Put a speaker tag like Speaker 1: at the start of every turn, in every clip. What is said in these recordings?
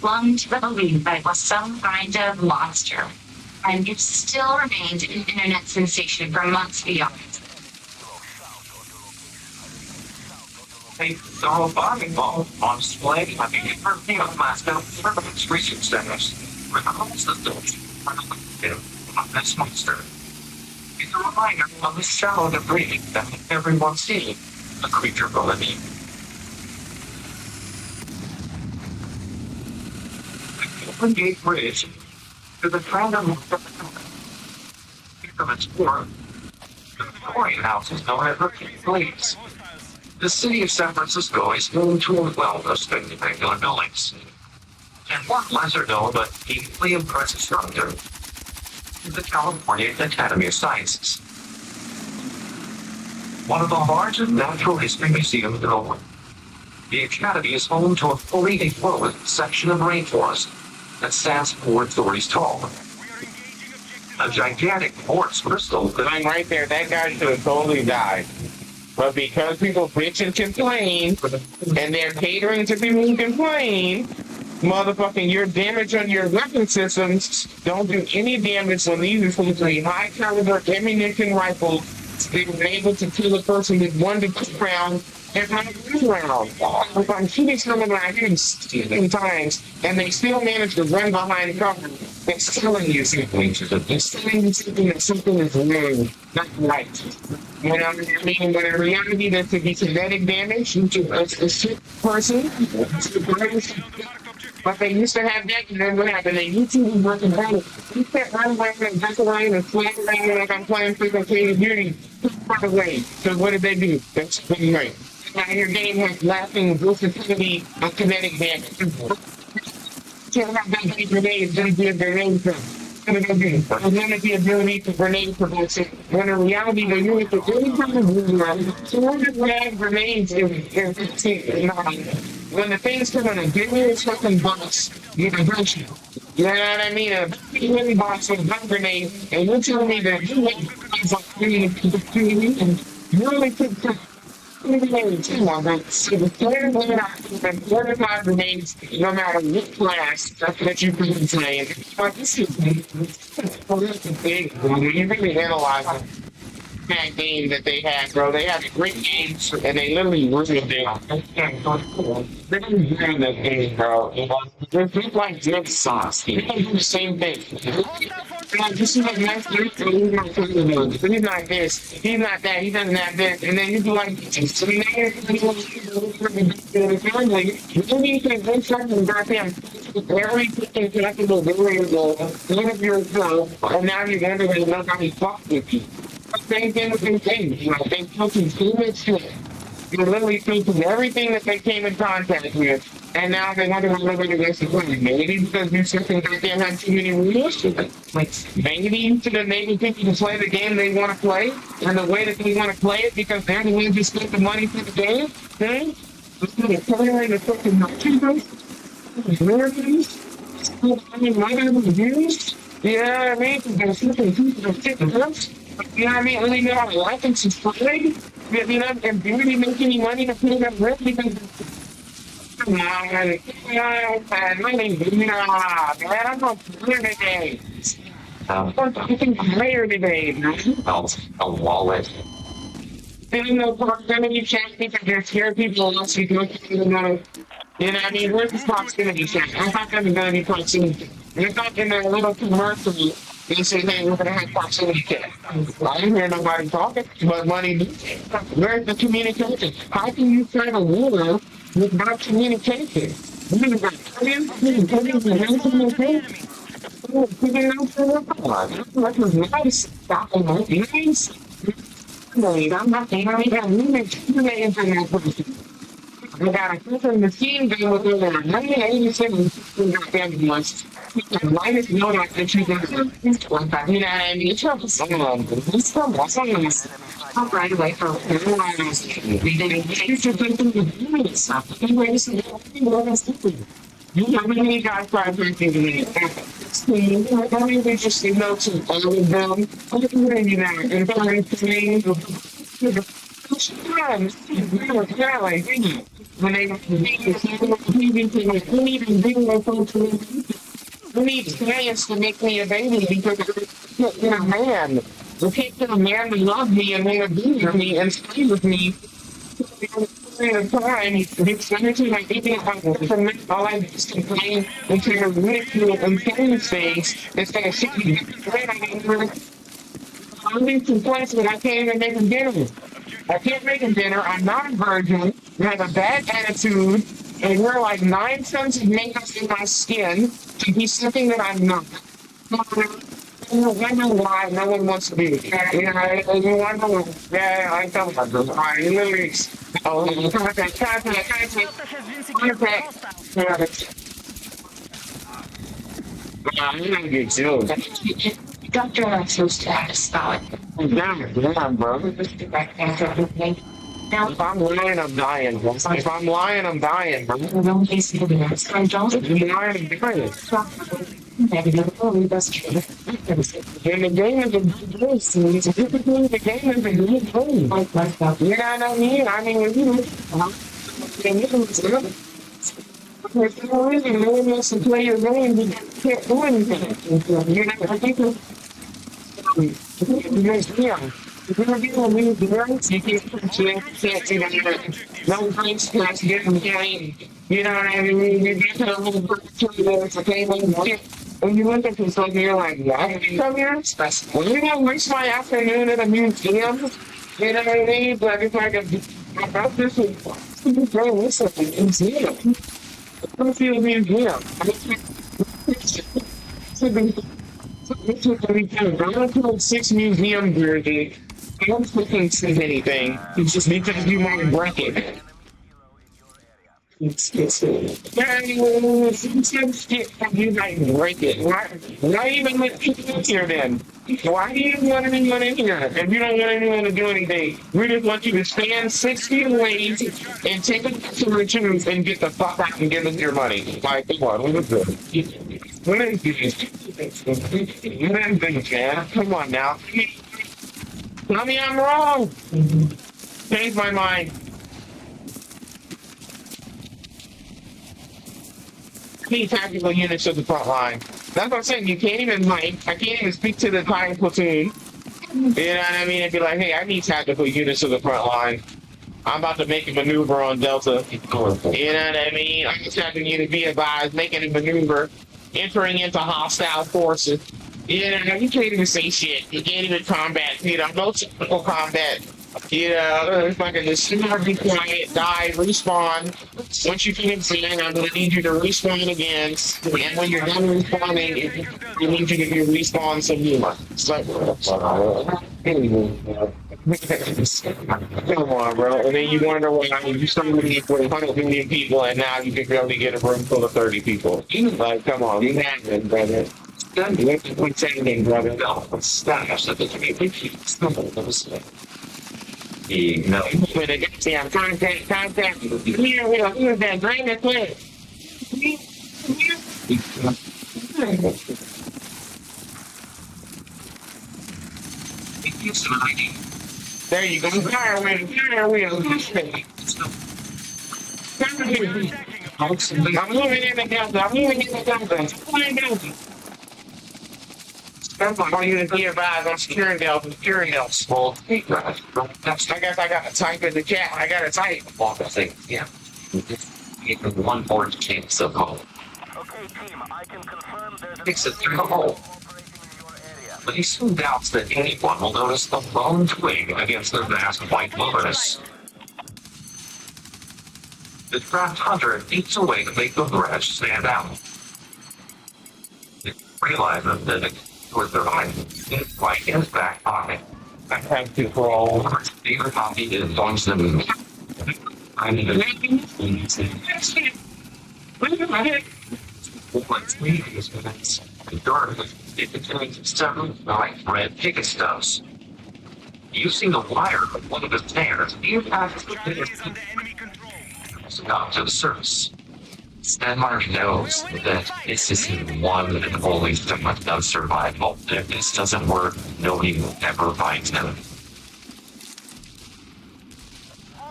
Speaker 1: clung to the belief that it was some kind of monster, and it still remained an internet sensation for months beyond.
Speaker 2: They saw a bombing ball on display at the University of Glasgow Surveillance Research Centers, where the whole systems are collective of this monster. It's a reminder of the shallow debris that everyone's seen, a creature from the deep. The Open Gate Bridge to the random from its core, the Victorian house is known as Rookie Place. The city of San Francisco is home to a wealth of spectacular buildings. And one lesser known but equally impressive structure is the California Academy of Sciences. One of the largest natural history museums in the world. The Academy is home to a fully enclosed section of rainforest that stands 4 stories tall. A gigantic quartz crystal that
Speaker 3: I'm right there. That guy should have totally died. But because people bitch and complain, and they're catering to people who complain, motherfucking your damage on your weapon systems don't do any damage when these are supposed to be high caliber ammunition rifles. They were able to kill a person with 1 to 2 rounds and not 3 rounds. If I'm shooting someone that I hit 16 times, and they still manage to run behind cover, it's telling you something. It's telling you something that something is wrong, not right. You know what I mean? But in reality, there could be kinetic damage to a sick person. But they used to have that, and then what happened? They used to be working better. You can't run around and jump around and fly around like I'm playing freaking Call of Duty. By the way, so what did they do? That's pretty right. Now your game has lasting versatility of kinetic damage. You can't have that big grenade, it's going to be a grenade thing. It's going to be ability to grenade production. When in reality, the unit is really kind of 200 grab grenades when the things come in a big fucking box, you can punch you. You know what I mean? A big mini box with a gun grenade, and you're telling me that you like things like 3 and you really could grenades. Come on, man. So the player will not even 45 grenades, no matter what class that you can play. But this is big, you really analyze it. That game that they had, bro. They had great games, and they literally ruined it. They didn't ruin that game, bro. They're like dip sauce. They do the same thing. This is like nice dude, but he's not talking about it. He's not this, he's not that, he doesn't have this, and then you do like, so now you're family, you need to do something goddamn very freaking collectible variable, one of your self, and now you're wondering nobody fucked with you. Same thing with these games, you know, they fucking too much shit. You're literally taking everything that they came in contact with, and now they wonder why nobody wants to play. Maybe because you simply goddamn had too many rules to it. Like, maybe you should have made people to play the game they want to play, and the way that they want to play it, because they're the ones who spent the money for the game, okay? Instead of playing the fucking merchandise, Americans, I mean, my name is used, you know what I mean? There's something people that take the books. You know what I mean? Really know how to license and play. You know, and really make any money to pay that rent because my name is man, I'm a player today. I'm a fucking player today, man.
Speaker 2: a wallet.
Speaker 1: There's no proximity check because they're scared people unless you go to the money. You know what I mean? Where's the proximity check? I thought there was going to be proximity. You're not in a little commercial. They say, hey, we're going to have proximity check. I didn't hear nobody talking, but money. Where's the communication? How can you fight a war without communication? You got plans, you got that was nice. That was nice. I'm not saying I got internet person. I got a different machine gun with over 187 goddamn months. Minus no that you can you know what I mean? It's come right away from we didn't use your thinking to do stuff. You know how many guys try thinking to me? I mean, they just say no to all of them. I'm going to that and trying to me. when they couldn't even bring their folks to me. Who needs science to make me a baby because I can't get a man? I can't get a man to love me and want to be with me and stay with me. Time, it's energy like eating from this, all I do is complain and try to ridicule and change things instead of sitting I'm in some place that I can't even make a dinner. I can't make a dinner. I'm not a virgin. I have a bad attitude and wear like 9 cents of makeup in my skin to be something that I'm not. I know why no one wants to be. You wonder, yeah, I tell about this. I literally, contact. I'm gonna get killed. Doctor, I'm so satisfied. Damn, bro. If I'm lying, I'm dying, bro. If I'm lying, I'm dying, bro. I'm lying, I'm dying. That's true. And the game is a good race. Typically, the game is a good game. You know what I mean? I mean, there's no reason no one wants to play your game because you can't do anything. You're not particular. If you're getting a new drinks, you can't see that. No drinks, can't get them game. You know what I mean? You get to a little bit it's a game when you look at this like you're like, why did you come here? Well, you don't waste my afternoon at a museum. You know what I mean? But it's like about this is very listen, museum. Come see the museum. I'm gonna put 6 museum jerseys. I don't fucking say anything. It's just because you might break it. It's you might break it. Why even let people in here then? Why do you want anyone in here? If you don't want anyone to do anything, we just want you to stand 6 feet away and take a picture of truth and get the fuck out and give us your money. Like, come on, what is this? What is this? What is this, man? Come on now. Tell me I'm wrong. Change my mind. Need tactical units to the front line. That's what I'm saying. You can't even I can't even speak to the entire platoon. You know what I mean? And be like, hey, I need tactical units to the front line. I'm about to make a maneuver on Delta. You know what I mean? I'm expecting you to be advised, making a maneuver, entering into hostile forces. You know, you can't even say shit. You can't even combat. You know, no typical combat. You know, it's like a just be quiet, die, respawn. Once you finish it, I'm gonna need you to respawn again. And when you're done respawning, I need you to do respawn some humor. It's like, come on, bro. And then you wonder why you started with 100 million people and now you can only get a room full of 30 people. Like, come on, you have it, brother. You have to quit saying, brother. No, stop. No. Yeah, contact. Here's that drain that clip. There you go. Fire wheel. I'm moving in the Delta. I want you to be advised on securing Delta. Well, I guess I got to type in the chat. I got to type. Well, I think, yeah. One board change so called.
Speaker 4: Okay, team, I can confirm there's
Speaker 2: Fix it through the hole. But he soon doubts that anyone will notice the lone twig against the vast white wilderness. The trapped hunter eats away to make the branch stand out. He realizes that it was the right in his back pocket. I have to crawl. His favorite hobby is on the moon. I need a Let's leave these minutes. The dark, it contains 7 red ticket stubs. Using the wire of one of his hairs, you have to up to the surface. Stanmar knows that this is one and only thing that does survival. If this doesn't work, nobody will ever find him.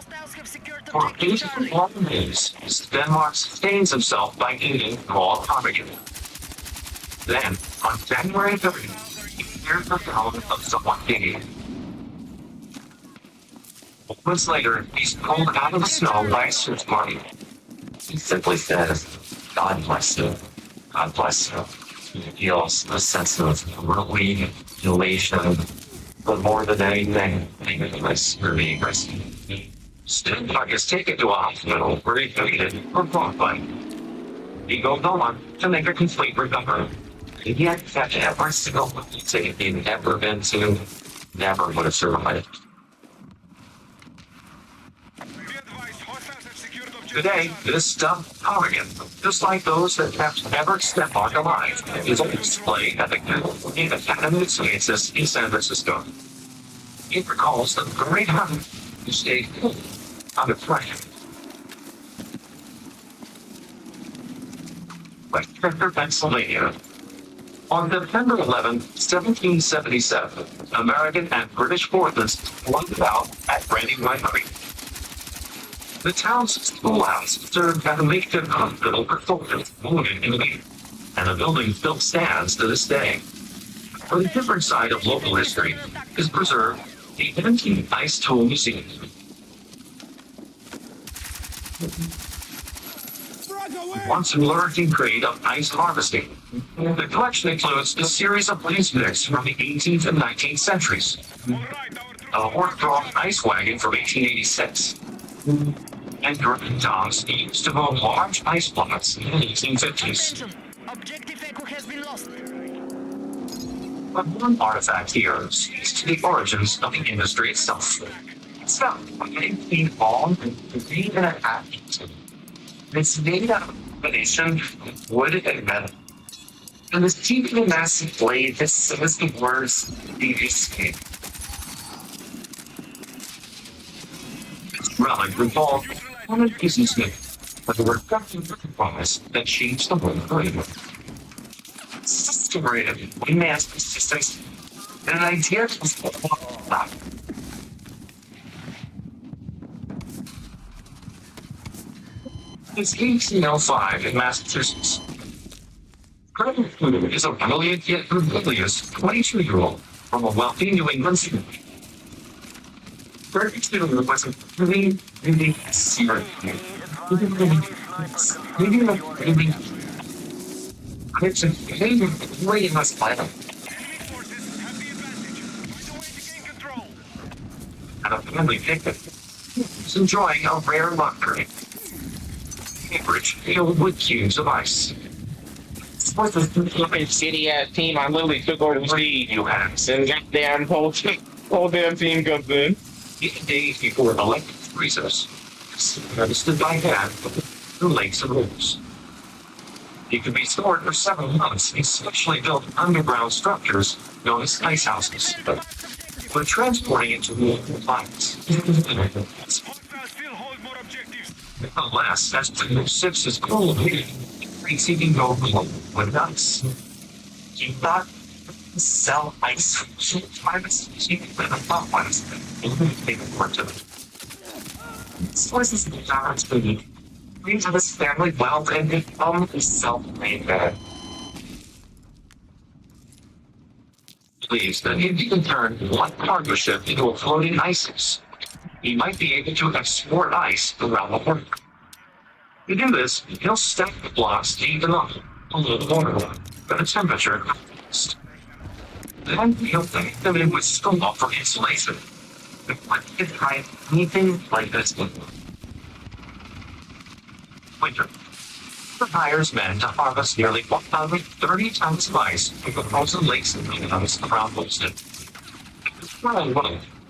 Speaker 4: hostiles have secured
Speaker 2: For 81 days, Denmark sustains himself by eating raw ptarmigan. Then, on January 30th, he hears the sound of someone digging. Moments later, he's pulled out of the snow by a search party. He simply says, God bless you. God bless you. He feels a sense of relief, elation, but more than anything, thankfulness for being rescued. Stenmark is taken to a hospital where he's treated for frostbite. He goes on to make a complete recovery. And yet, that every single city he'd ever been to never would have survived. Today, this stuffed ptarmigan, just like those that kept Everett Stenmark alive, is on display at the Academy of Sciences in San Francisco. It recalls the great hunter who stayed cool under pressure. Westchester, Pennsylvania. On September 11, 1777, American and British forces wiped out at Brandywine Creek. The town's schoolhouse served as a makeshift hospital for soldiers wounded in the game, and the building still stands to this day. On a different side of local history is preserved the empty ice tool museum. Once a learning grade of ice harvesting, the collection includes a series of ice mix from the 18th and 19th centuries, a horse-drawn ice wagon from 1886, and driven dogs used to move large ice blocks in the 1850s.
Speaker 5: Objective Echo has been lost.
Speaker 2: But one artifact here speaks to the origins of the industry itself. It's about 18 long and 3.5 feet. It's made out of a combination of wood and metal. And this deeply massive blade that says the words escape. Its relic revolved on a businessman with a reflective promise that changed the world forever. It's a story of one man's persistence and an idea of life. It's 1805 in Massachusetts. Colonel Food is a brilliant yet rebellious 22-year-old from a wealthy New England city. 32 was a really serious it's a very much vital. And a family picnic is enjoying a rare luxury. Cambridge filled with cubes of ice.
Speaker 3: What's the city team? I literally took over the lead.
Speaker 2: You have
Speaker 3: And goddamn whole damn team comes in.
Speaker 2: 8 days before electric freezes, harvested by hand through lakes and rivers. It can be stored for several months in specially built underground structures known as ice houses. But transporting it to warm climates. Unless, as 6 is cool heating, it can go below with ice. You not sell ice climates, you can not ice, and you pay more to it. Sources of John's food brings to this family wealth and become a self-made man. Believes that if he can turn one cargo ship into a floating ice, he might be able to export ice around the world. To do this, he'll stack the blocks deep enough below the waterline, at a temperature constant. Then he'll pack them in with straw for insulation. If one can try anything like this winter. The hires men to harvest nearly 130 tons of ice from the frozen lakes and meadows around Boston.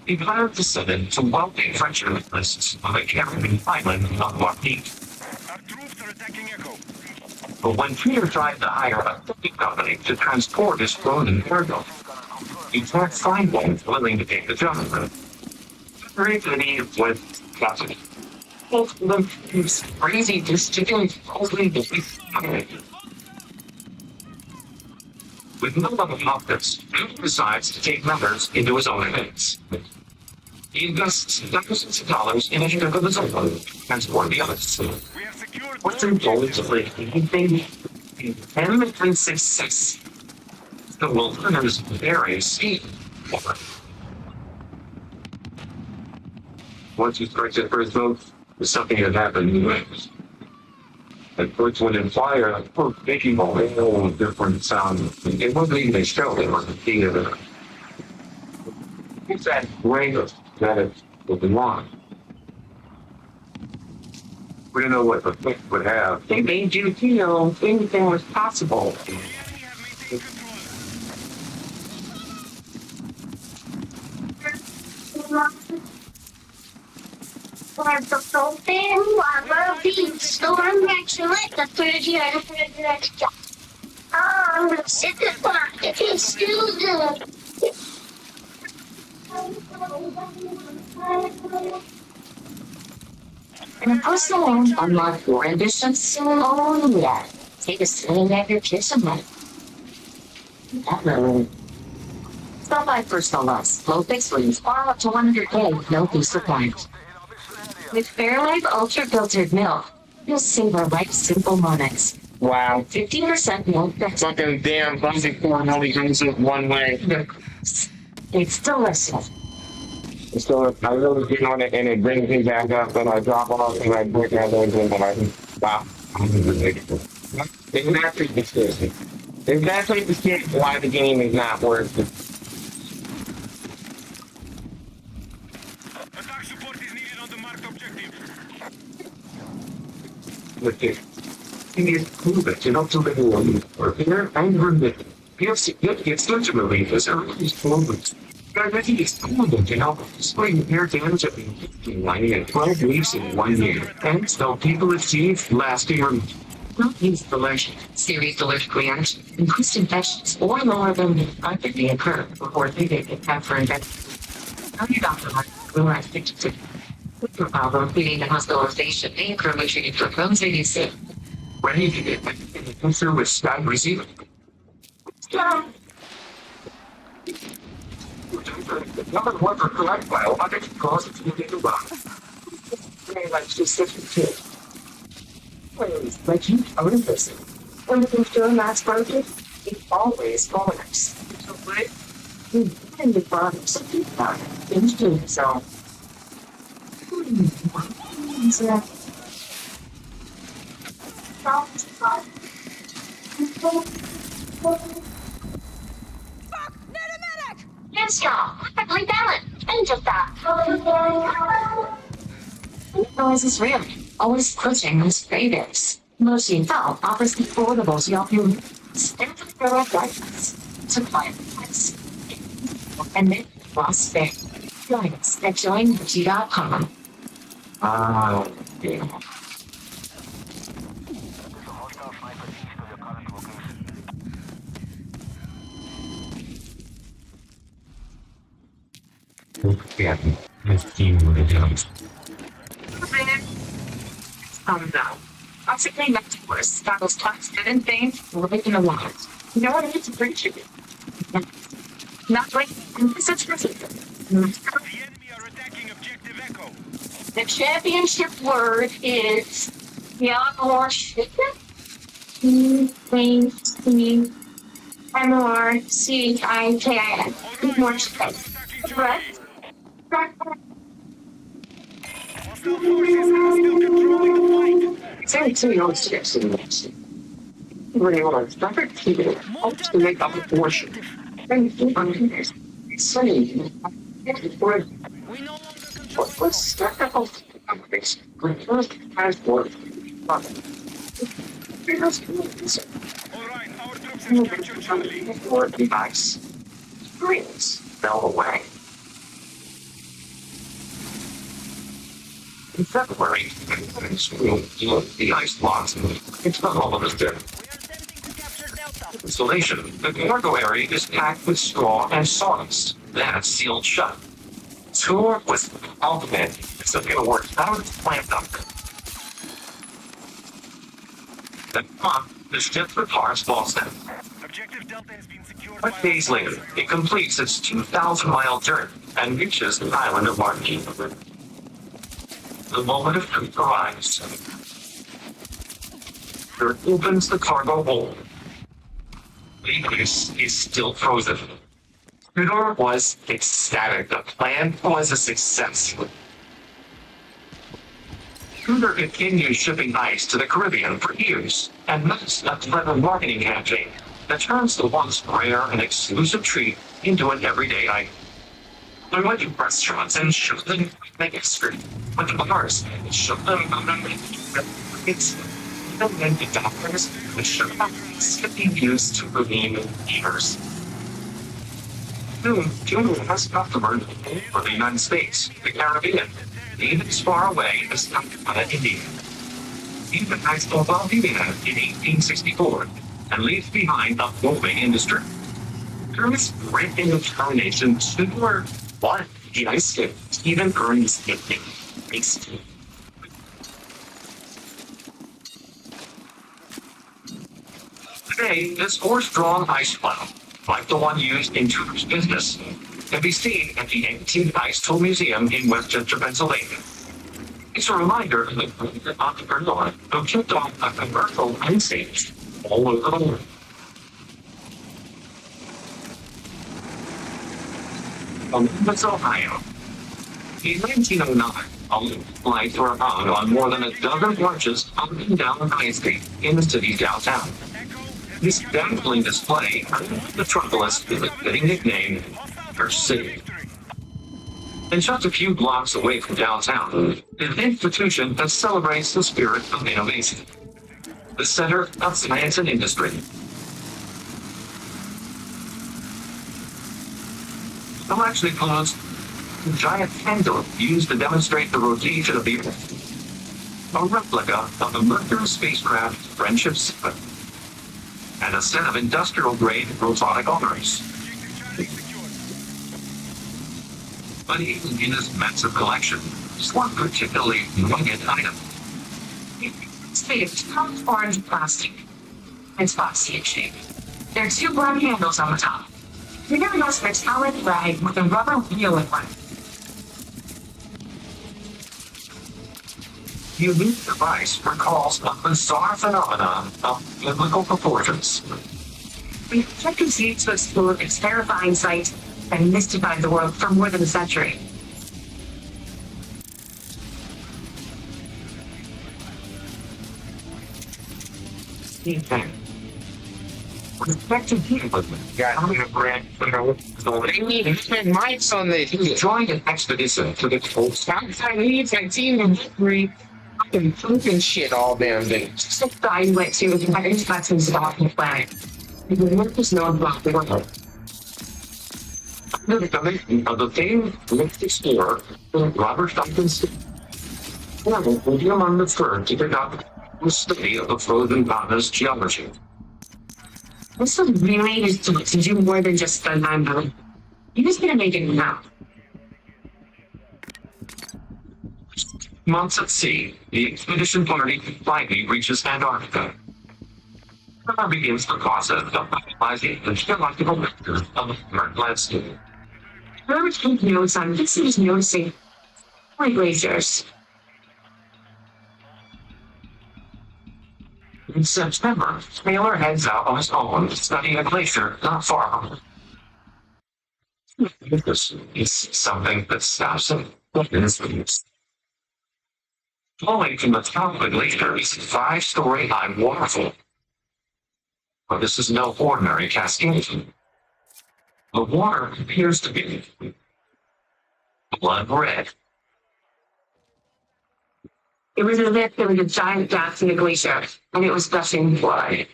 Speaker 2: He hired to send it to wealthy French immigrants on the Caribbean island of Martinique.
Speaker 4: Our troops are attacking Echo.
Speaker 2: But when Peter tried to hire a shipping company to transport his frozen cargo, he can't find one willing to take the job. Briefly with Captain. Both of them use crazy, gesticular, falsely belief. With no love of optics, Peter decides to take matters into his own hands. He invests thousands of dollars in a strip of his own and for the others.
Speaker 4: We have secured
Speaker 2: What's in gold to live in 10.66? The Wilton is very steep. Once you start your first move, there's something that happens. And first when in fire, making a whole different sound. It wasn't even a show, it was a theater. It's that greater that it would belong. We don't know what the flick would have. They made you feel anything was possible.
Speaker 4: the enemy have maintained control.
Speaker 6: Guarda fermo, avevo visto la preghiera per ah, siete parte che studio.
Speaker 7: And also, unlock your ambitions. Oh, yeah. Take a swing at your kitchen light. Stop by Personal Loss. Low fixed leads, borrow up to 100K, no fees required. With Fairlife Ultra Filtered Milk, you'll save our life simple moments.
Speaker 3: Wow.
Speaker 7: 15% milk that's
Speaker 3: Fucking damn fuzzy corn only goes up one way.
Speaker 7: it's delicious.
Speaker 3: So I really get on it and it brings me back up and I drop off and I break my legs and I stop. Exactly the shit. Exactly the shit why the game is not worth it.
Speaker 4: Attack support is needed on the marked objective.
Speaker 2: With it. Thing is, prove it, you know, to the world. Or here, I'm running. It's not to believe this, everybody's moments. I think it's cool, you know, spring hair damage of lining in 12 weeks in 1 year. And so people achieve lasting
Speaker 7: Not installation, serious allergic reaction, increased infections, or lower than rapidly occur before they get time for infection. Tell your doctor will I stick to with your problem, including the hospitalization and currently treated for Crohn's disease.
Speaker 2: ready to get the cancer with Sky Receiver. Number one for correct WILE, I think it calls it to the new box.
Speaker 7: Very much just sticking to it. Please, like you own this. When the door mat's broken, it always corners. So what? And the bottom, so keep that. Into itself.
Speaker 6: Yes, y'all. Perfectly balanced. And just that.
Speaker 7: Noise is real. Always pushing those favors. Motion Fell offers the affordable shopping standard for guidance. Supply price. And then Las Vegas. Join us at joinmuji.com.
Speaker 2: Yeah. Yeah, I've seen what it does.
Speaker 7: No. Basically, nothing worse. Got those talks dead and things, we're making a lot. You know what I need to bring to you? Not like such particular.
Speaker 4: The enemy are attacking objective Echo.
Speaker 7: The championship word is Yamorshika.
Speaker 6: Morshika.
Speaker 7: Morshika. Correct?
Speaker 4: Hostile forces are still controlling the fight.
Speaker 7: It's only 2 year old ships in the nation. Really large. Never keep it. Hope to make up a portion. Then you on this. Sunny.
Speaker 5: We no longer control.
Speaker 7: What's stuck up of this? Good first transport.
Speaker 4: Alright, our troops have captured Charlie.
Speaker 2: Or device. Screens fell away. In February, the ice blocks it's not all of us there.
Speaker 5: We are attempting to capture Delta.
Speaker 2: Installation. The cargo area is packed with straw and sawdust. That's sealed shut. Tour was ultimate. It's not gonna work. How would the plant dunk? The ship for cars falls down.
Speaker 4: Objective Delta has been secured.
Speaker 2: But days later, it completes its 2,000-mile journey and reaches the island of Marquis. The moment of truth arrives. There opens the cargo hold. The ice is still frozen. Tudor was ecstatic. The plan was a success. Tudor continued shipping ice to the Caribbean for years and makes a clever marketing campaign that turns the once rare and exclusive treat into an everyday item. I went to restaurants and showed them my history. Went to bars and showed them it's even to doctors and showed them it's being used to redeem eaters. Soon, Tudor has customers for the United States, the Caribbean, even as far away as Calcutta, India. He recognized Valdivia in 1864 and leaves behind a booming industry. Through his great determination, Tudor won the ice skip, even earned his nickname, MIXTYPE. Today, this horse-drawn ice plow, like the one used in Tudor's business, can be seen at the Antique Ice Tool Museum in Westchester, Pennsylvania. It's a reminder of the great entrepreneur who kicked off a commercial ice stage all over the world. Columbus, Ohio. In 1909, a lights were found on more than a dozen porches up and down High Street in the city's downtown. This dazzling display earned the Metropolis with a fitting nickname, First City. And just a few blocks away from downtown, an institution that celebrates the spirit of innovation. The Center of Science and Industry. They'll actually close a giant candle used to demonstrate the rotation of the Earth. A replica of the Mercury spacecraft Friendship 7. And a set of industrial-grade robotic arms. But even in his massive collection, there's one particularly rugged item.
Speaker 7: It's made of tough orange plastic. It's boxy in shape. There are two black handles on the top. The other has a metallic rag with a rubber wheel in front.
Speaker 2: The unique device recalls a bizarre phenomenon of biblical proportions.
Speaker 7: We've kept conceived to explore its terrifying sight and mystified the world for more than a century.
Speaker 2: Respected people, I'm a brand,
Speaker 3: They need to spend mics on this.
Speaker 2: joined an expedition to the coast.
Speaker 3: Sometimes needs a team of three fucking pooping shit all damn day.
Speaker 7: Some guy went to the inspection stop on the planet. The work is known about the world.
Speaker 2: The commission of the famed British explorer, Robert Duncan's will be among the first to conduct the study of the frozen continent's geology.
Speaker 7: This was really his to do more than just spend time building. He was gonna make it now.
Speaker 2: Months at sea, the expedition party finally reaches Antarctica. Now begins the process of analyzing the geological vectors of the current landscape.
Speaker 7: Whoever took notes on this is noticing my glaciers.
Speaker 2: In September, Taylor heads out on his own to study a glacier not far from him. This is something that stops him in his boots. Flowing from the top of the glacier is a 5-story high waterfall. But this is no ordinary cascade. The water appears to be blood red.
Speaker 7: It was as if there was a giant gap in the glacier, and it was gushing blood.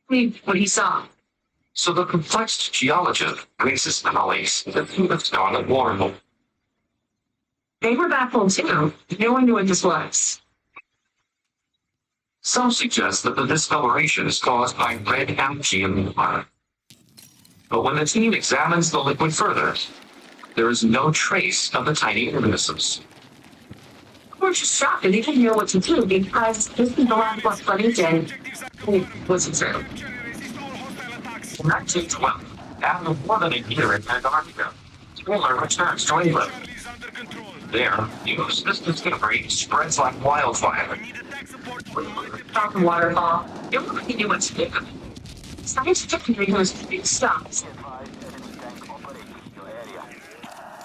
Speaker 7: What he saw.
Speaker 2: So the perplexed geologist makes his colleagues that he was gone and warned.
Speaker 7: They were baffled too. No one knew what this was.
Speaker 2: Some suggest that the discoloration is caused by red algae in the water. But when the team examines the liquid further, there is no trace of the tiny organisms.
Speaker 7: We're just shocked and they didn't know what to do because this is the last plus Flemington. It wasn't true.
Speaker 2: In 1912, after more than a year in Antarctica, Taylor returns to England.
Speaker 4: Charlie is under control.
Speaker 2: There, news this discovery spreads like wildfire.
Speaker 4: Need attack support.
Speaker 7: Dr. Waterfall, you're looking at what's bigger. Scientific news big stuff.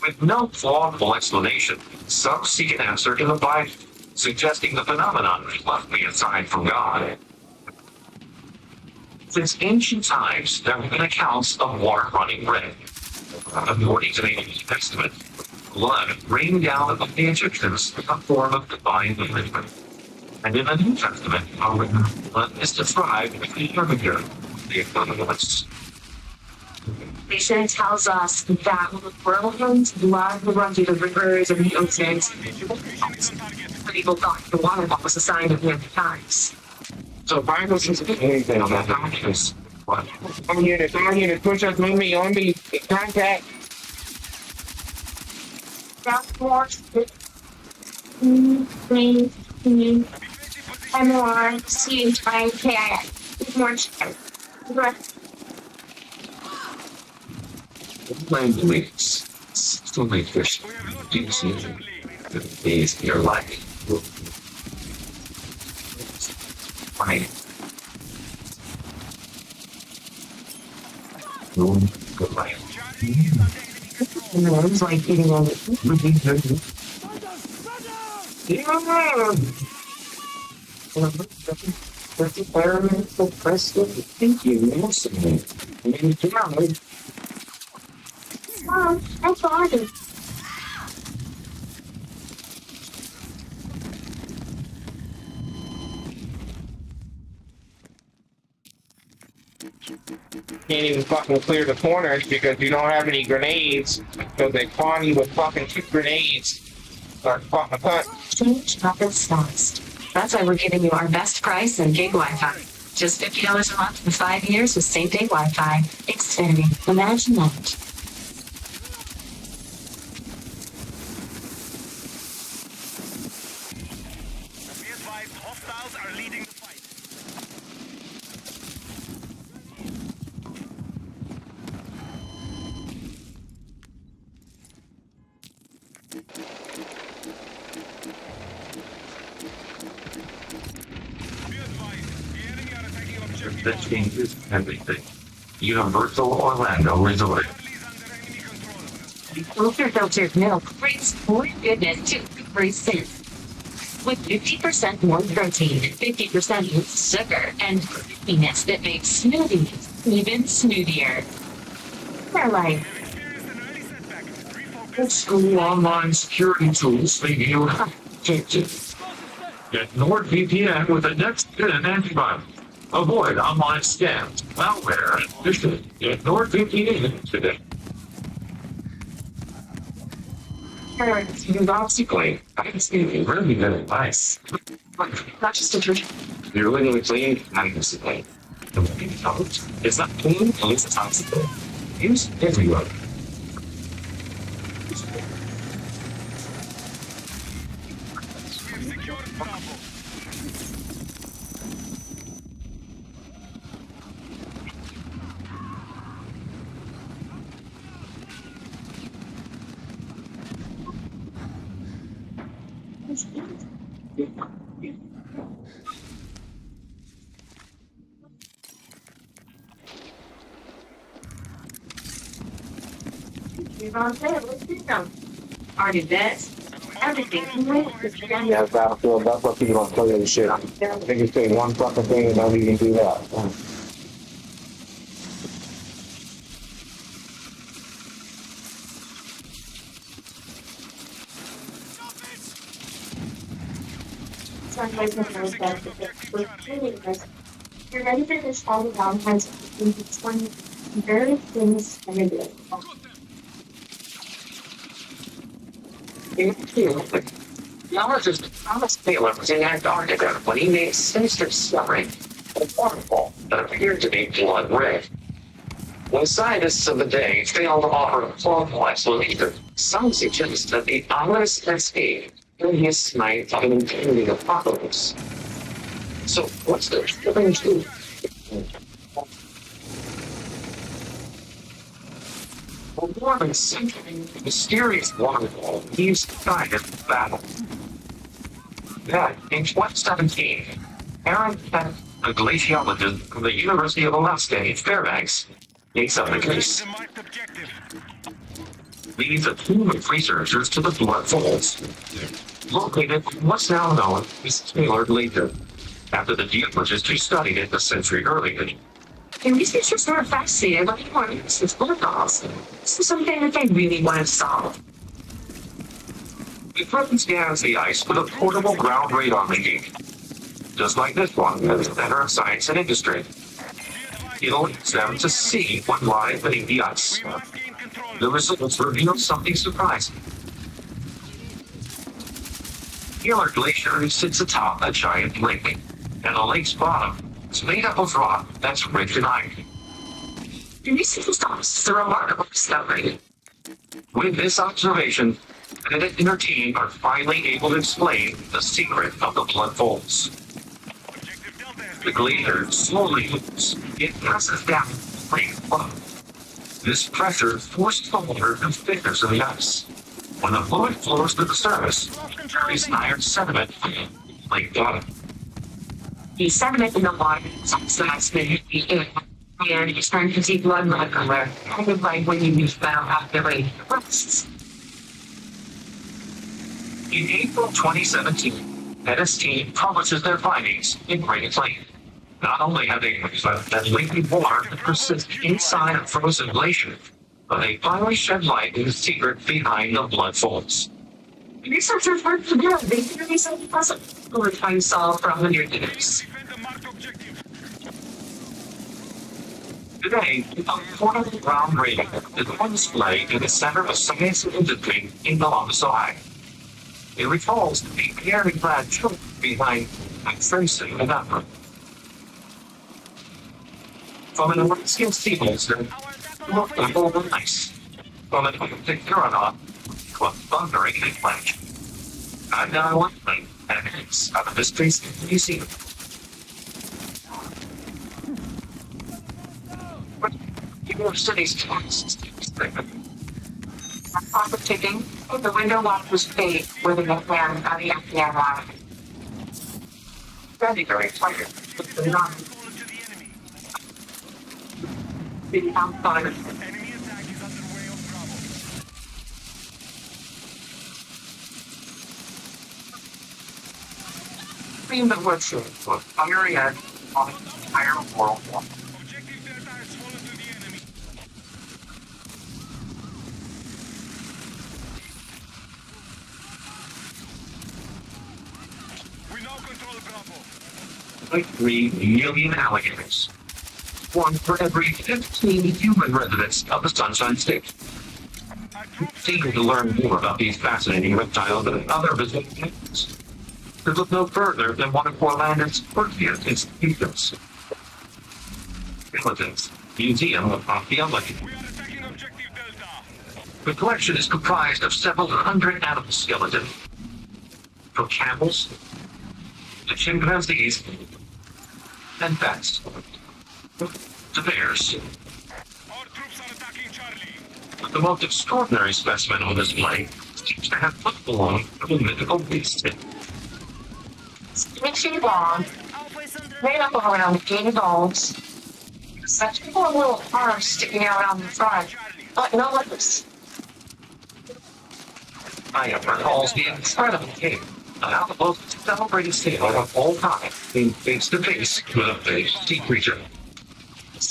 Speaker 2: With no plausible explanation, some seek an answer to the Bible, suggesting the phenomenon must be a sign from God. Since ancient times, there have been accounts of water running red. According to the Old Testament, blood rained down upon the Egyptians in the form of divine punishment. And in the New Testament, however, blood is described as the harbinger of the equivalence.
Speaker 7: Lisa tells us that when the world runs blood will run through the rivers and the oceans. People thought the water ball was a sign of the end times.
Speaker 3: So Bible says anything on that documents.
Speaker 2: What?
Speaker 3: I'm here to push us on me, contact.
Speaker 6: That's more.
Speaker 2: Land leaks. Still make fish. Do you see the days in your life? Fine. Goodbye.
Speaker 7: It's like eating on it.
Speaker 3: That's environmental president. Thank you. Awesome.
Speaker 6: Oh, that's awesome.
Speaker 3: Can't even fucking clear the corners because you don't have any grenades. So they spawn you with fucking 2 grenades. Or fucking cut.
Speaker 7: Change methods fast. That's why we're giving you our best price and gig Wi-Fi. Just $50 a month for 5 years with same-day Wi-Fi. Xfinity. Imagine that.
Speaker 4: Be advised, hostiles are leading the fight. Be advised, the enemy are attacking objective.
Speaker 2: That changes everything. Universal Orlando Resort.
Speaker 4: Charlie is under enemy control.
Speaker 7: Ultra-filtered milk brings more goodness to every sip. With 50% more protein, 50% less sugar, and creaminess that makes smoothies even smoothier. They're like,
Speaker 4: Experienced an early setback. Refocus.
Speaker 2: Old school online security tools leave you tempted. Get NordVPN with the next gen antivirus. Avoid online scams, malware, and phishing. Get NordVPN today. Basically, I can give you really good advice.
Speaker 7: not just a drink.
Speaker 2: You're literally clean, not instantly. The way it goes, it's not clean, at least it's toxic. Use everywhere.
Speaker 4: We have secured Bravo.
Speaker 7: Already bet. Everything.
Speaker 3: Yeah, Battlefield, that's what people don't play this shit. They can say one fucking thing and don't even do that.
Speaker 6: You're ready for this all the Valentine's Day. It's one very famous holiday.
Speaker 2: Thomas Taylor was in Antarctica when he made sinister smelling a waterfall that appeared to be blood red. When scientists of the day failed to offer a plausible explanation, some suggest that the ominous escape during his night of an impending apocalypse. So, what's the thing to do? For more than a century, the mysterious waterfall leaves guided battle. Then, in 2017, Aaron Kent, a glaciologist from the University of Alaska in Fairbanks, takes up the case.
Speaker 4: The marked objective.
Speaker 2: Leads a team of researchers to the Blood Falls, located in what's now known as Taylor Glacier, after the geologist studied it a century earlier.
Speaker 7: The researchers were fascinated by the importance of protocols. This is something that they really want to solve.
Speaker 2: The equipment scans the ice with a portable ground radar machine, just like this one at the Center of Science and Industry. It allows them to see what lies beneath the ice.
Speaker 4: We must gain control.
Speaker 2: The results reveal something surprising. Taylor Glacier sits atop a giant lake, and the lake's bottom is made up of rock that's rich in iron.
Speaker 7: The researchers thought this is a remarkable discovery.
Speaker 2: With this observation, Bennett and her team are finally able to explain the secret of the Blood Falls.
Speaker 4: Objective Delta has
Speaker 2: The
Speaker 4: been
Speaker 2: glacier slowly moves. It passes down the lake flow. This pressure forces the water to thickness of the ice. When the fluid flows to the surface, there is iron sediment like bottom.
Speaker 7: The sediment in the water sucks the ice beneath the air, and it's starting to see blood everywhere, kind of like when you found after rain bursts.
Speaker 2: In April 2017, Bennett's team publishes their findings in Great Lake. Not only have they observed that lengthy water that persists inside a frozen glacier, but they finally shed light on the secret behind the Blood Falls.
Speaker 7: The researchers worked together. They figured this out puzzle. We're trying to solve for 100 years.
Speaker 4: defend the marked objective.
Speaker 2: Today, a portable ground radar is on display in the Center of Science and Industry in Columbus. It recalls the very glad truth behind tracing the number. From an Alaskan sea monster to a level of ice, from an Arctic aeronaut to a thundering avalanche. I'm now wondering, and it's out of this place you see. But you have studies twice.
Speaker 7: Clock ticking, the window lock was paid where the plan on the FDR line.
Speaker 2: Very tired, but they're not
Speaker 4: Fallen to the enemy.
Speaker 7: being outside.
Speaker 4: Enemy attack is underway on Bravo.
Speaker 2: being the virtue of fiery edge on the entire world war.
Speaker 4: Objective Delta has fallen to the enemy. We now control Bravo.
Speaker 2: Like 3 million alligators. One for every 15 human residents of the Sunshine State.
Speaker 4: Our troops
Speaker 2: Eager to learn more about these fascinating reptiles and other visiting animals. Look no further than one of Orlando's earliest institutions. Skeletons Museum of Archaeology.
Speaker 4: We are attacking Objective Delta.
Speaker 2: The collection is comprised of several hundred animal skeletons, from camels to chimpanzees and bats to bears.
Speaker 4: Our troops are attacking Charlie.
Speaker 2: But the most extraordinary specimen on display seems to have what belonged to a mythical beast.
Speaker 7: 6 feet long,
Speaker 5: Alpha's under
Speaker 7: made up of around 80 bones. Such four little arms sticking out on the front, but no lips.
Speaker 2: I have recalls the incredible game of how the most celebrated sailor of all time came face to face with a big sea creature.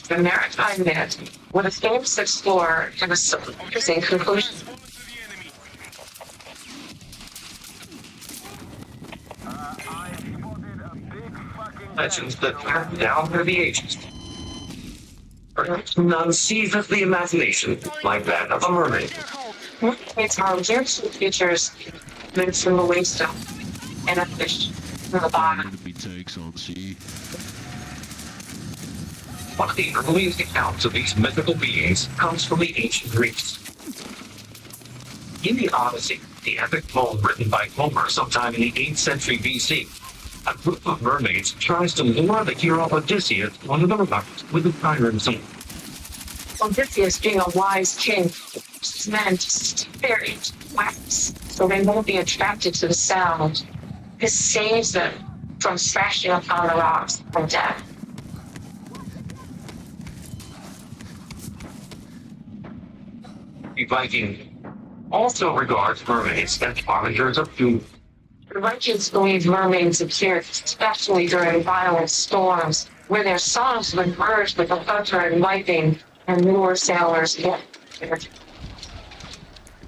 Speaker 7: The maritime net with a famous explorer and a surprising conclusion.
Speaker 4: Has fallen to the enemy.
Speaker 2: Legends that pass down through the ages. Perhaps none seizes the imagination like that of a mermaid.
Speaker 7: It's our observed features meant from the waist up and a fish from the bottom.
Speaker 8: Enemy tanks on sea.
Speaker 2: One of the earliest accounts of these mythical beings comes from the ancient Greeks. In the Odyssey, the epic poem written by Homer sometime in the 8th century BC, a group of mermaids tries to lure the hero Odysseus onto the rocks with a fire himself.
Speaker 7: Odysseus, being a wise king, forces men to stay wax so they won't be attracted to the sound. This saves them from smashing upon the rocks or death.
Speaker 2: The Viking also regards mermaids as harbingers of doom.
Speaker 7: The Vikings believe mermaids appear especially during violent storms, where their songs would merge with the thunder and lightning and lure sailors in.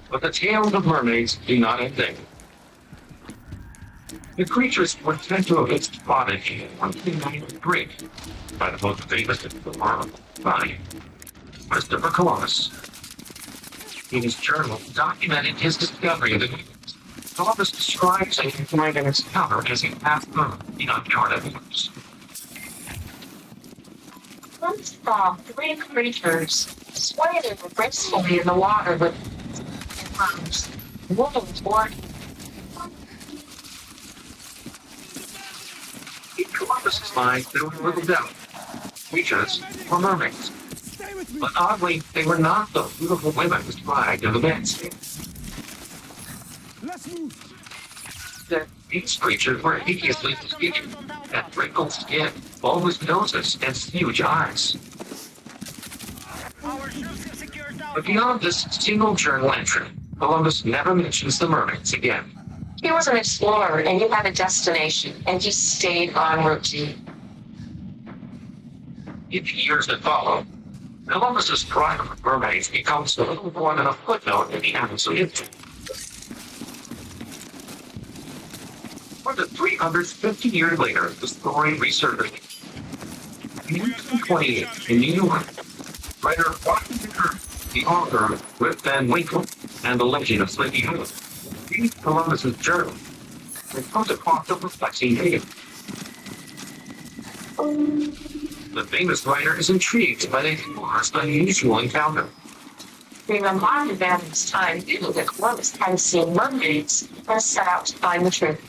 Speaker 2: But the tales of mermaids do not end there. The creatures were said to have been spotted in 1493 by the most famous explorer by Christopher Columbus. In his journal, documented his discovery of the news. Columbus describes a dragon encounter as he passed through the uncharted waters.
Speaker 7: Columbus saw three creatures swaying gracefully in the water with arms, moving toward him.
Speaker 2: In Columbus's mind, there was little doubt. Creatures were mermaids. But oddly, they were not the beautiful women described in the myths. These creatures were hideously disfigured, had wrinkled skin, bulbous noses, and huge eyes.
Speaker 5: Our troops have secured
Speaker 2: But beyond this single journal entry, Columbus never mentions the mermaids again.
Speaker 7: He was an explorer and he had a destination, and he stayed en route.
Speaker 2: In the years that followed, Columbus's pride of mermaids becomes a little more than a footnote in the annals of history. More than 350 years later, the story resurfaced. In 1928, in New York, writer Washington Irving, the author of Rip Van Winkle and the Legend of Sleepy Hollow, read Columbus's journal and comes across a perplexing tale. The famous writer is intrigued by the explorer's unusual encounter.
Speaker 7: We reminded them this time too that Columbus had seen mermaids and set out to find the truth.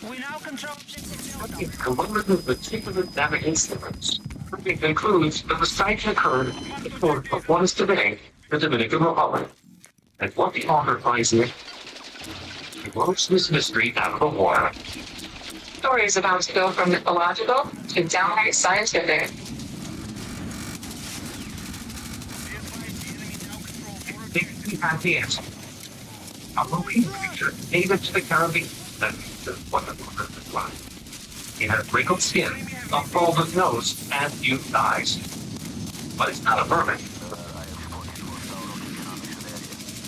Speaker 5: We now control objective
Speaker 2: In
Speaker 5: Delta.
Speaker 2: Columbus's particular navigation instruments, it concludes that the sighting occurred at the port of what is today the Dominican Republic. And what the author finds in it, he blows this mystery out of the water.
Speaker 7: Stories about to go from mythological to downright scientific.
Speaker 2: He had the answer. A marine creature native to the Caribbean that is what the water is like. He had wrinkled skin, a bulbous nose, and huge eyes. But it's not a mermaid.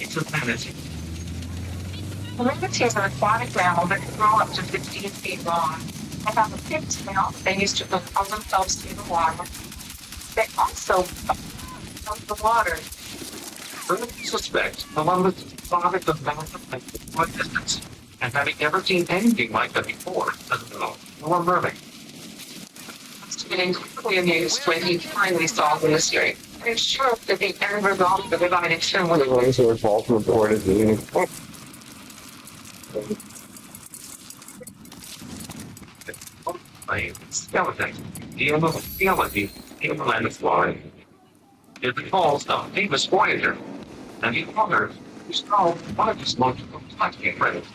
Speaker 2: It's a manatee.
Speaker 7: Manatees are aquatic mammal that can grow up to 15 feet long and have a big tail they use to propel themselves through the water. They also from the water.
Speaker 2: Further suspect Columbus spotted the massive length of foot distance, and having never seen anything like that before, as well, nor mermaid.
Speaker 7: Must have been incredibly amused when he finally solved the mystery. I'm sure that the end result of the divided film was
Speaker 3: One sort of false report is the
Speaker 2: A skeleton, the immortality in the land of Florida. It recalls the famous Voyager, and the author who solved one of his most perplexing riddles.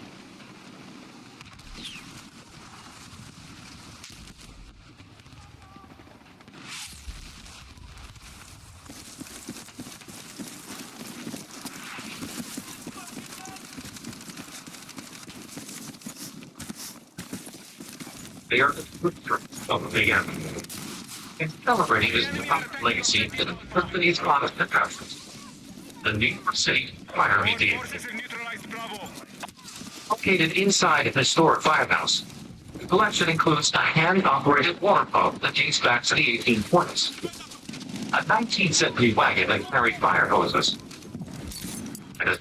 Speaker 2: They are the future of the end. In celebrating his devout legacy to the company's Protestant pastors, the New York City Fire Museum,
Speaker 4: Forces have neutralized Bravo.
Speaker 2: located inside an historic firehouse. The collection includes a hand-operated water pump that dates back to the 1820s, a 19th century wagon that carried fire hoses, and a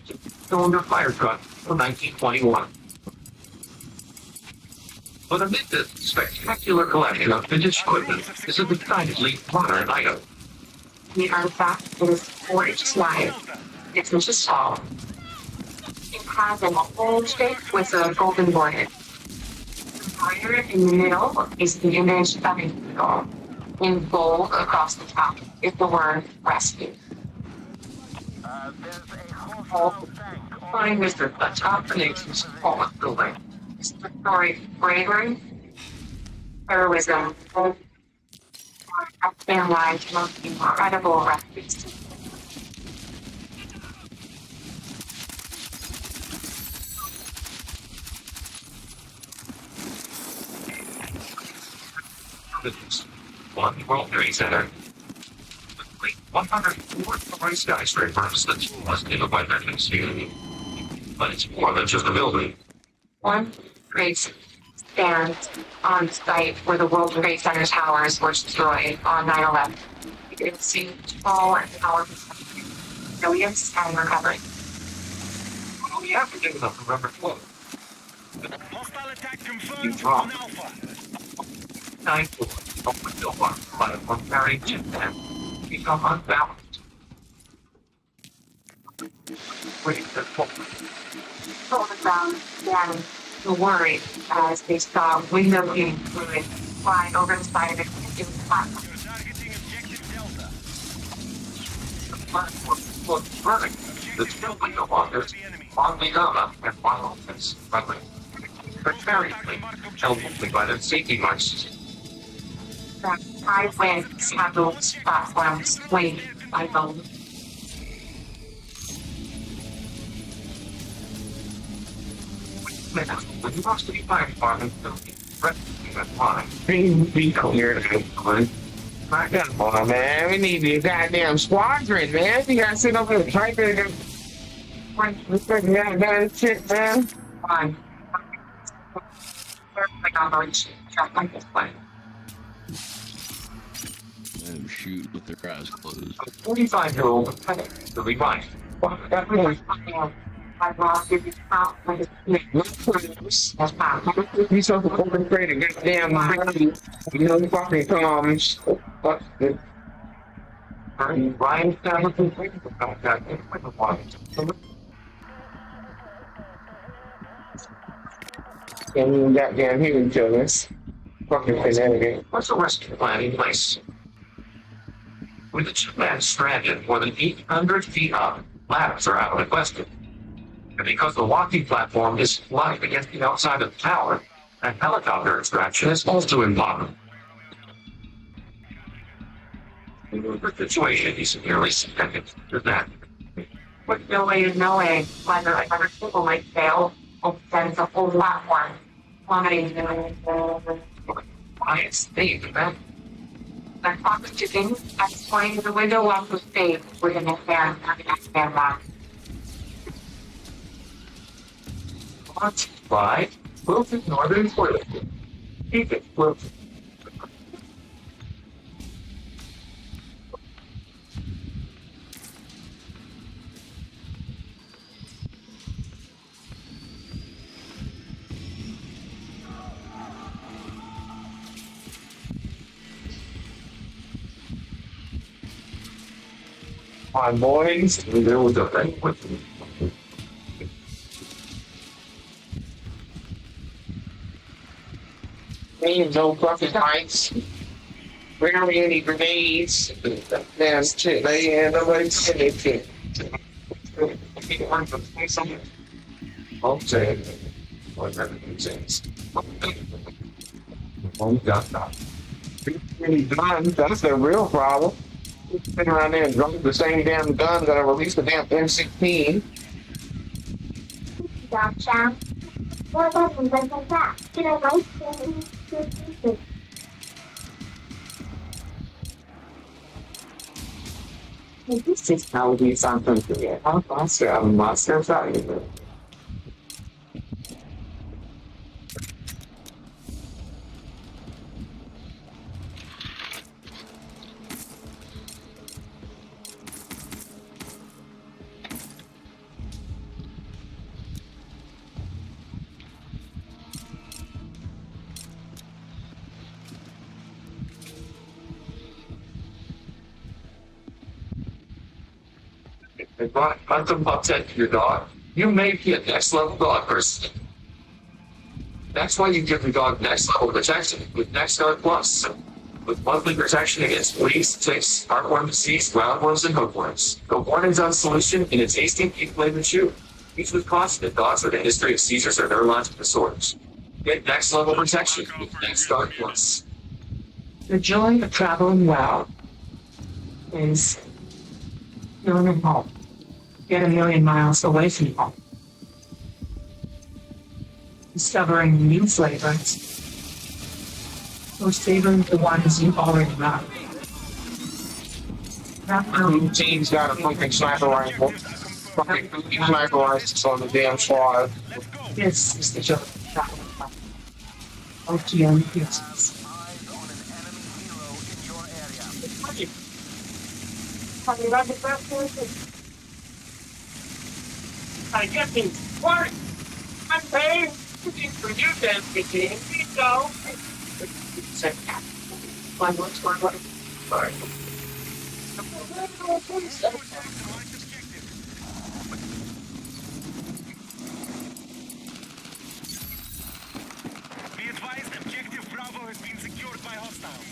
Speaker 2: cylinder fire truck from 1921. But amid this spectacular collection of vintage equipment is a decidedly modern item.
Speaker 7: the artifact is 4 inches wide, 6 inches tall. It has an oval shape with a golden border. The border in the middle is the image of a eagle. In bold across the top is the word rescue.
Speaker 4: There's a hostile tank.
Speaker 2: Find Mr. atop the nation's tallest building.
Speaker 7: It's the story of bravery, heroism, and lives most incredible rescues.
Speaker 2: Buildings. One World Trade Center. 104-story skyscrapers that's listed by veterans here. But it's more than just a building.
Speaker 7: One Trade stands on site where the World Trade Center towers were destroyed on 9/11. You can see tall and powerful resilience and recovery.
Speaker 2: We have to give enough to remember 12.
Speaker 4: Hostile attack
Speaker 2: You
Speaker 4: confirmed
Speaker 2: drop.
Speaker 4: on Alpha.
Speaker 2: 9 open built by one carrying Japan become unbalanced. Wait, that's what
Speaker 7: On the ground, then were worried as they saw window being fluid flying over the side of the platform.
Speaker 4: You're targeting objective Delta.
Speaker 2: the platform was burning. The two window walkers on the Yama and WILE is struggling. Precariously, held only by their safety marks.
Speaker 7: The high winds have those platforms swayed by both.
Speaker 2: When you lost the fire department, threatening that line.
Speaker 3: Be clear, man. Come on, man. We need your goddamn squadron, man. You gotta sit over there trying to that shit, man.
Speaker 7: Fine. Like operation, just like this way.
Speaker 8: Let them shoot with their eyes closed.
Speaker 2: A 45-year-old to be right.
Speaker 3: That really
Speaker 7: I lost his top like a snake. That's fine.
Speaker 3: he's so fucking afraid of goddamn body. You know, fucking comes. Fuck it.
Speaker 2: Ryan Sanders is waiting for contact with the Washington.
Speaker 3: Can't even goddamn hear each other. Fucking Connecticut.
Speaker 2: What's the rescue plan in place? With the two-man stranded more than 800 feet up, ladders are out of the question. And because the walking platform is flying against the outside of the tower, and helicopter extraction is also impossible. The situation is nearly significant to that.
Speaker 7: With no way of knowing whether other people might fail or send the whole platform plummeting.
Speaker 2: Why is Steve that?
Speaker 7: The clock was ticking. I explained the window lock was saved within a fan lock.
Speaker 2: What? Why? Wilton Northern Toilet. Keep it, Wilton.
Speaker 3: My boys.
Speaker 2: There was a thing with me.
Speaker 3: Ain't no fucking heights. Rarely any grenades. Damn shit. They ain't nobody said anything.
Speaker 2: Okay. Whatever it is. Oh, God, God.
Speaker 3: Really guns, that's the real problem. Sitting around there and drunk the same damn gun that I released the damn M16.
Speaker 6: Gotcha. What about things like that? You know, right?
Speaker 3: This is how we something to get. I'm master value.
Speaker 2: If I hunt them upset your dog, you may be a next level dog person. That's why you give the dog next level protection with Next Guard Plus. with monthly protection against fleas, ticks, heartworm disease, roundworms, and hookworms. The warning on solution in a tasty pink-flavored chew. Each with constant dogs with a history of seizures or neurological disorders. Get next level protection with Next Guard Plus.
Speaker 7: The joy of traveling well is feeling at home. Get a million miles away from home. Discovering new flavors or savoring the ones you already love.
Speaker 3: Team's got a fucking sniper rifle. Fucking sniper rifles on the damn squad.
Speaker 7: This is the joy of traveling well. OTM Pieces.
Speaker 3: I get these. What? I'm paying for you, then, Kitty. Please go.
Speaker 7: One.
Speaker 2: Sorry.
Speaker 4: Be advised, objective Bravo has been secured by hostiles.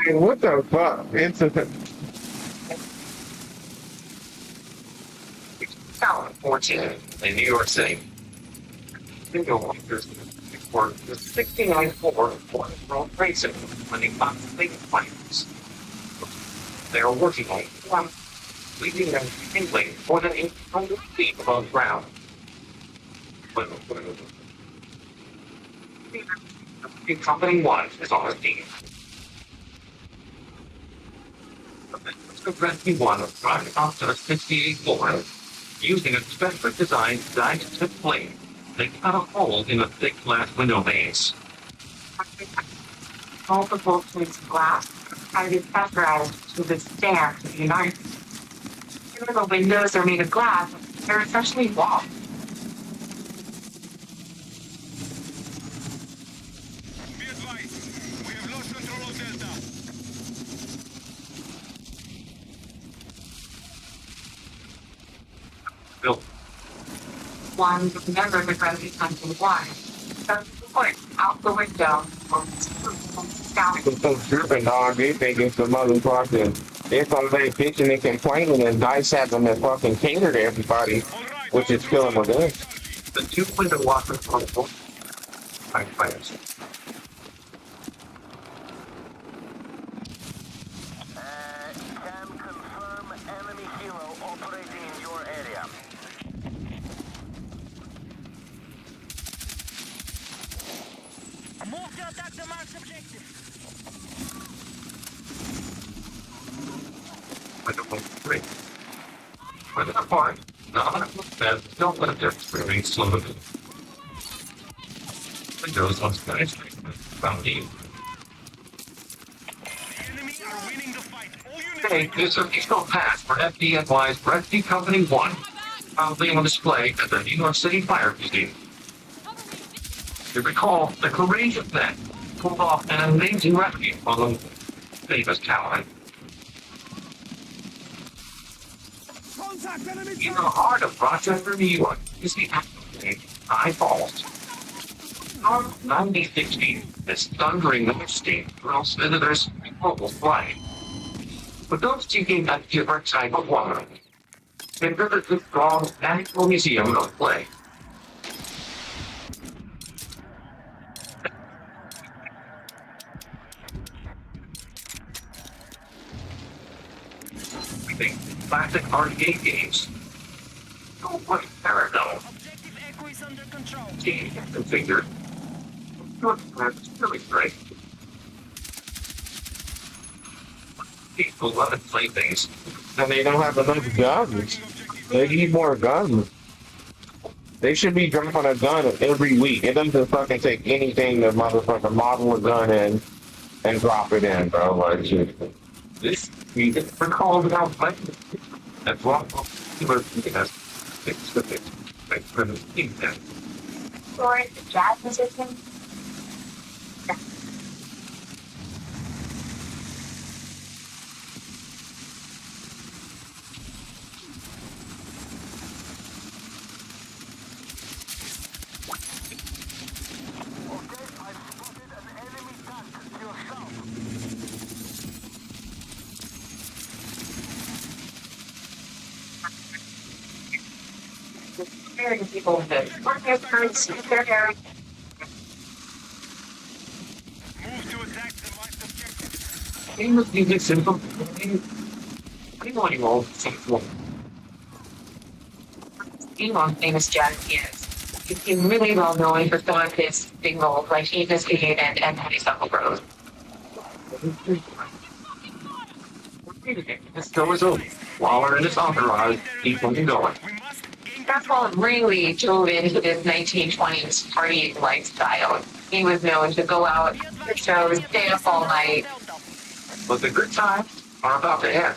Speaker 3: Hey, what the fuck? It's a...
Speaker 2: 14 in New York City. Bingo walkers for the 69-4 World Trade Center when they found big fires. They are working on one, leaving them tingling more than 800 feet above ground. Company 1 is on the team. The Rescue 1 was driving up to the 68th floor. Using a specially designed scientific plane, they cut a hole in the thick glass window panes.
Speaker 7: Multiple plates of glass are pressurized to withstand the United. Even though windows are made of glass, they're essentially walls.
Speaker 4: Be advised, we have lost control of Delta.
Speaker 2: Bill,
Speaker 7: One remember the gravity hunting one. So put out the window or scouting.
Speaker 3: Some tripping, dog. They think it's the motherfucking... They're somebody bitching and complaining and Dice has them and fucking cater to everybody, which is killing the game.
Speaker 2: the two window walkers on the firefighters.
Speaker 4: Can confirm enemy hero operating in your area.
Speaker 5: Move to attack the marked objective.
Speaker 2: Window 3. Window apart. Don't let their screaming slowly. Windows on skyscraper. Found you.
Speaker 4: The enemy are winning the fight. All units
Speaker 2: Hey, this is a regional pass for FDNY's Rescue Company 1. Proudly on display at the New York City Fire Museum. You recall the courageous men pulled off an amazing rescue on the famous tower. In the heart of Rochester, New York, is the active High Falls. North 9060 is thundering majesty thrills visitors with global flight. For those seeking a different type of wonder, they visit the strong National Museum of Play. We think classic arcade games. Don't play Paragon.
Speaker 5: Objective Echo is under control.
Speaker 2: Game configured. It's really great. People love it playthings.
Speaker 3: And they don't have enough guns. They need more guns. They should be dropping a gun every week. It doesn't fucking take anything to motherfucking model a gun in and drop it in, bro. Like, shit.
Speaker 2: This we recall without playing. That's what people has fixed the fix. Like for the team then.
Speaker 6: Or the jazz musician.
Speaker 7: American people with the workers, currents, their hair.
Speaker 4: Move to attack the marked objective.
Speaker 2: Game of music simple. Anyone involved, simple.
Speaker 7: Elon famous jazz pianist. He's really well known for some of his big roles like Investigated and Honeysuckle Rose.
Speaker 2: This door is open. Waller and his entourage keep fucking going.
Speaker 4: We must gain
Speaker 7: That's what really drove into this 1920s party lifestyle. He was known to go out to shows, stay up all night.
Speaker 2: But the good times are about to end.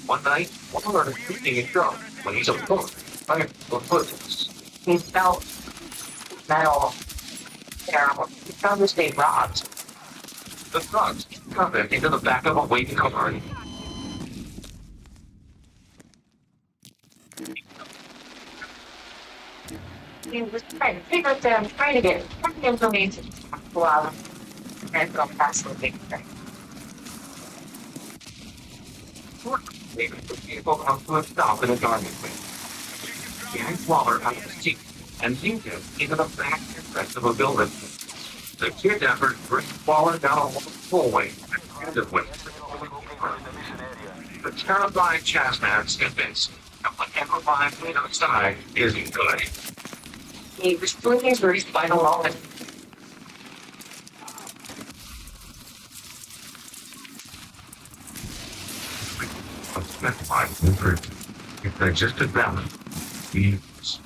Speaker 2: One night, Waller is eating and drunk when he's approached by a footloose.
Speaker 7: He felt metal. Terrible. He found his name robbed.
Speaker 2: The thugs come into the back of a waiting car.
Speaker 7: He was trying to figure them, trying to get information. Wow. And go past the big thing.
Speaker 2: Maybe the vehicle comes to a stop in a garden place. Behind Waller out of his seat and leads him into the back entrance of a building. The kidnappers bring Waller down a long hallway and hand him with the terrified Chasman is convinced that whatever lies outside isn't good.
Speaker 7: He was doing his very final moment.
Speaker 2: If they're just a balance, it's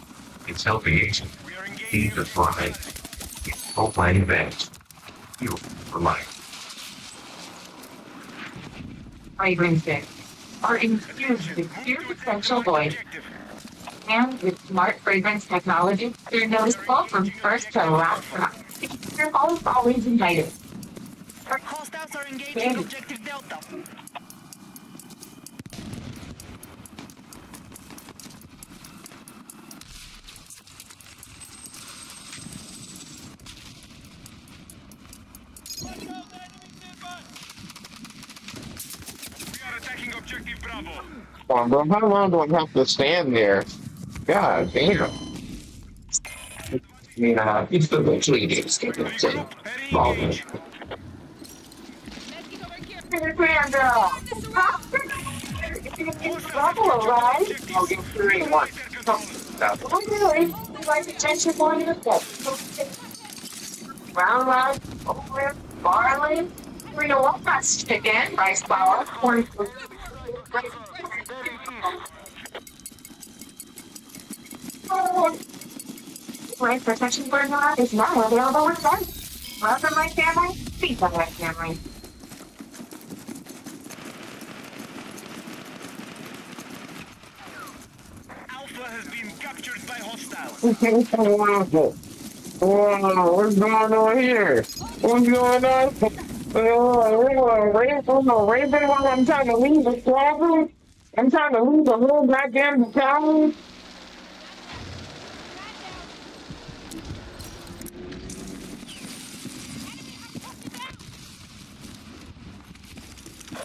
Speaker 2: healthy agent.
Speaker 4: We are engaged.
Speaker 2: He's a fly. It's all playing best. You for life.
Speaker 7: Fragrances are infused with pure essential oils. And with smart fragrance technology, they're noticeable from first to last drop. They're always invited.
Speaker 5: Hostiles are engaging objective Delta.
Speaker 4: We are attacking objective Bravo.
Speaker 3: Come on, bro. How long do I have to stand there? God damn.
Speaker 2: I mean, it's the virtually games getting insane.
Speaker 4: Engage.
Speaker 2: I'll give 3 and 1.
Speaker 7: Round, over, barley, we know what that's chicken, rice flour, corn food. My protection for God is now available with them. Welcome my family, feed on my family.
Speaker 4: Alpha has been captured by hostiles.
Speaker 3: Whoa, what's going on here? What's going on? Raven while I'm trying to leave the squadron? I'm trying to leave the whole goddamn battalion?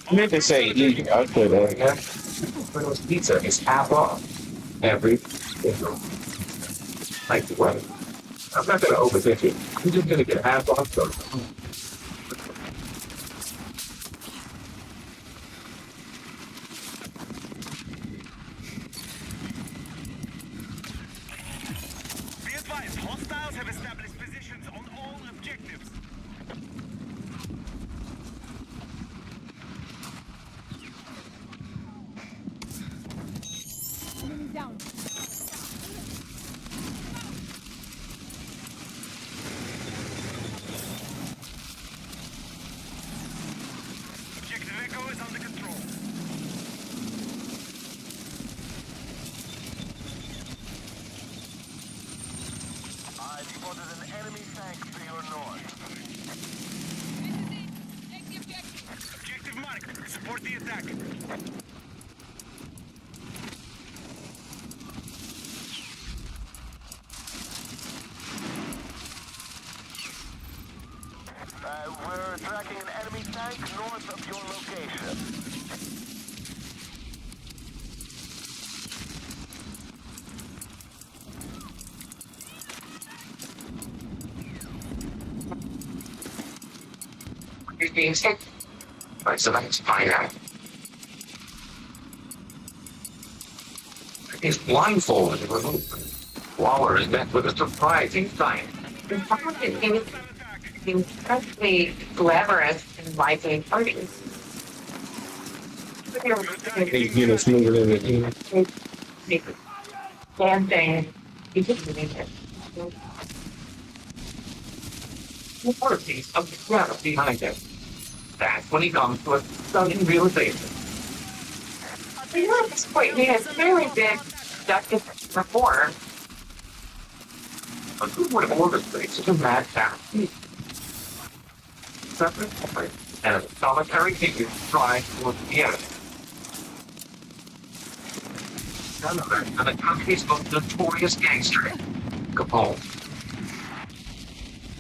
Speaker 3: I meant to say eat. I could have.
Speaker 2: Domino's Pizza is half off every single. Like the weather. I'm not gonna overthink it. I'm just gonna get half off those.
Speaker 4: Be advised, hostiles have established positions on all objectives. Objective Echo is under control. I spotted an enemy tank to your north. Objective marked. Support the attack. We're tracking an enemy tank north of your location.
Speaker 7: being sick.
Speaker 2: Right, so let's find out. He's blindfolded and removed. Waller is met with a surprising sight.
Speaker 7: The fact that he was incredibly glamorous and lively parties.
Speaker 3: They get us moving in the team.
Speaker 7: Dancing. He just made it.
Speaker 2: The workpiece of the crowd behind him. That's when he comes to a sudden realization.
Speaker 7: You know, at this point, he has clearly been conducted before.
Speaker 2: But who would have orchestrated such a mad town? Separate and a solitary figure trying towards the enemy. None other than the country's most notorious gangster, Capone.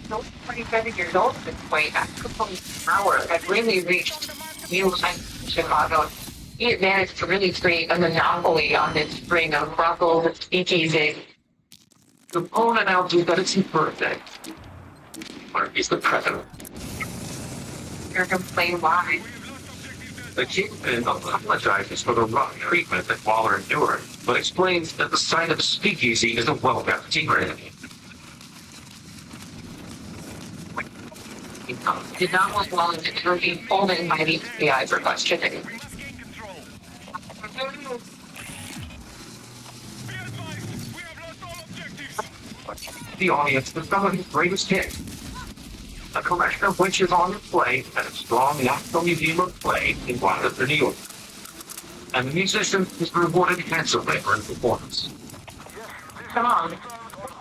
Speaker 7: Those 27 years old at this point, after Capone's power had really reached new heights in Chicago, he had managed to really create a monopoly on this string of brothels and speakeasies.
Speaker 2: Capone announces that it's his birthday. Or he's the president.
Speaker 7: You're gonna play why.
Speaker 2: The kingpin apologizes for the rough treatment that Waller endured, but explains that the sight of a speakeasy is a well-kept secret.
Speaker 7: He did not want Waller to be pulled in by the FBI for questioning.
Speaker 2: The audience discovered his greatest hit. A collection of which is on display at a strong National Museum of Play in Rochester, New York. And the musician is rewarded handsomely for his performance.
Speaker 7: Come on.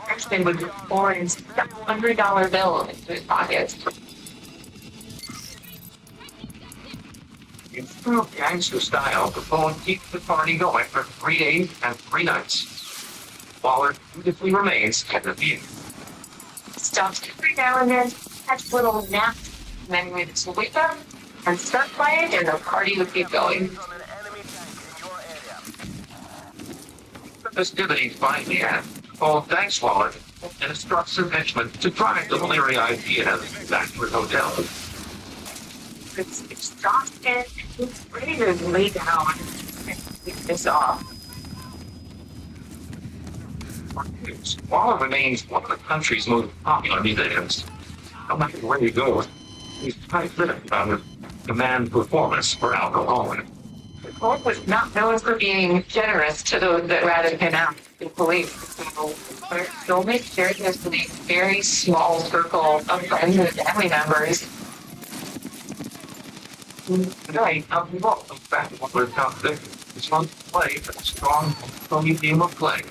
Speaker 7: Ashton would pour his $100 bill into his pocket.
Speaker 2: In true gangster style, Capone keeps the party going for 3 days and 3 nights. Waller dutifully remains at the view.
Speaker 7: Stops every now and then, catch little naps, and then we'd wake up and start playing, and the party would keep going.
Speaker 2: The festivities finally end. Capone thanks Waller and instructs his henchmen to drive the Valeri Theater back to his hotel.
Speaker 7: It's exhausted, it's ready to lay down and sleep this off.
Speaker 2: Waller remains one of the country's most popular musicians. No matter where he goes, he's tight-lipped about his demand performance for alcohol.
Speaker 7: Capone was not known for being generous to those that ratted him out to police. So, he only shared this with a very small circle of friends and family members.
Speaker 2: Today, we welcome back Waller's composition. It's fun to play for the strong Museum of Play.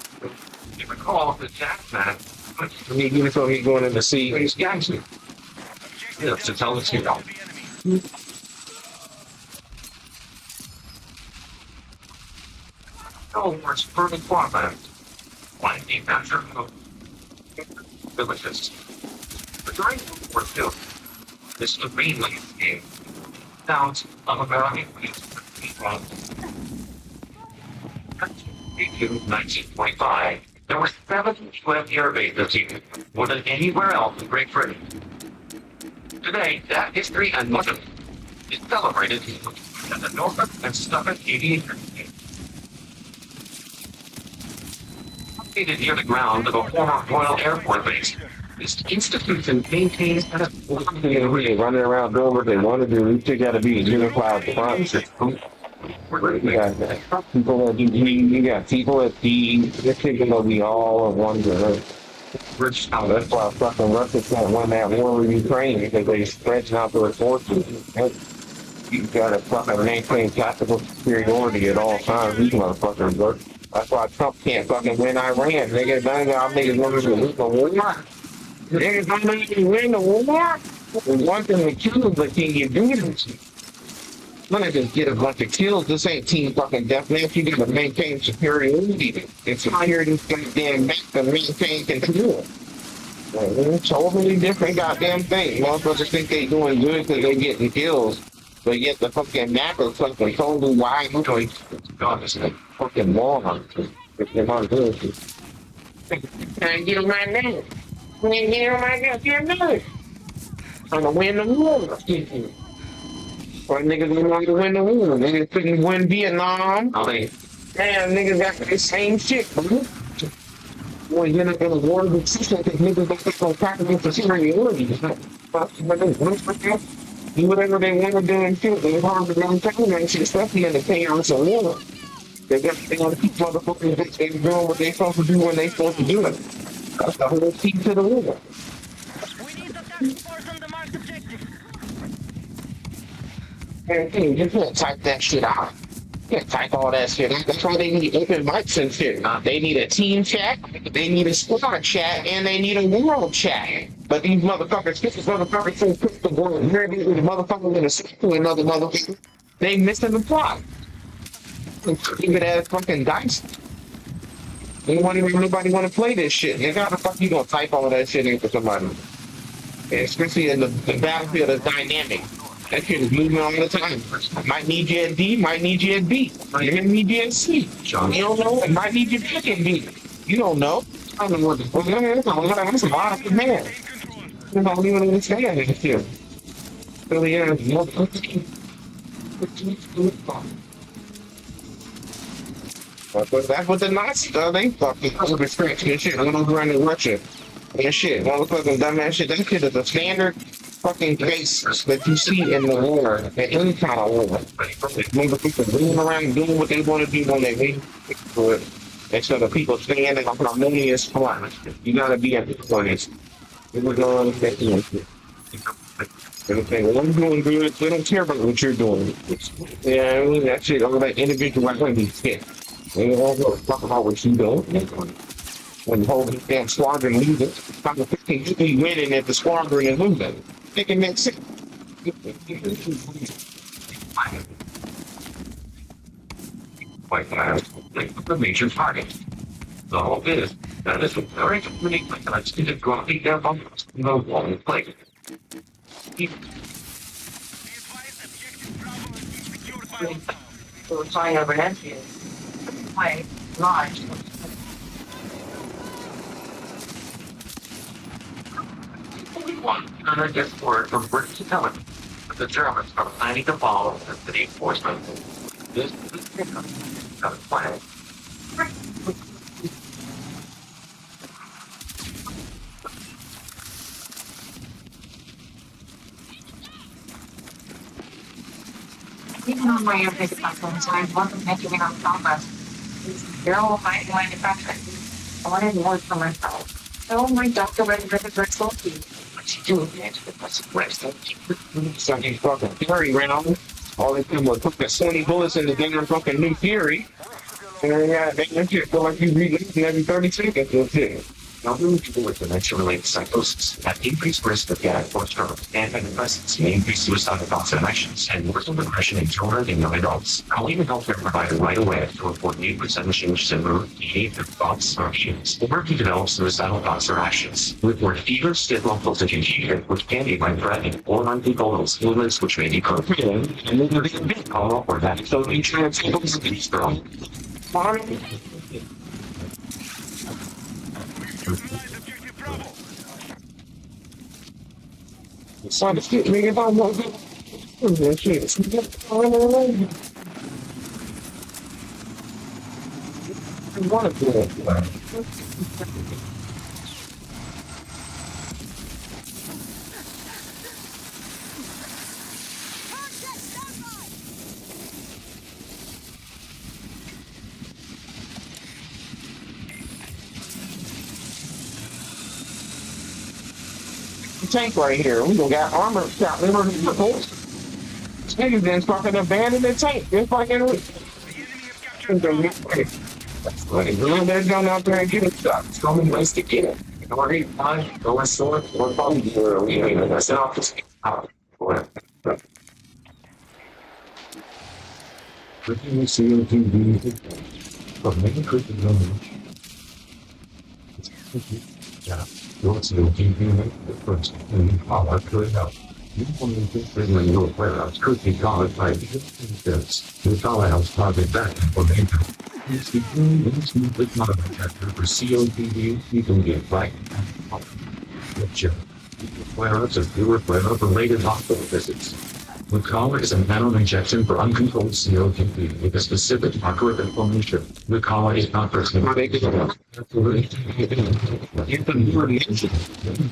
Speaker 2: You recall the Jackman, which
Speaker 3: So he's going in to see.
Speaker 2: is gangster. Yes, to tell the tale. Towards further farmland, winding after villages. But during World War II, this was mainly a towns of American people. In 1945, there were 7 U.S. air bases here, more than anywhere else in Great Britain. Today, that history and much of it is celebrated at the Norfolk and Suffolk Aviation Base. Located near the ground of a former Royal Air Force base, this institution maintains an
Speaker 3: They running around doing what they want to do. You got to be a unified front. You got people that do, you got people that they're thinking that we all are one group.
Speaker 2: Rich
Speaker 3: That's why fucking Russia can't win that war with Ukraine, because they stretching out their forces. You gotta fucking maintain tactical superiority at all times. These motherfuckers work. That's why Trump can't fucking win Iran. Niggas, none of y'all niggas want to lose the war. Niggas don't know you can win the war. We want them to kill them, but can you do this? I'm not just get a bunch of kills. This ain't team fucking deathmatch. You gotta maintain superiority. It's security goddamn back to maintain control. Totally different goddamn thing. Motherfuckers think they doing good because they getting kills. But yet the fucking map is fucking totally wide. God, it's like fucking moron. If they're not good. Trying to get them right now. We ain't get them right now. You're good. Trying to win the war. Why niggas don't want to win the war? Niggas couldn't win Vietnam.
Speaker 2: Oh, they
Speaker 3: Damn, niggas got the same shit, bro. Boy, you're not gonna war with system because niggas don't think no practical superiority. Do whatever they want to do and shit. They harm the wrong time and shit, especially in the chaos of war. They got to keep motherfuckers that they doing what they supposed to do when they supposed to do it. That's the whole key to the war.
Speaker 5: We need the task force on the marked objective.
Speaker 3: Hey, you can't type that shit out. You can't type all that shit out. That's why they need open mics and shit. They need a team chat, they need a squad chat, and they need a world chat. But these motherfuckers, this motherfuckers so quick to go and hear these motherfuckers in a speak to another motherfucker. They missing the plot. Stupid ass fucking dice. Nobody want to play this shit. Nigga, how the fuck you gonna type all of that shit in for somebody? Especially in the battlefield is dynamic. That shit is moving all the time. Might need you at D, might need you at B. You're gonna need you at C. You don't know, it might need you pick at B. You don't know. I don't know what the fuck. That's a lot of command. You don't even understand this shit. Really is. That's what the Nazis do. They fucking restrict and shit. They don't run in Russia. And shit. Motherfucking dumbass shit. That shit is a standard fucking case that you see in the war, in any kind of war. Motherfuckers running around and doing what they want to do when they wait for it. Instead of people standing on a million spot. You gotta be at the place. We're going to get you. Well, I'm doing good. They don't care about what you're doing. Yeah, that shit, all that individual identity shit. They don't give a fuck about what you do. When the whole damn squadron loses, fucking 15 you be winning if the squadron is losing. Thinking that shit.
Speaker 2: quite fast, like the major target. The whole is that this was very many pilots didn't go and beat their bumpers. No one played.
Speaker 7: So flying overhead here. Play large.
Speaker 2: And I guess word from British intelligence that the Germans are planning to follow the reinforcement. This is a plan.
Speaker 7: Even on my airplane platforms, I wasn't making enough progress. They're all high manufacturing. I wanted more for myself. So my doctor recommended virtual key. What you do with it? What's the rest of
Speaker 3: Something fucking Fury round. All they did was put the Sony bullets in the damn fucking new Fury. And yeah, they just feel like you releasing every 30 seconds or shit.
Speaker 2: Now, really people with dementia-related psychosis have increased risk of getting post-traumatic antidepressants may increase suicidal thoughts and actions and worse of depression in children and young adults. I'll even healthcare provider right away to report 8% of changes in mood, behavior, thoughts, or actions. Or if you develop suicidal thoughts or actions. Report fever, stiff muscles, and confusion, which can be life-threatening, or anti-goals, illness, which may be crippling, and then there is a big call or that. So insurance handles the strong.
Speaker 3: So the shit, nigga, don't want to do that shit. I want to do it. Tank right here. We don't got armor shot. Never the force. This nigga's been fucking abandoned the tank. Just fucking they're going out there and get it shot. It's going to waste to get it. Or he fine, go and sword, or probably that's an office out.
Speaker 2: Pretty COTV. But maybe could be yeah. You'll see the TV the first and how I could help. You want to think that when you're aware of could be called by this. You thought I was probably back for the income. It's the with my detector for COTV, you can get right. Get you. Flare-ups and fewer flare-up related hospital visits. WILE is a metal injection for uncontrolled COPD with a specific marker of inflammation. WILE is not personal.
Speaker 3: You can hear the engine.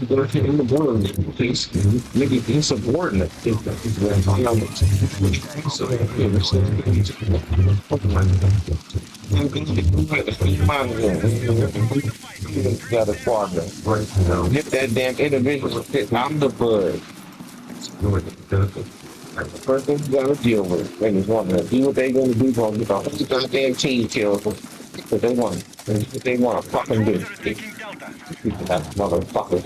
Speaker 3: They're hitting the board. Please, maybe insubordinate. Got a squadron. Hit that damn individual. I'm the bud. The first thing you gotta deal with, they just want to do what they gonna do, gonna get the whole goddamn team killed. But they want, that's what they want to fucking do. That motherfucker.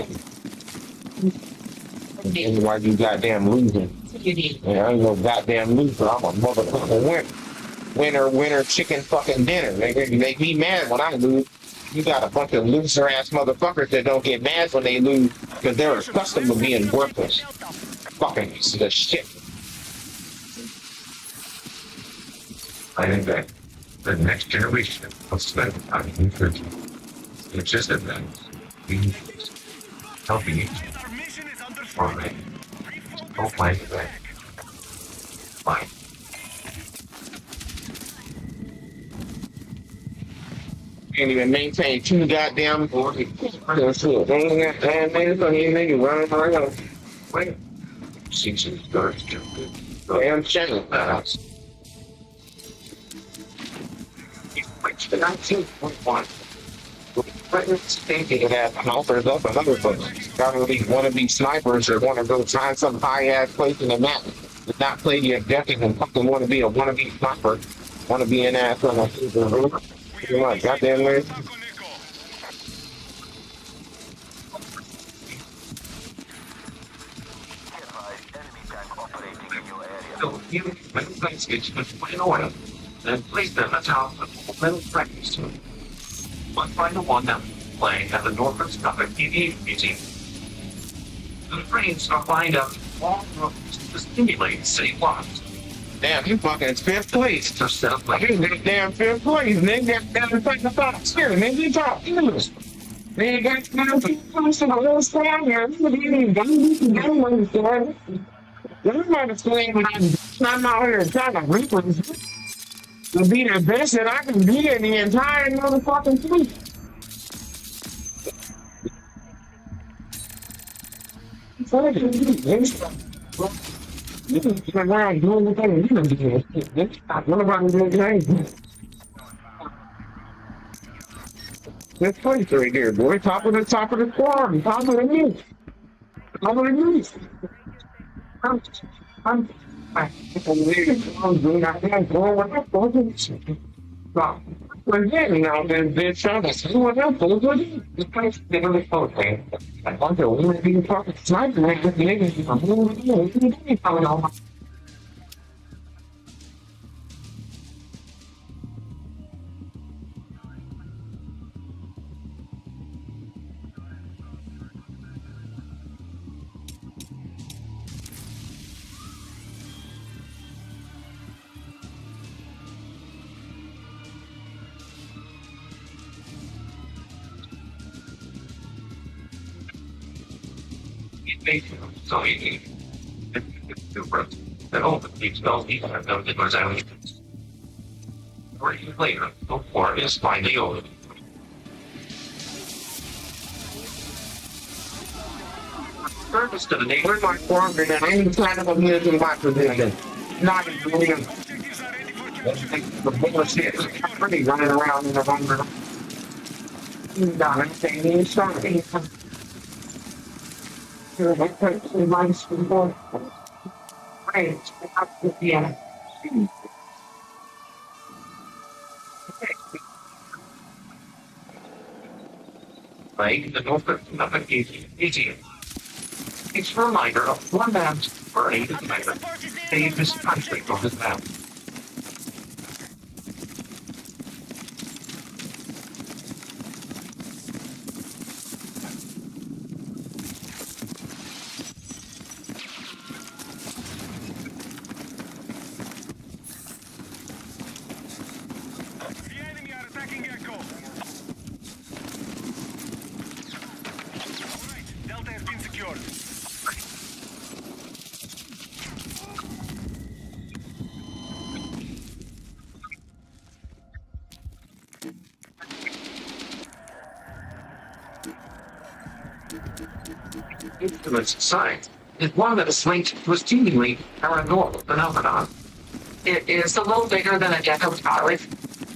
Speaker 3: And why you goddamn losing? Yeah, I ain't no goddamn loser. I'm a motherfucking winner. Winner, chicken fucking dinner. They make me mad when I lose. You got a bunch of loser ass motherfuckers that don't get mad when they lose because they're accustomed to being worthless. Fucking piece of shit.
Speaker 2: I think that the next generation will spend time in research. It's just that we helping each other. Or they don't find it right. Fine.
Speaker 3: Can't even maintain two goddamn boards. Nigga running around.
Speaker 2: Wait. Seems to start to do
Speaker 3: Damn channel.
Speaker 2: Which the 19.1.
Speaker 3: Thinking that authors up another book. Gotta be wannabe snipers or want to go find some high ass place in the map. Did not play the objective and fucking want to be a wannabe sniper. Want to be an ass on a roof. Come on, goddamn man.
Speaker 2: So you make place gets in order. Then place them atop the metal practice room. One by the one now, playing at the Norfolk Suffolk TV Museum. The brains are lined up all rooms to stimulate city blocks.
Speaker 3: Damn, you fucking fifth place.
Speaker 2: They're set up like
Speaker 3: You got damn fifth place, nigga. Gotta fucking top here, nigga. You top English. They got damn fifth place in the little squad here. You ain't done one squad. You might explain what I'm out here trying to represent. To be the best that I can be in the entire motherfucking fleet. You can get around doing what you can do. What about doing anything? This place right here, boy. Top of the squad. Top of the news. Top of the news. I'm doing that damn going with that bullshit. We're getting out there, bitch. Trying to see what else goes with it. The place is really okay. I want to only be talking sniper with niggas. I'm moving.
Speaker 2: So he the open deep spells even have no difference out. Or even later, before it is finally over. Service to the neighbor.
Speaker 3: Where's my form and I ain't trying to live in my position. Not even doing the bullshit. I'm pretty running around in the bunker. You got it, saying you sorry. You're my person, my school. Right, yeah.
Speaker 2: Right, the Norfolk Suffolk Museum. It's a reminder of one man's burning desire to save his country from his mouth. Instruments science is one that is linked to a seemingly paranormal phenomenon.
Speaker 7: It is a little bigger than a deck of cards,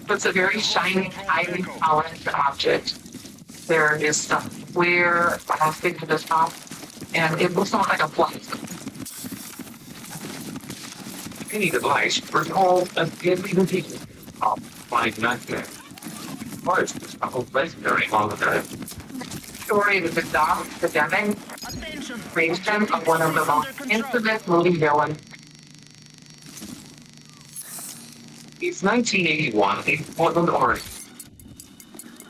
Speaker 7: but it's a very shiny, highly polished object. There is some clear plastic at the top, and it looks like a plastic.
Speaker 2: Any device recalls a deadly disease of my nightmare. Parts of legendary on the
Speaker 7: Story of the dog, the Devon,
Speaker 5: Attention.
Speaker 7: creation of one of the most infamous movie villains.
Speaker 2: It's 1981 in Portland, Oregon.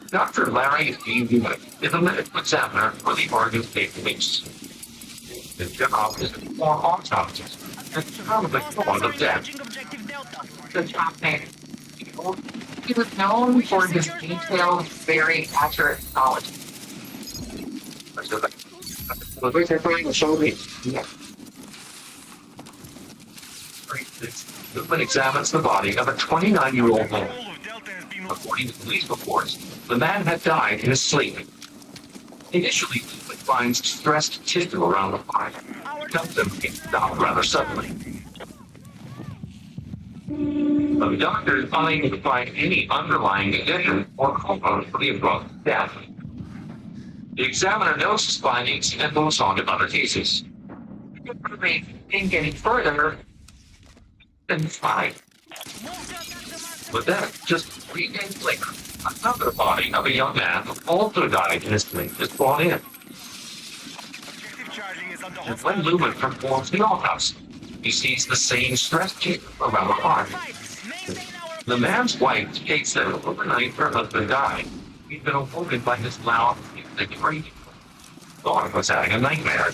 Speaker 2: Dr. Larry D. Hewitt is a medical examiner for the Oregon State Police. His job is to perform autopsies and determine the cause of death.
Speaker 5: Engaging objective Delta.
Speaker 7: The top man. He was known for his detailed, very accurate knowledge.
Speaker 3: Well, they're trying to show me.
Speaker 2: Hewitt examines the body of a 29-year-old man. According to police reports, the man had died in his sleep. Initially, Hewitt finds stressed tissue around the body. Symptom stopped rather suddenly. The doctor is unable to find any underlying condition or cause for the abrupt death. The examiner notes his findings and moves on to other cases.
Speaker 7: They didn't get any further than fine.
Speaker 2: But then, just 3 days later, another body of a young man who also died in his sleep is brought in. And when Lubin performs the autopsy, he sees the same stress tissue around the body. The man's wife states that overnight her husband died. He'd been awoken by his loud music radio. Thought he was having a nightmare.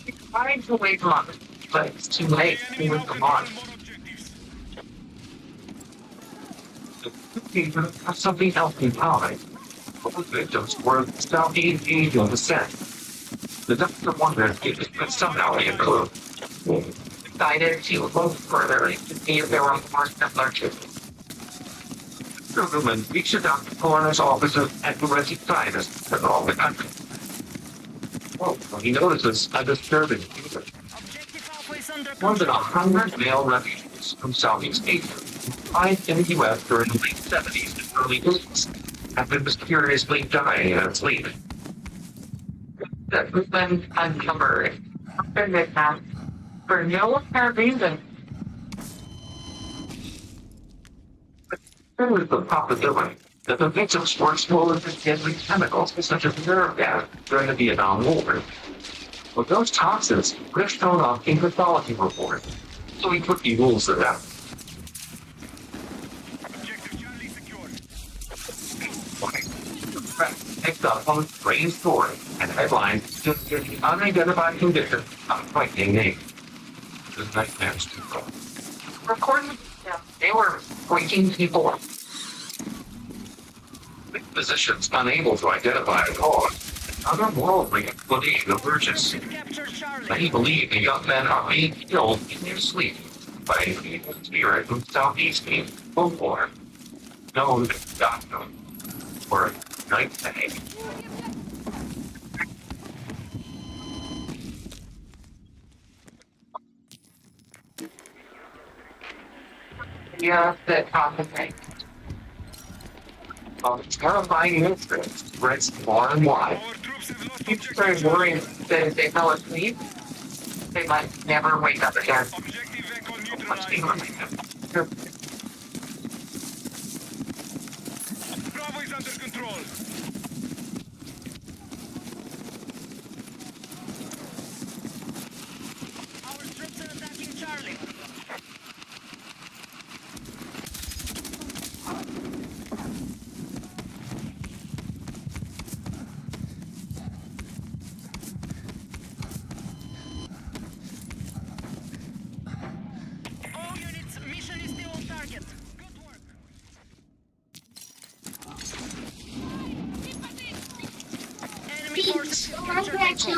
Speaker 7: He tried to wake him up, but it's too late. He was gone.
Speaker 2: He have something else in mind. Both victims were Southeast Asian descent. The doctor wondered if this could somehow be a clue.
Speaker 7: Decided to look further to see if there were more similar cases.
Speaker 2: Gentlemen, reached the doctor coroner's offices and forensic scientists in all the country. Well, he notices a disturbing feature.
Speaker 5: Objective Alpha is under
Speaker 2: More than
Speaker 5: control.
Speaker 2: 100 male refugees from Southeast Asia, died in the U.S. during the late 70s and early 80s, have been mysteriously dying in their sleep.
Speaker 7: That was been uncovered after midnight for no apparent reason.
Speaker 2: There is the possibility that the victims were exposed to deadly chemicals such as nerve gas during the Vietnam War. But those toxins were shown up in pathology reports, so he quickly rules them out. Picked up on a strange story and headlines just the unidentified condition of frightening name. The nightmares too cold.
Speaker 7: According to them, they were waking people up.
Speaker 2: With physicians unable to identify the cause, otherworldly explanation emerges.
Speaker 5: Capture Charlie.
Speaker 2: Many believe the young men are being killed in their sleep by an evil spirit from Southeast Asia folklore, known as Doctor or Night Thing.
Speaker 7: Yeah, that common thing.
Speaker 2: Terrifying incidents spreads far and wide.
Speaker 7: People started worrying that if they fell asleep, they might never wake up again.
Speaker 2: Much behind them.
Speaker 9: Bravo is under control.
Speaker 5: Our troops are attacking Charlie. All units, mission is still on target. Good work. Enemy forces captured Echo.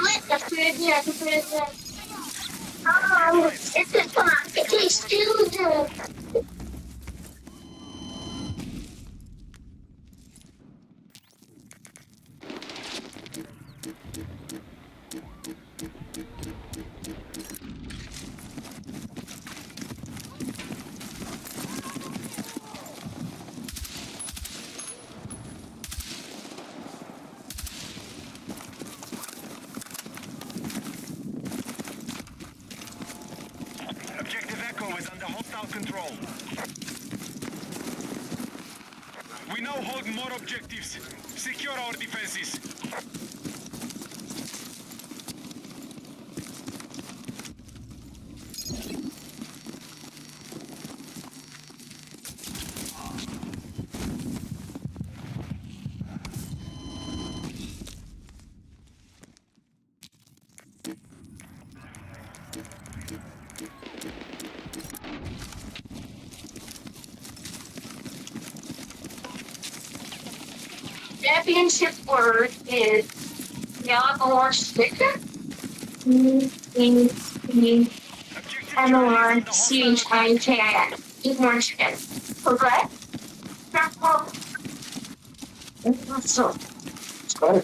Speaker 6: It's a box. It tastes too good.
Speaker 9: We now hold more objectives. Secure our defenses.
Speaker 6: Championship word is Yamor-Sticker. M-O-R-C-H-I-K-I-N. Eat more chicken. Correct? That's all. That's so.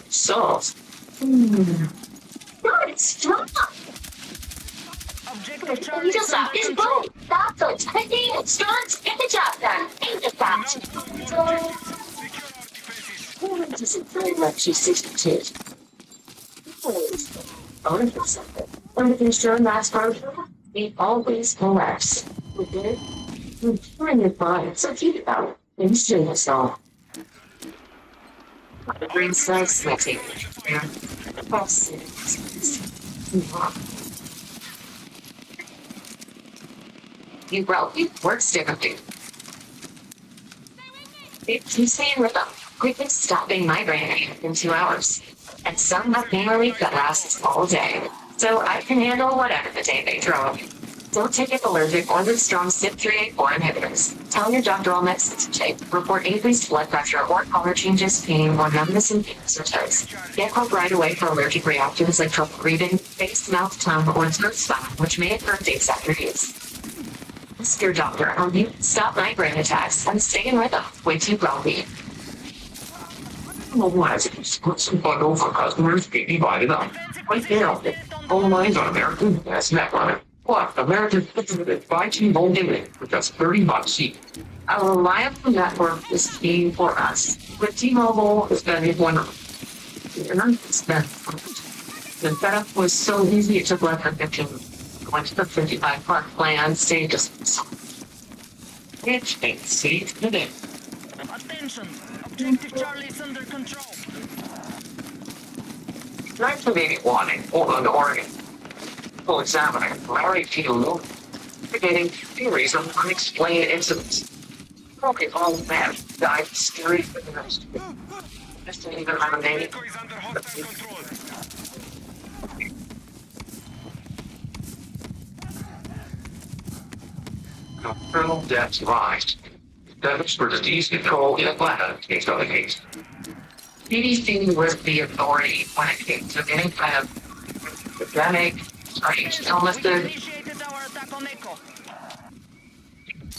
Speaker 7: Sauce.
Speaker 6: Good, stop.
Speaker 5: Objective
Speaker 6: You
Speaker 5: Charlie
Speaker 6: just
Speaker 5: is
Speaker 6: stop.
Speaker 5: under
Speaker 6: It's
Speaker 5: control.
Speaker 6: good. That's it. I think it starts. Get the job done. Ain't the fact.
Speaker 9: Secure our defenses.
Speaker 6: Who doesn't very much you 62? Always. When the concern last photo, we always collapse. We did. We're in your body, so keep about it. Things doing us all.
Speaker 7: The green side sweating. Yeah. You broke. You works differently. If you stay in rhythm, quickly stopping migraine in 2 hours. And some have pain relief that lasts all day. So I can handle whatever the day they throw at me. Don't take it allergic or the strong CYP3A4 inhibitors. Tell your doctor all medicines to take. Report increased blood pressure or color changes, pain, or numbness in fingers or toes. Get help right away for allergic reactions like trouble breathing, face, mouth, tongue, or throat spot, which may occur days after use. Ask your doctor how you stop migraine attacks and stay in rhythm with you well-being.
Speaker 2: Otherwise, it's put some bundle for customers get divided up. Right now, all lines on American snack on it. What? American buy T-Mobile Unit for just $30 each.
Speaker 7: A reliable network is key for us. With T-Mobile, it's been wonderful. It's been the setup was so easy, it took less than 15 minutes. Went to the 55 park plan, stayed just.
Speaker 2: It's safe today.
Speaker 5: Attention. Objective Charlie is under control.
Speaker 2: 1981 in Portland, Oregon. Full examiner Larry T. Lewis investigating theories of unexplained incidents. Broken all man died scary for the rest. Just didn't even have a name.
Speaker 9: Echo is under hostile control.
Speaker 2: Nocturnal deaths rise. Centers for Disease Control in Atlanta takes on the case.
Speaker 7: CDC was the authority when it came to any kind of epidemic, strange illnesses.
Speaker 5: Initiated our attack on Echo.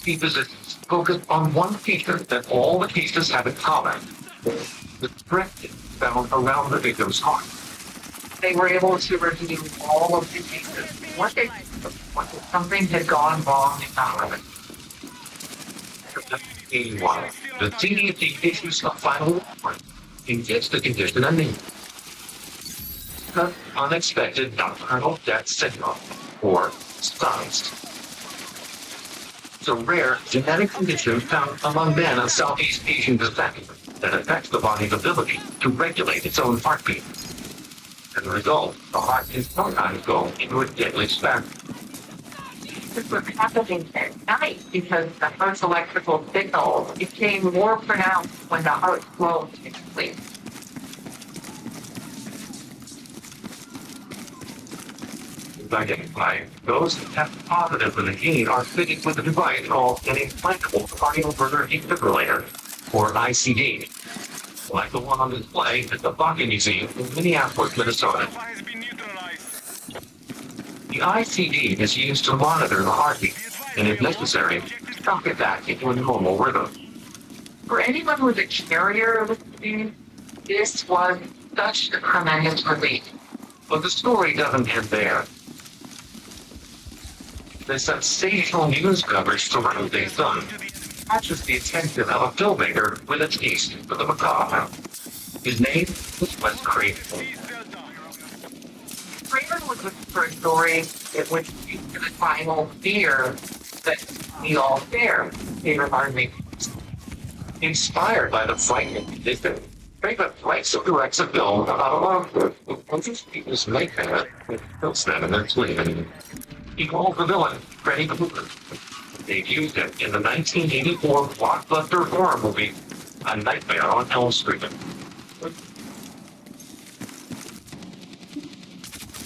Speaker 2: Key physicians focus on one feature that all the cases have in common. The threat found around the victim's heart.
Speaker 7: They were able to review all of the cases. What if something had gone wrong in our
Speaker 2: 81. The CDC issues a final report and gets the condition a name. The unexpected nocturnal death syndrome, or STICE. It's a rare genetic condition found among men of Southeast Asian descent that affects the body's ability to regulate its own heartbeat. As a result, the heart can sometimes go into a deadly spasm.
Speaker 7: This was happening at night because the heart's electrical signal became more pronounced when the heart slowed in sleep.
Speaker 2: Identified. Those that test positive for the gene are fitted with a device called an implantable cardioverter defibrillator, or ICD, like the one on display at the Bucket Museum in Minneapolis, Minnesota.
Speaker 9: Alpha has been neutralized.
Speaker 2: The ICD is used to monitor the heartbeat, and if necessary, knock it back into a normal rhythm.
Speaker 7: For anyone who was a carrier of the disease, this was such a tremendous relief.
Speaker 2: But the story doesn't end there. The sensational news coverage surrounding things done catches the attention of a filmmaker with a taste for the macabre. His name was Wes Craven.
Speaker 7: Craven was looking for a story in which you could primal fear that we all share. He reminded me.
Speaker 2: Inspired by the frightening condition, Raven writes a directs a film about a love of these people's nightmare that kills them in their sleep. He called the villain Freddy Krueger. They used it in the 1984 blockbuster horror movie, A Nightmare on Elm Street.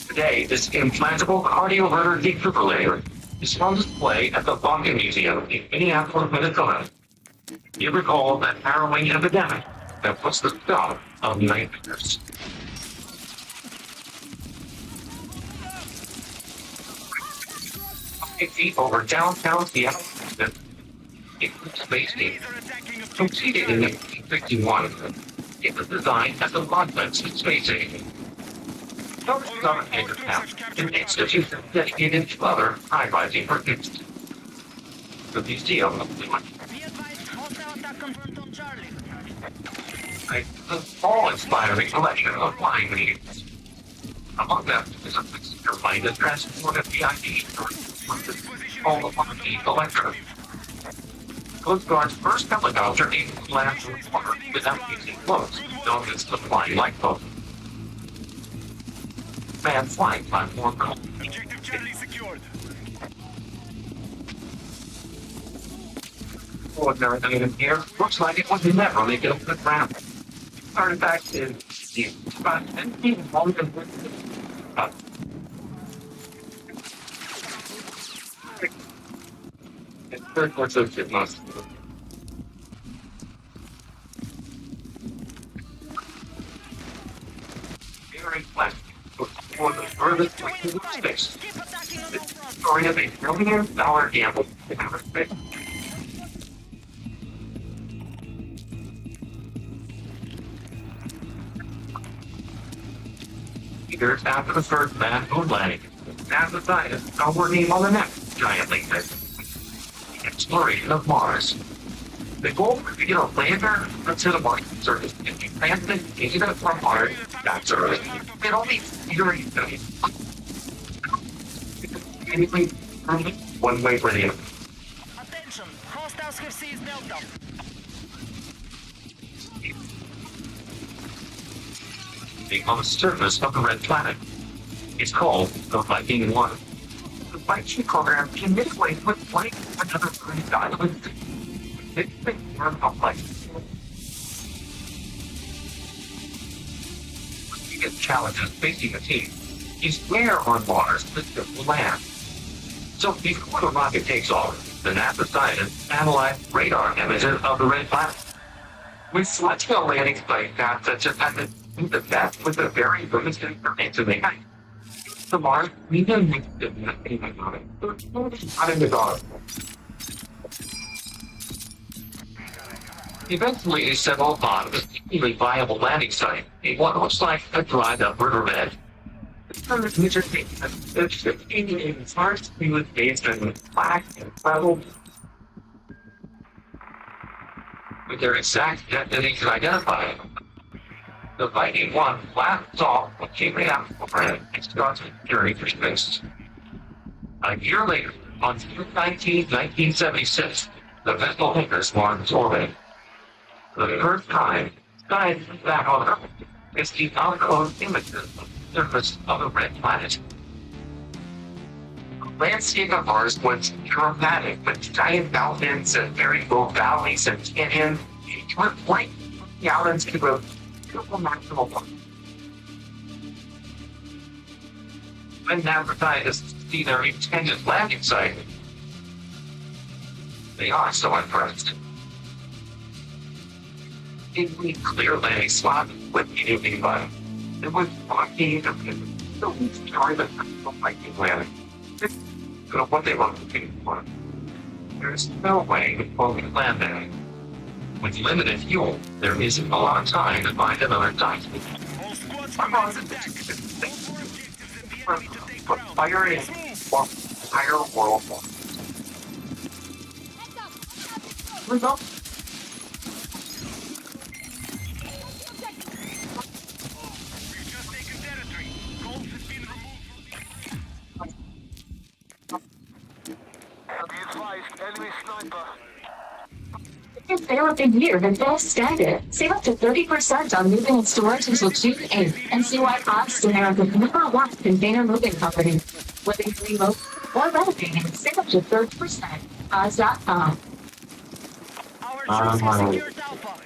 Speaker 2: Today, this implantable cardioverter defibrillator is on display at the Bonkin Museum in Minneapolis, Minnesota. You recall that harrowing epidemic that puts the stop of nightmares. Feet over downtown Seattle, it was space station. Completed in 1961, it was designed as a monument to space age. An institution dedicated to other high-rising pursuits. The Museum of the a awe-inspiring collection of flying machines. Among them is a fixture plane that transported VIP all upon the Electra. Coast Guard's first helicopter able to land through water without using floats, known as the flying lifeboat. Manned flying platform called
Speaker 9: Objective Charlie secured.
Speaker 2: ordinary item here looks like it would never make it up the ground. Artifact is the spot and even longer than third course of it must. Very plastic for the furthest way to space. The story of a $1 billion gamble in outer space. Years after the first manned moon landing, NASA scientists are working on the next giant leap mission, the exploration of Mars. The goal is to get a lander to the Martian surface and be planted into the from Mars back to Earth. It only theory studies. Anything one way or the other.
Speaker 5: Attention, hostiles have seized Delta.
Speaker 2: On the surface of the red planet. It's called the Viking 1. The Viking program can midway put flight another great island. It's been learned of life. The biggest challenges facing the team is where on Mars the ship will land. So before the rocket takes off, the NASA scientists analyze radar images of the red planet. With selecting a landing site path such as at the best with a very limited information they had. The Mars, we don't need to do anything on it. Not in the dark. Eventually, they settle upon a particularly viable landing site in what looks like a dried-up riverbed. The current user thinks that the ship in Mars was based on black and settled. With their exact destination identified, the Viking 1 blasts off what came out of and starts journey for space. A year later, on June 19, 1976, the vessel enters Mars orbit. For the first time, science back on Earth is the unclosed images of the surface of the red planet. The landscape of Mars was dramatic with giant mountains and very low valleys and canyons. It went like the islands to a beautiful natural park. When NASA scientists see their intended landing site, they are so impressed. A clear landing spot with anything but it was walking and the story that the Viking landing. It's what they were looking for. There's no way to fully land there. With limited fuel, there isn't a lot of time to find another site.
Speaker 9: All squads
Speaker 2: I'm on
Speaker 9: commence
Speaker 2: the
Speaker 9: attack.
Speaker 2: ticket.
Speaker 9: All 4 objectives and the enemy to take
Speaker 2: Put
Speaker 9: ground.
Speaker 2: fire in for entire world war. Result.
Speaker 9: We've just taken territory. Gold has been removed from
Speaker 4: Be advised, enemy sniper.
Speaker 6: If sale of the year with best standard. Save up to 30% on moving and storage until June 8th. And see why Pods is America's #1 container moving company. Whether you remote or renovating, save up to 30%. Pods.com.
Speaker 5: Our troops have secured Alpha.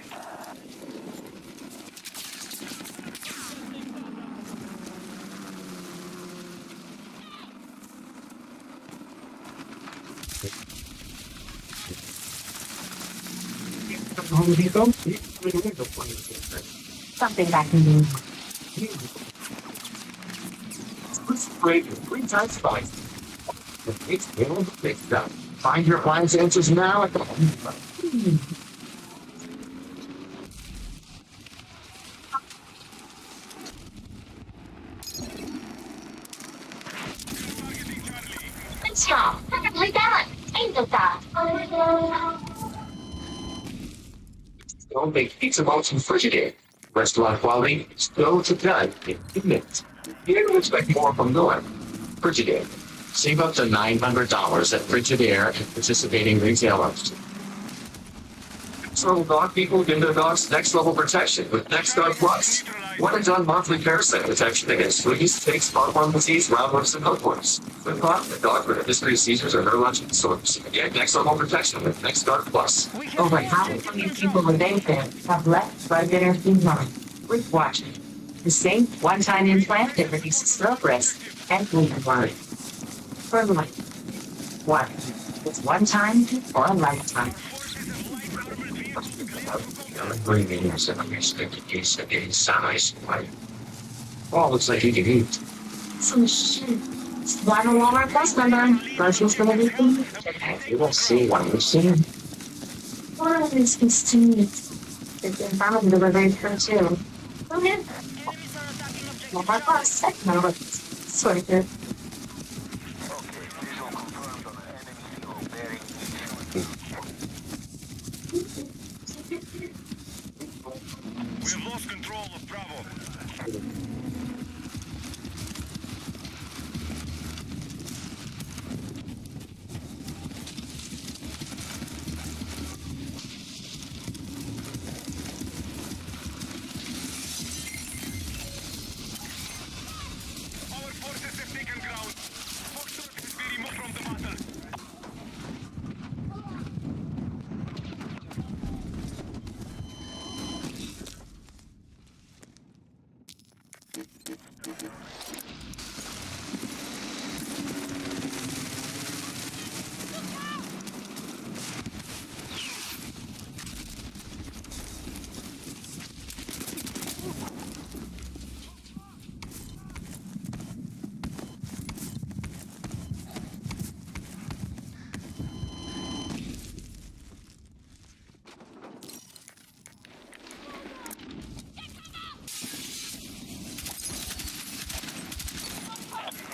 Speaker 6: Something that can be.
Speaker 3: It's great. 3x5. It's able to fix that. Find your appliance answers now at the home depot.
Speaker 6: Good job. Perfectly balanced. Ain't it that?
Speaker 3: Don't make pizza balls from Frigidaire. Restaurant quality is go to done in 2 minutes. You didn't expect more from North. Frigidaire. Save up to $900 at Frigidaire and participating retailers. So dog people give their dogs next level protection with Next Dog Plus. One and done monthly parasite protection against fleas, ticks, foodborne disease, roundworms, and hookworms. When caught, the dog with a history of seizures or neurological disorders. Get next level protection with Next Dog Plus.
Speaker 6: Over half a million people with AFib have left by their mind. Worth watching. The same one-time implant that reduces stroke risk and bleeding worry. For life. What? It's one time or a lifetime.
Speaker 3: Oh, looks like you can eat.
Speaker 6: Some shit. It's one Walmart Plus member. Groceries for everything.
Speaker 3: You will see what you're seeing.
Speaker 6: One of these constituents. They've been found delivery for too. Okay.
Speaker 5: Enemies are attacking objective.
Speaker 6: Walmart Plus. No, it's sort of good.
Speaker 4: Visual confirmed on enemy hero bearing
Speaker 9: We've lost control of Bravo. Our forces have taken ground. Foxtrot is being removed from the battle.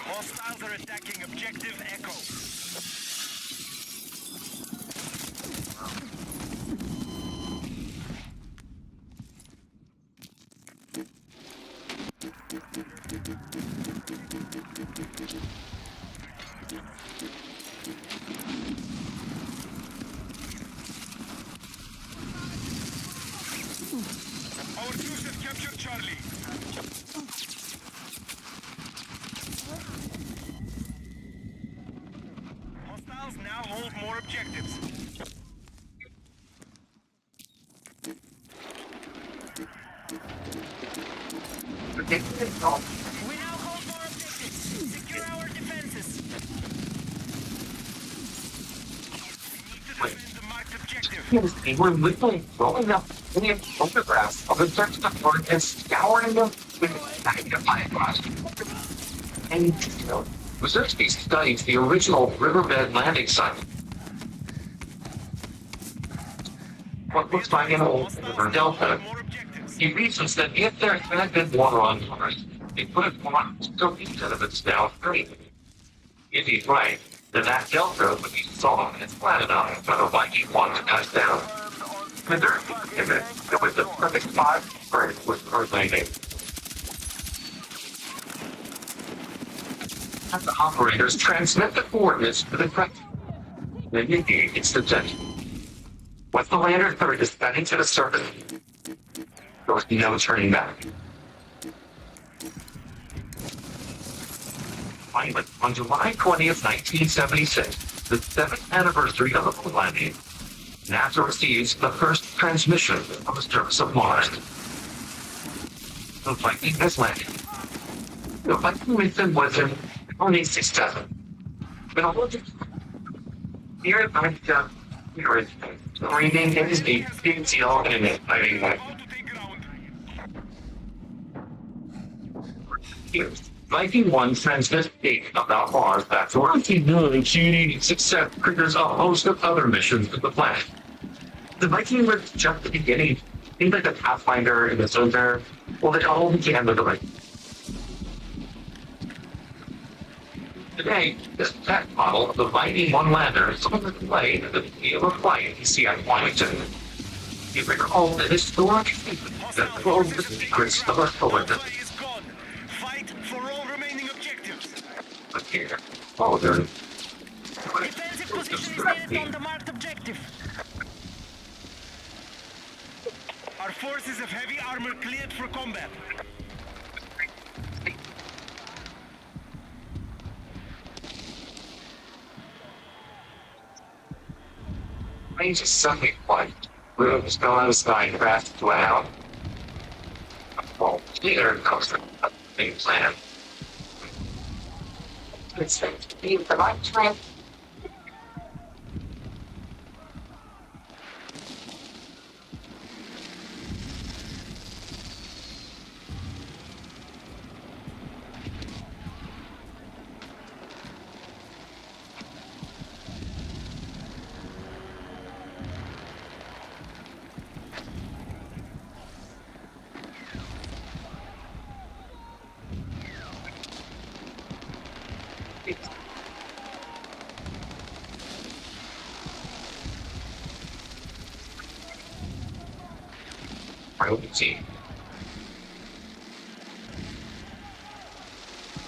Speaker 9: Hostiles are attacking objective Echo. Our troops have captured Charlie. Hostiles now hold more objectives.
Speaker 5: We now hold more objectives. Secure our defenses. We need to defend the marked objective.
Speaker 3: We're literally rolling up in the photographs of the search network and scouring them with magnifying glass. And you know, Wazowski studies the original riverbed landing site. What looks like an old river delta.
Speaker 9: More objectives.
Speaker 3: He reasons that if there had been water on Mars, they could have gone so instead of it's now free. If he's right, then that delta would be solid and flat enough for the Viking one to touch down. And there, it was the perfect spot for it with Earth landing. And the operators transmit the coordinates to the correct. Then indeed, it's the detention.
Speaker 2: With the lander third descending to the surface, there was no turning back. Finally, on July 20th, 1976, the 7th anniversary of the moon landing, NASA receives the first transmission of the surface of Mars. The Viking has landed. The Viking mission was in only 6 seconds. But I'll look at here is screaming in his big deal and exciting way.
Speaker 9: About to take ground.
Speaker 2: Here's Viking 1 transmits data about Mars back to Earth. Success triggers a host of other missions to the planet. The Viking was just the beginning. Things like the Pathfinder and the Sojourner, well, they all began with the Viking. Today, this tech model of the Viking 1 lander is on display in the field of flight you see at Washington. You recall the historic statement that closed the secrets of our solar system.
Speaker 9: Is gone. Fight for all remaining objectives.
Speaker 2: But here, oh, there.
Speaker 5: Defensive position is needed on the marked objective.
Speaker 9: Our forces of heavy armor cleared for combat.
Speaker 2: Range is suddenly quiet. Rooms fell out of sky and crashed to a house. Well, neither comes from a big plan.
Speaker 7: It's going to be the right trip.
Speaker 2: See.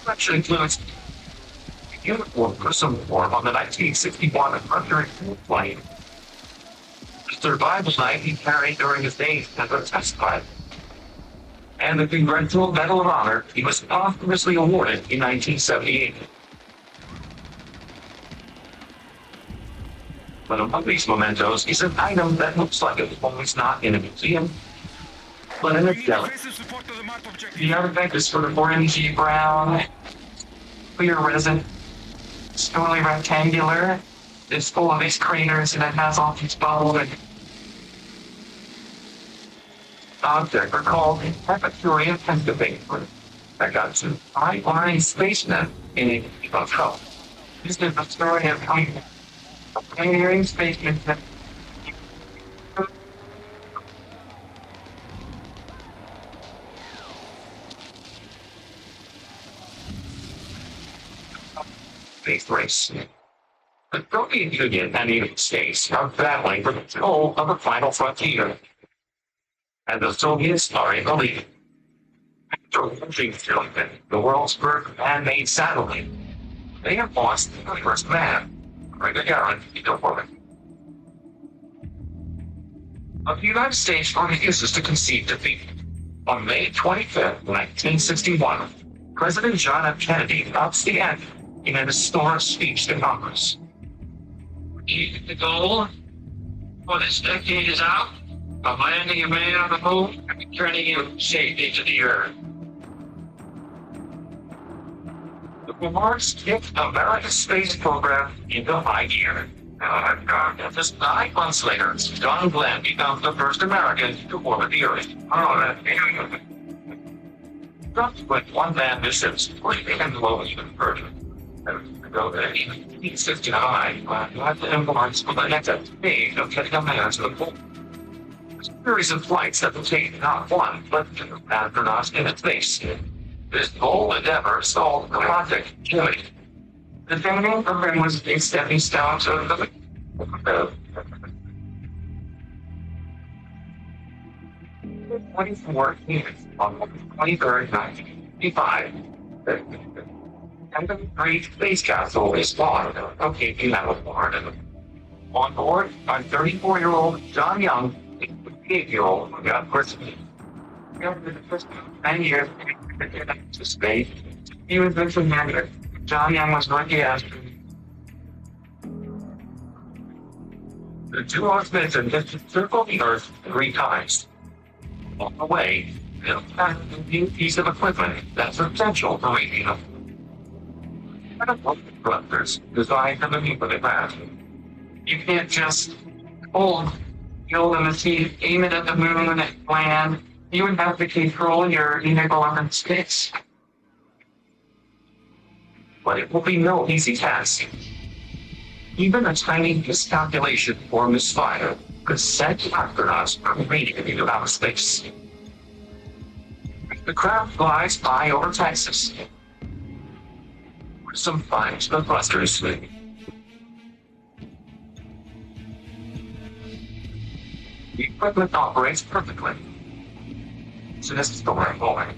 Speaker 2: Actually influenced uniform person form on the 1961 Mercury flight. The survival night he carried during his days as a test pilot. And the Congressional Medal of Honor he was posthumously awarded in 1978. But among these mementos is an item that looks like it belongs not in a museum, but in a
Speaker 9: We need
Speaker 2: deli.
Speaker 9: defensive support to the marked objective.
Speaker 2: The artifact is sort of orangey brown, clear resin. It's totally rectangular. It's full of these craters and it has all these bubbles. And objects are called Epicurean Pentavapor. I got some high-line spacemen in it of help. This is the story of how pioneering spacemen that space race. The Soviet Union and the United States are battling for the control of the final frontier. And the Soviets are in the lead. After launching the world's first man-made satellite, they have lost the first man, Gagarin, the United States refuses to concede defeat. On May 25th, 1961, President John F. Kennedy ups the ante in an historic speech to Congress. The goal for this decade is out of landing a man on the moon and returning him safely to the Earth. The remarks kicked America's space program into high gear. Just 9 months later, John Glenn becomes the first American to orbit the Earth. Subsequent one-man missions were even further. He's 59, you have to influence for the next stage of getting a man to the moon. A series of flights that will take not one, but two astronauts into space. This whole endeavor stalled the project Journey. The training program was a stepping stone to the 24 years on the 23rd, 1955. And the great space capsule is spawned. Okay, you have a barn. On board, our 34-year-old John Young, and 58-year-old got personally. After the first 10 years to space, he was the commander. John Young was lucky astronaut. The two orbiters just circled the Earth 3 times. On the way, they'll pass a new piece of equipment that's essential for radio. Thrusters designed to maneuver the craft. You can't just hold the machine, aim it at the moon, and land. You would have to control your vehicle up in space. But it will be no easy task. Even a tiny miscalculation or misfire could set astronauts immediately into outer space. The craft flies by over Texas. Some finds the thrusters. The equipment operates perfectly. So this is the way forward.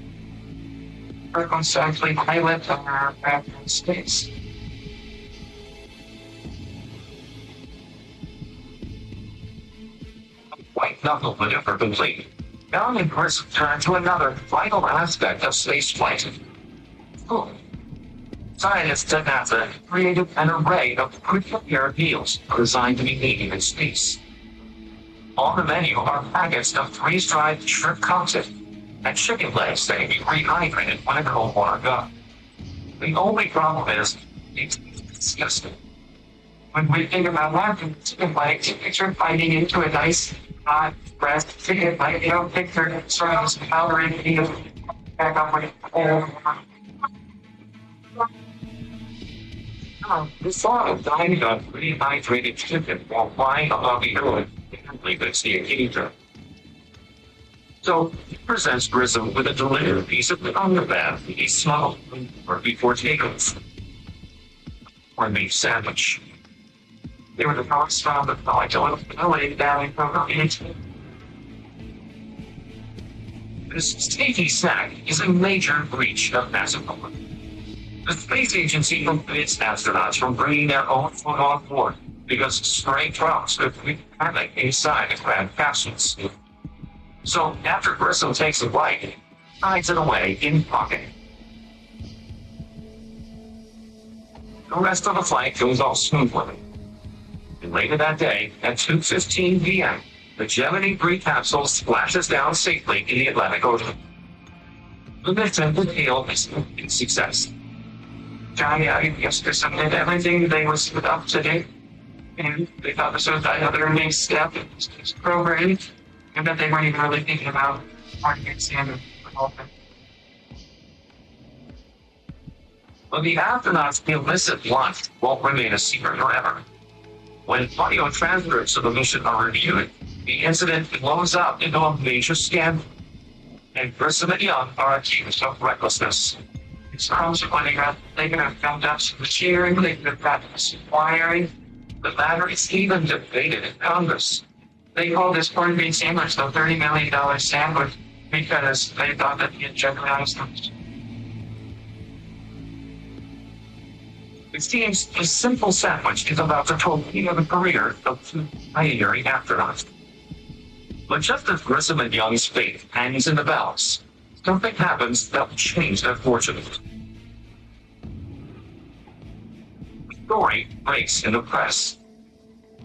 Speaker 2: Circumstantially pilot our craft in space. White knuckle maneuver complete. Now in person turn to another vital aspect of spaceflight. Food. Scientists at NASA created an array of quick-prepare meals designed to be eaten in space. On the menu are packets of freeze-dried shrimp cocktail and chicken legs that can be rehydrated when a cold water gun. The only problem is, it's disgusting. When we think about laughing, chicken legs, picture biting into a nice, hot, breast chicken leg, you don't picture throwing some powder in it, back up with cold water. The thought of dining on rehydrated chicken while flying above the Earth is the occasion. So, he presents Grissom with a delivered piece of the underband he smuggled before takeoff. Or meat sandwich. They were the first found that I don't know down from it. This tasty snack is a major breach of NASA law. The space agency forbids astronauts from bringing their own food on board because stray drops could wreak havoc inside the craft capsules. So after Grissom takes a bite, he hides it away in pocket. The rest of the flight goes all smoothly. And later that day, at 2:15 p.m., the Gemini 3 capsule splashes down safely in the Atlantic Ocean. The mission was hailed as a success. Johnny Grissom did everything they was up to date, and they thought this was another next step in this program, and that they weren't even really thinking about market standard development. But the astronauts' illicit lunch won't remain a secret forever. When audio transcripts of the mission are reviewed, the incident blows up into a major scandal, and Grissom and Young are accused of recklessness. It's consequently they could have found out some machinery, they could have practiced wiring. The matter is even debated in Congress. They call this corned beef sandwich the $30 million sandwich because they thought that he had jeopardized them. It seems this simple sandwich is about to torpedo the career of two pioneering astronauts. But just as Grissom and Young's fate hangs in the balance, something happens that will change their fortunes. The story breaks in the press.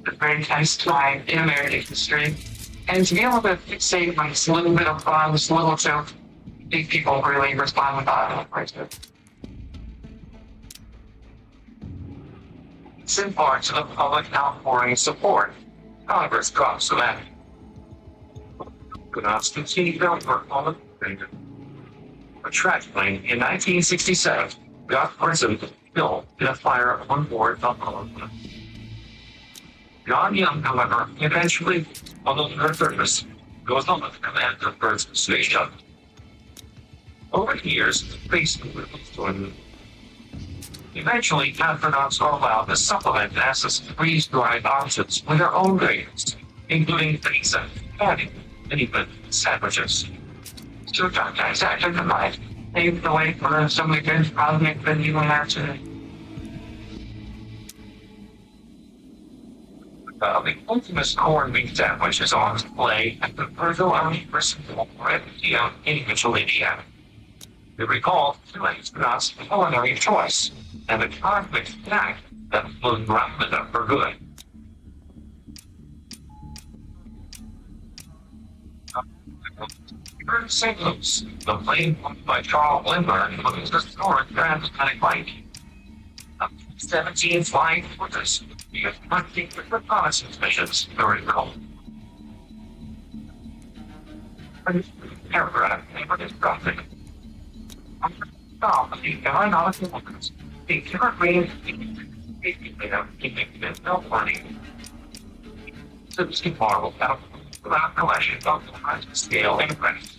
Speaker 2: A very nice time in American history, and to be able to fixate on this little bit of fun, this little joke, big people really respond with that. It's in part to the public outpouring support. Congress drops the matter. Could not continue their work on the finger. But tragically, in 1967, Grissom was killed in a fire on board the Apollo. John Young, however, eventually, on the third surface, goes on with command of Earth's space shuttle. Over the years, space was joined. Eventually, astronauts are allowed to supplement NASA's freeze-dried options with their own ratings, including pizza, patty, and even sandwiches. So guys actually combined paved the way for some of the good cosmic video accident. The infamous corned beef sandwich is on display at the Virgil Army Prison in Mitchell, Indiana. It recalled two astronauts' culinary choice and the conflict fact that was rounded up for good. In St. Louis, the plane owned by Charles Lindbergh was historic transatlantic flight. 17 flying fortress, the Atlantic reconnaissance missions during the cold. Aircraft never destructed. The aeronautical workers, the current range of keeping no money. Simply marvel out without collection of the highest scale aircraft.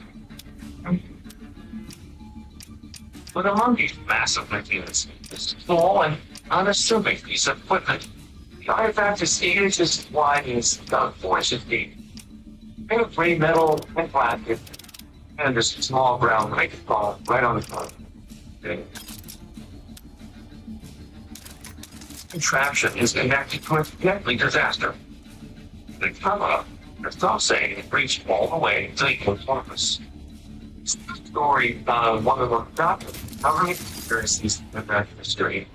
Speaker 2: But among these massive machines, this small and unassuming piece of equipment, the artifact is 8 inches wide and is about 4 inches deep. Made of gray metal and plastic, and there's a small brown microphone right on the front. The contraption is connected to a deadly disaster. The cover-up, some say it reached all the way to the surface. It's the story of one of the government conspiracies in American history.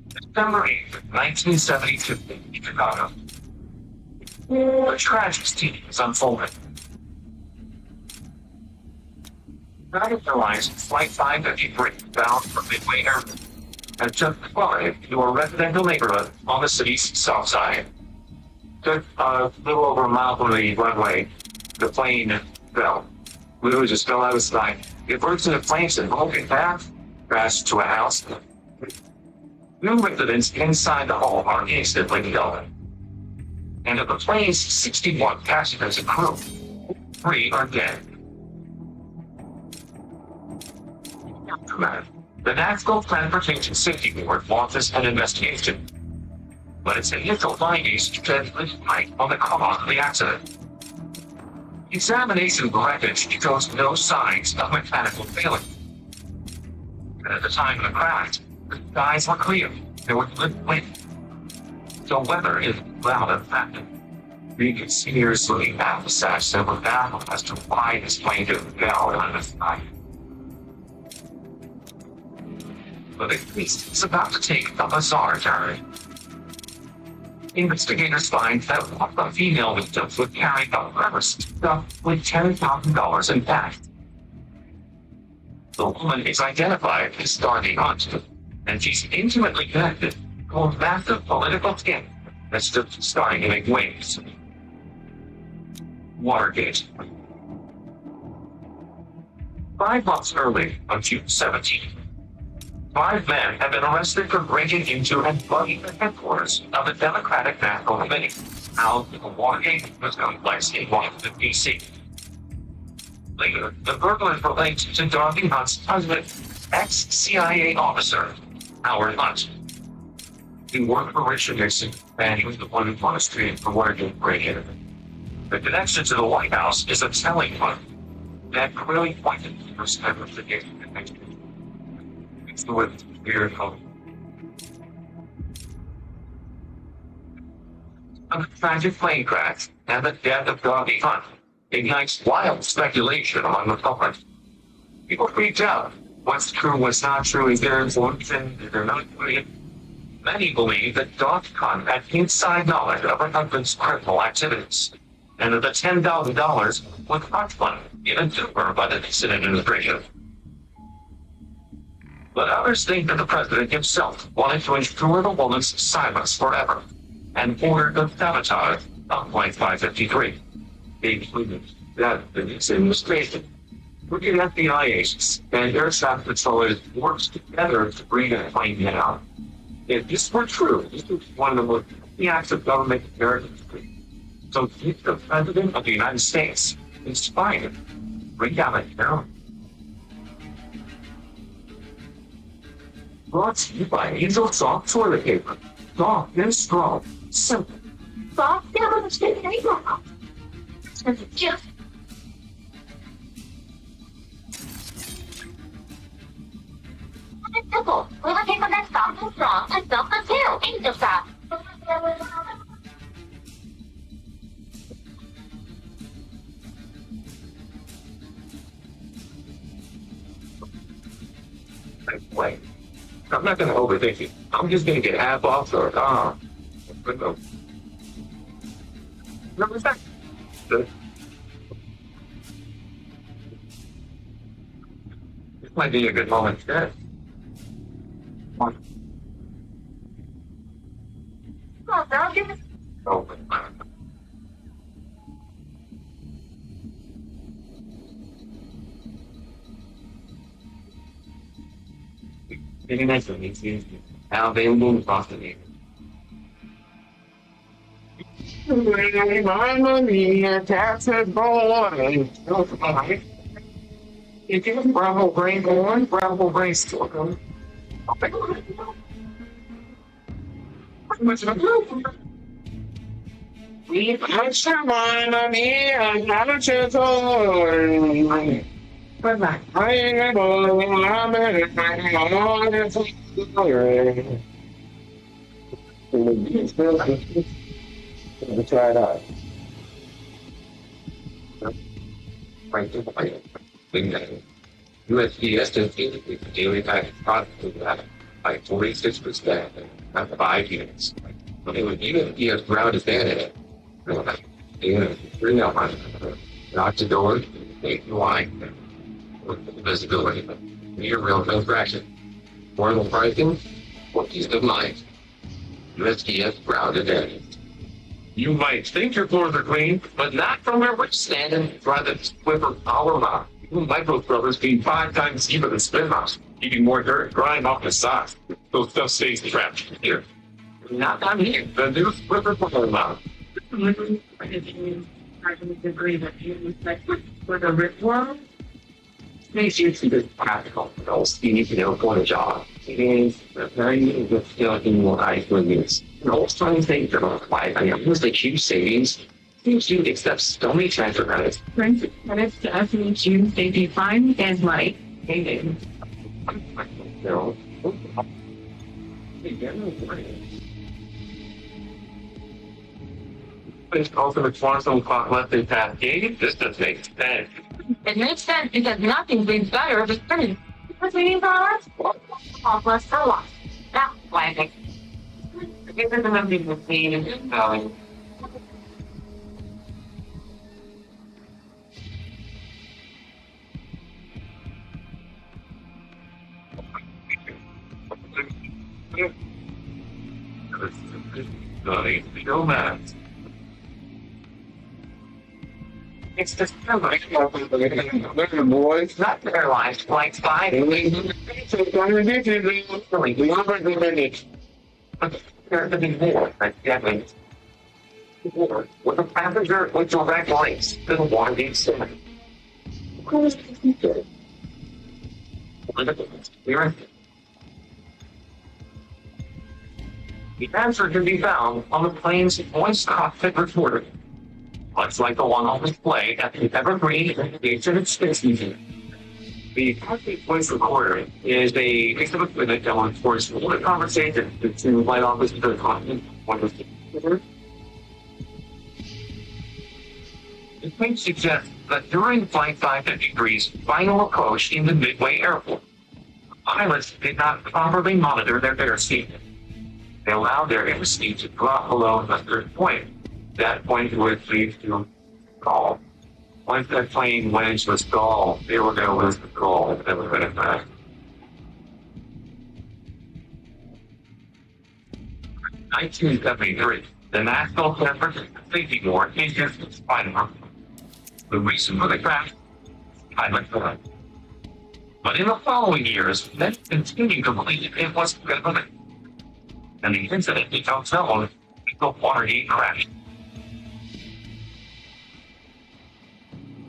Speaker 2: December 8th, 1972, in Chicago. A tragic scene is unfolding. United Airlines Flight 553 bound for Midway Airport and took flight to a residential neighborhood on the city's south side. Took a little over a mile from the runway, the plane fell. We just fell out of sight. It burst into flames and broken path, crashed to a house. New residents inside the home are instantly killed. And of the plane's 61 passengers and crew, 3 are dead. The National Transportation Safety Board launches an investigation, but its initial findings shed light on the cause of the accident. Examination of the wreckage shows no signs of mechanical failure. And at the time of the crash, the skies were clear. There was little wind. So weather is loud and factor. We can seriously emphasize that we're baffled as to why this plane didn't go in the sky. But the case is about to take a bizarre turn. Investigators find that one of the female victims would carry a purse stuffed with $10,000 in cash. The woman is identified as Dorothy Hunt, and she's intimately connected to a massive political scandal that's just starting to make waves. Watergate. 5 months early, on June 17th, 5 men have been arrested for breaking into and bugging the headquarters of the Democratic National Committee, housed in the Watergate complex in Washington, D.C. Later, the burglars were linked to Dorothy Hunt's husband, ex-CIA officer, Howard Hunt. He worked for Richard Nixon, and he was the one who on street for Watergate break-in. The connection to the White House is a telling one that clearly pointed to the first ever investigation connection. It's the word weird home. A tragic plane crash and the death of Dorothy Hunt ignites wild speculation among the public. People freaked out. What's true, what's not true, is there influence, is there not doing it? Many believe that Dorothy Hunt had inside knowledge of her husband's criminal activities, and that the $10,000 was not fun given to her by the Nixon administration. But others think that the president himself wanted to ensure the woman's silence forever, and ordered the sabotage of Flight 553. They included that the Nixon administration, looking FBI agents and air traffic controllers worked together to bring the plane down. If this were true, this was one of the most acts of government in American history. So keep the President of the United States inspired to bring down a terror. Brought to you by Angel Soft Toilet Paper. Soft and strong. Simple. Soft and strong. Yeah.
Speaker 7: It's simple. We want people that's soft and strong and self-concealed. Angel style.
Speaker 2: Wait. I'm not gonna overthink it. I'm just gonna get half off or But no. No respect. This might be a good moment. Yeah. Oh. Very nice of you. How available across the name.
Speaker 3: Mamma mia, tattooed boy.
Speaker 2: If you have Bravo Brain Born, Bravo Brain Storm.
Speaker 3: Mamma mia, tattooed boy.
Speaker 6: Bye-bye.
Speaker 3: I am try it out.
Speaker 2: Right to the fight. USPS the daily package product to that by 46% and 5 units. But it would USPS ground advantage. Bring out knock the door, nationwide, with visibility, near real transaction. Affordable pricing, for peace of mind. USPS ground advantage. You might think your floors are clean, but not from where we're standing. Try the Swiffer Power Mop. Micro scrubbers being 5 times cheaper than spin mops, keeping more dirt, grind off the socks. Those stuff stays trapped here. Not down here. The new Swiffer Power Mop.
Speaker 6: Agree that you with a ritual.
Speaker 2: Makes you to be practical. Else you need to know for the job. It is very good feeling more eyes when use. Most times they don't apply. I mean, most like huge savings. Seems you accept so many transfer credits.
Speaker 6: Transfer credits to us in June, they define as like payday.
Speaker 2: No. It's also the Swanson clock left in Cascade. This doesn't make sense.
Speaker 7: It makes sense because nothing brings better of a spinning. Because we need dollars, all less for loss. That's why I think.
Speaker 2: Give it another with me and going. Show that. It's just
Speaker 3: Boys,
Speaker 2: not paralyzed. Flight 5.
Speaker 3: really?
Speaker 2: There to be more, but definitely more. With a passenger with direct links to the Watergate Center. Who is this feature? The answer can be found on the plane's voice cockpit recorder, much like the one on display at the Evergreen Aviation Space Museum. The cockpit voice recorder is a piece of equipment that will enforce a conversation between flight officer to the cockpit. The claim suggests that during Flight 553's final approach in the Midway Airport, pilots did not properly monitor their airspeed. They allowed their airspeed to drop below a certain point. That point would lead to call. Once that plane went into a stall, they were going to lose control and they were going to crash. 1973, the National Center for Safety Board issued its final. The reason for the crash? Pilot failure. But in the following years, men continued to believe it was government. And the incident became known as the Watergate crash.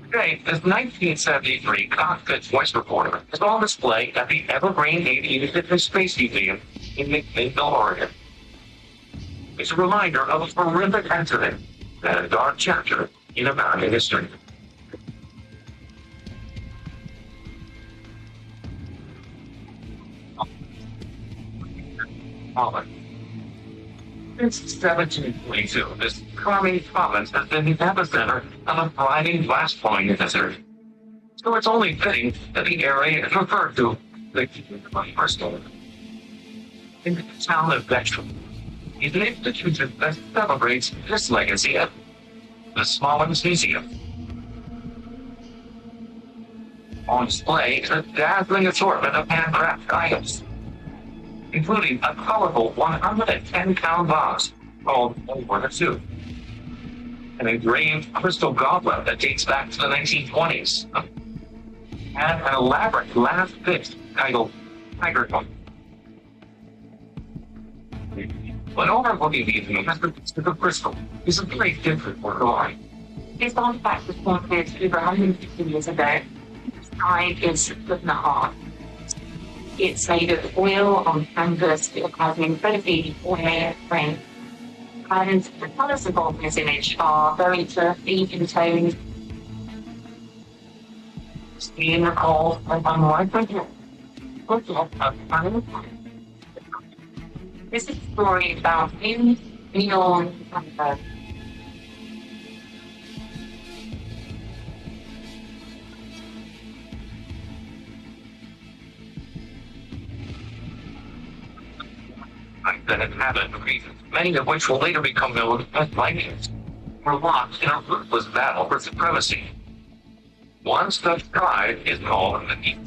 Speaker 2: Today, this 1973 cockpit voice recorder is on display at the Evergreen Aviation Space Museum in McMinnville, Oregon. It's a reminder of a horrific incident and a dark chapter in American history. Holland. Since 1722, this Kwame province has been the epicenter of a thriving glass-blowing industry. So it's only fitting that the area is referred to the Bristol. In the town of Bexhill is an institution that celebrates this legacy of the Smallens Museum. On display is a dazzling assortment of handcrafted items, including a colorful 110-pound vase called WANA 2, an engraved crystal goblet that dates back to the 1920s, and an elaborate glass fish titled Tiger Toy. When overlooking these investments to the crystal is a very different work of art.
Speaker 6: This artifact was formed over 150 years ago. Its side is split in half. It's made of oil on canvas. It has an incredibly ornate frame. And the colours involved in this image are very earthy in tone. Steam recall and unlike this is a story about him, Leon, and
Speaker 2: that inhabit the region, many of which will later become known as Vikings, were locked in a ruthless battle for supremacy. One such tribe is called the East.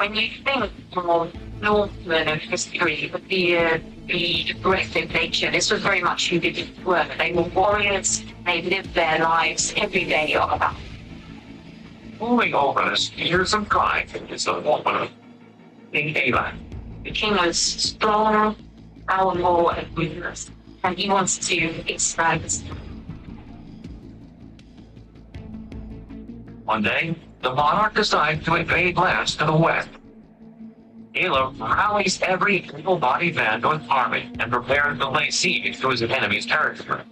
Speaker 6: when you think of Northern and history, the aggressive nature, this was very much who did this work. They were warriors, they lived their lives every day on a battle.
Speaker 2: Moving over this years of pride is the woman, King Ava.
Speaker 6: The king was strong, powerful, and ruthless, and he wants to expand his kingdom.
Speaker 2: One day, the monarch decides to invade lands to the west. Ava rallies every able-bodied man to his army and prepares to lay siege to his enemy's territory.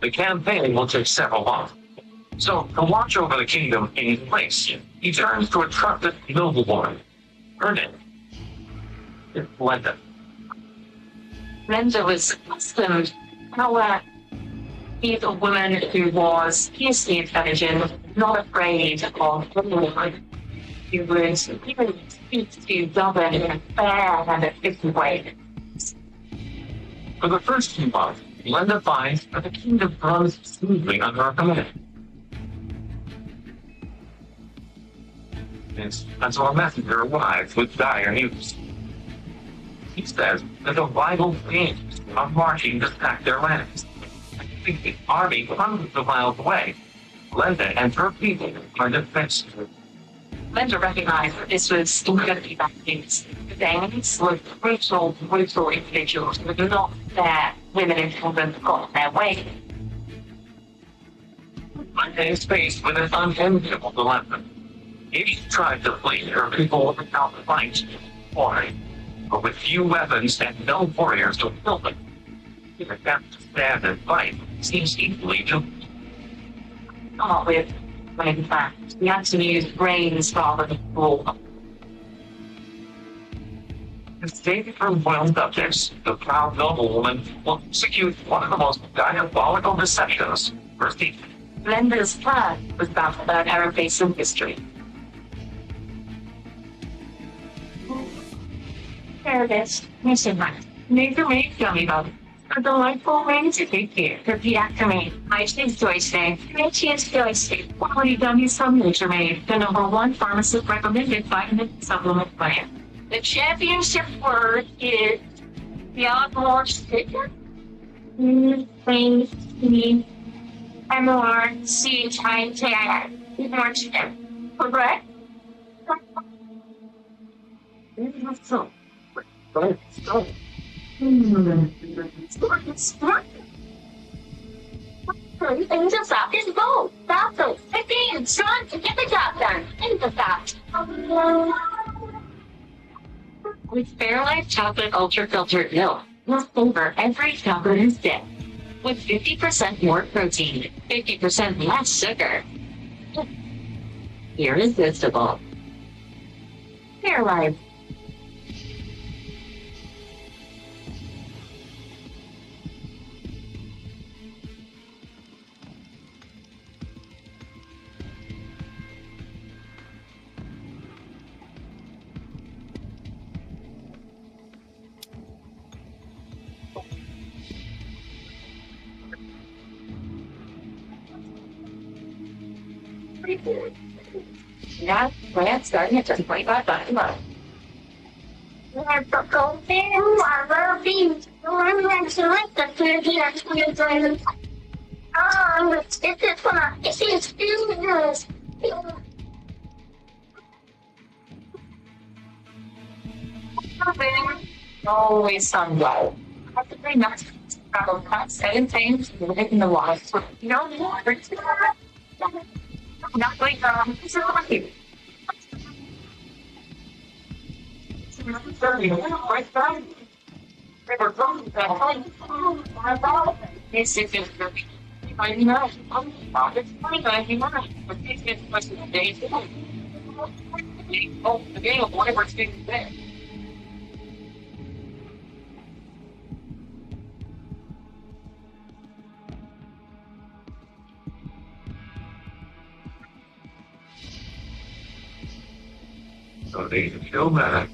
Speaker 2: The campaign will take several months. So, to watch over the kingdom in his place, he turns to a trusted noblewoman. Her name is Linda.
Speaker 6: Linda was accustomed, however, he is a woman who was fiercely intelligent, not afraid of anyone. She would even speak to govern in a fair and efficient way.
Speaker 2: For the first few months, Linda finds that the kingdom runs smoothly under her command. Until a messenger arrives with dire news. He says that the rival kings are marching to sack their lands. The army hundreds of miles away. Linda and her people are defensive.
Speaker 6: Linda recognized that this was going to be bad news. The Danes were brutal individuals who were not their women in England got their way.
Speaker 2: Linda is faced with an unenviable dilemma. If she tried to flee, her people would out the fight, but with few weapons and no warriors to kill them. If attempt to stand and fight seems equally to
Speaker 6: Come up with, when in fact, we had to use brains rather than war.
Speaker 2: Escaping from royal subjects, the proud noblewoman will execute one of the most diabolical deceptions for the
Speaker 6: Linda's plan was about to learn her face in history. There it is. Missing that. Make a make gummy bug. A delightful way to take care. Repeat after me. I choose Joyce Day. I choose Joyce Day. Quality gummies from Nature Made. The #1 pharmacist recommended vitamin supplement plan. The championship word is diagnostic. MRCHITI. Correct?
Speaker 10: Things of fact is bold. Thoughtful, quickly, and strong to get the job done. Things of fact.
Speaker 6: With Fairlife Chocolate Ultra Filtered Milk, over every chocolate is thick. With 50% more protein, 50% less sugar. Irresistible. Fairlife. Yeah, grant starting at just $25 a month.
Speaker 10: Let's go there. I love you. I'm going to like the 30 Oh, this is fun. This is good.
Speaker 6: Always sun low. Have to bring up travel cuts, setting things, living the life. You know, not like, it's a lucky. This is just I know. It's funny that I came on. But this is supposed to be days. Oh, the game of whatever it's being there.
Speaker 2: So they kill that.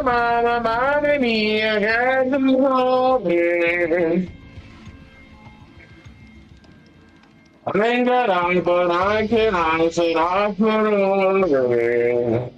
Speaker 3: Mamma mia, had them holding. I think that but I cannot say I put over.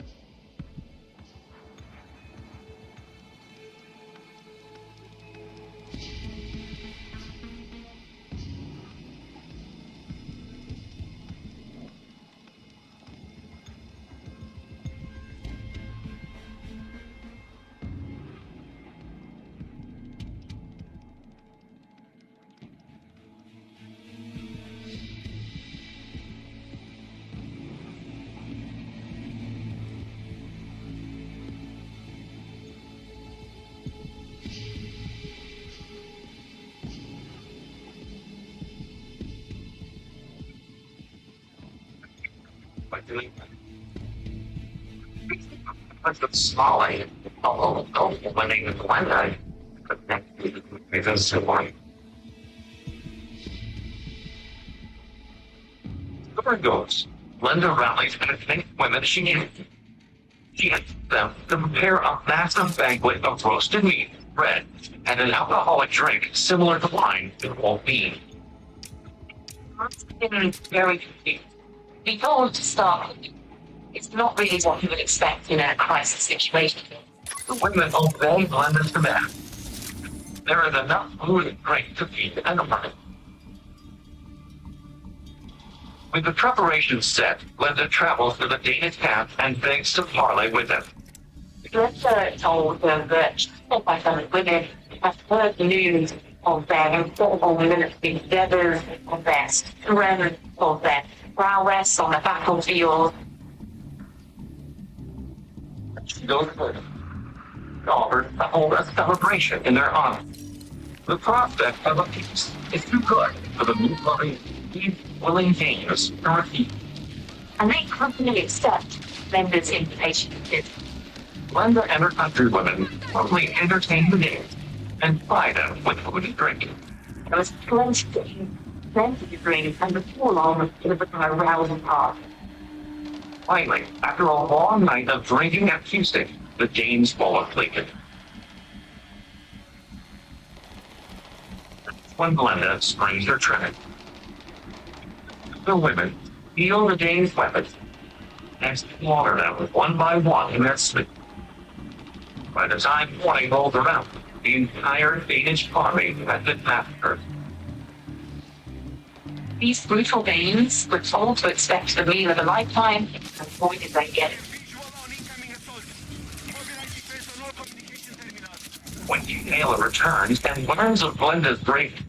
Speaker 2: By doing that. But the smaller, when they WANA, it does so long. Story goes, Linda rallies and thanked women she knew. She asked them to prepare a massive banquet of roasted meat, bread, and an alcoholic drink similar to wine and whole bean.
Speaker 6: Very confused. He told to start. It's not really what you would expect in a crisis situation.
Speaker 2: The women obey Linda's command. There is enough food and drink to feed anyone. With the preparations set, Linda travels to the Danish camp and begs to parley with them.
Speaker 6: Linda told them that my fellow women have heard the news of their incredible military endeavors, of their strength, of their prowess on the battlefield.
Speaker 2: She goes further. Offered to hold a celebration in their honor. The prospect of a peace is too good for the meat-loving, willing Danes to refuse.
Speaker 6: And they completely accept Linda's invitation to visit.
Speaker 2: Linda and her countrywomen promptly entertain the Danes and ply them with food and drink.
Speaker 6: There was plenty to drink, and before long, it was become a rousing party.
Speaker 2: Finally, after a long night of drinking and feasting, the Danes fall asleep. When Glenda springs her trigger, the women steal the Danes' weapons and slaughter them one by one in their sleep. By the time morning rolls around, the entire Danish army has been massacred.
Speaker 6: These brutal Danes were told to expect the meal of a lifetime, and boy did they get it.
Speaker 9: Visual on incoming assault. Mobilize defense on all communication terminals.
Speaker 2: When Taylor returns and learns of Glenda's bravery,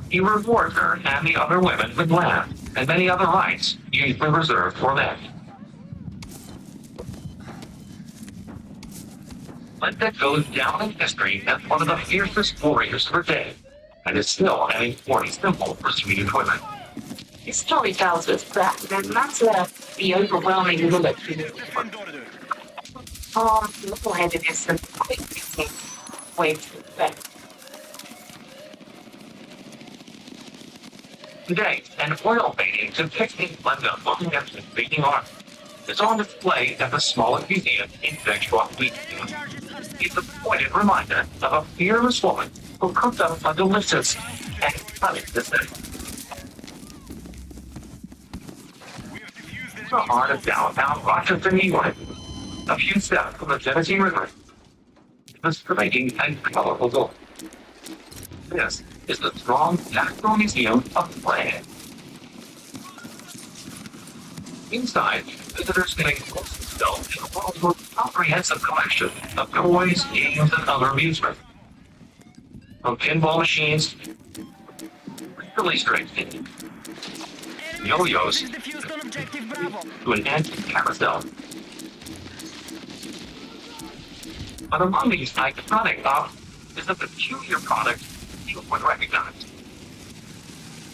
Speaker 2: he rewards her and the other women with land and many other rights usually reserved for men. Glenda goes down in history as one of the fiercest warriors of her day, and is still an important symbol for Swedish women.
Speaker 6: His story tells us that no matter the overwhelming military
Speaker 9: Defend order.
Speaker 6: level-headedness and quick thinking ways to effect.
Speaker 2: Today, an oil painting depicting Linda looking at the beating arm is on display at the smallest museum in Victoria. It's a pointed reminder of a fearless woman who cooked up a delicious and funny dessert. The heart of downtown Rochester, New York, a few steps from the Tennessee River, is providing a colorful door. This is the strong National Museum of Play. Inside, visitors can expose themselves in the world's most comprehensive collection of toys, games, and other amusement. From pinball machines, really strange yo-yos,
Speaker 5: Defused on objective Bravo.
Speaker 2: to an antique carousel. But among these iconic objects is a peculiar product you would recognize.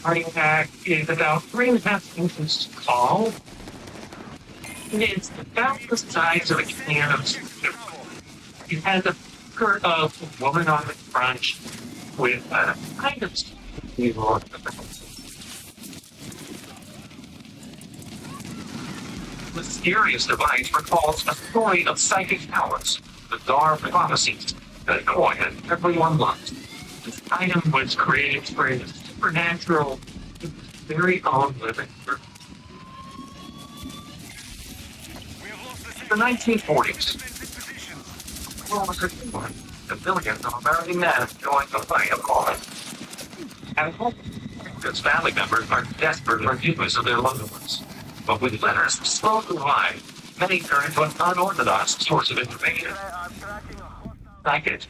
Speaker 2: Artifact is about 3.5 inches tall. It's about the size of a can of soup. It has a skirt of a woman on the front with a kind of the mysterious device recalls a story of psychic powers, bizarre prophecies that toy that everyone loves. This item was created for a supernatural, very own living group. In the 1940s, World War II, the billions of American men joined the fight of cause. At home, his family members are desperate for news of their loved ones. But with letters slow to arrive, many turn to an unorthodox source of information. Psychic.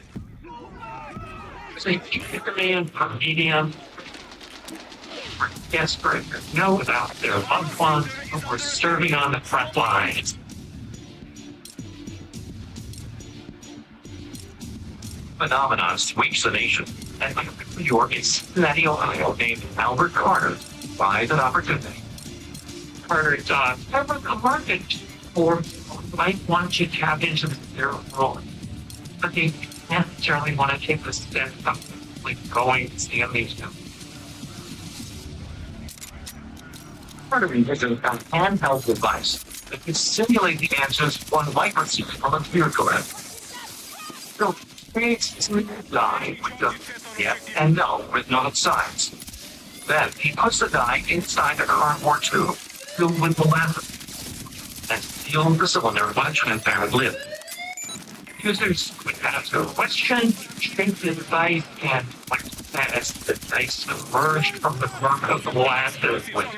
Speaker 2: They keep demand for medium. We're desperate to know about their loved ones who were serving on the front lines. Phenomenon sweeps the nation, and New York and Cincinnati, Ohio, named Albert Carter buys an opportunity. Carter ever the market or might want to tap into their role, but they don't necessarily want to take the step of like going to see a museum. Carter envisioned a handheld device that could simulate the answers one might receive from a spiritual level. So creates a die with the yes and no with no sides. Then he puts the die inside a cardboard tube filled with molasses and seals the cylinder with a transparent lid. Users would ask a question, shake the device, and when as the dice emerged from the murk of the molasses would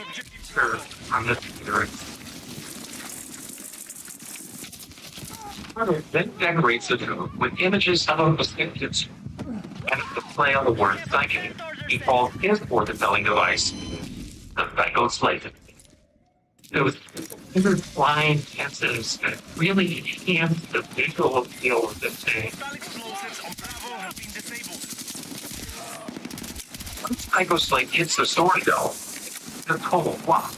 Speaker 2: serve from the computer. Carter then decorates the tube with images of a distinctive and the play on the word psychic. He calls his fortune-telling device the Psycho Slate. Those intertwined dances that really enhance the visual appeal of this day. Once Psycho Slate hits the story, though, it's a total flop.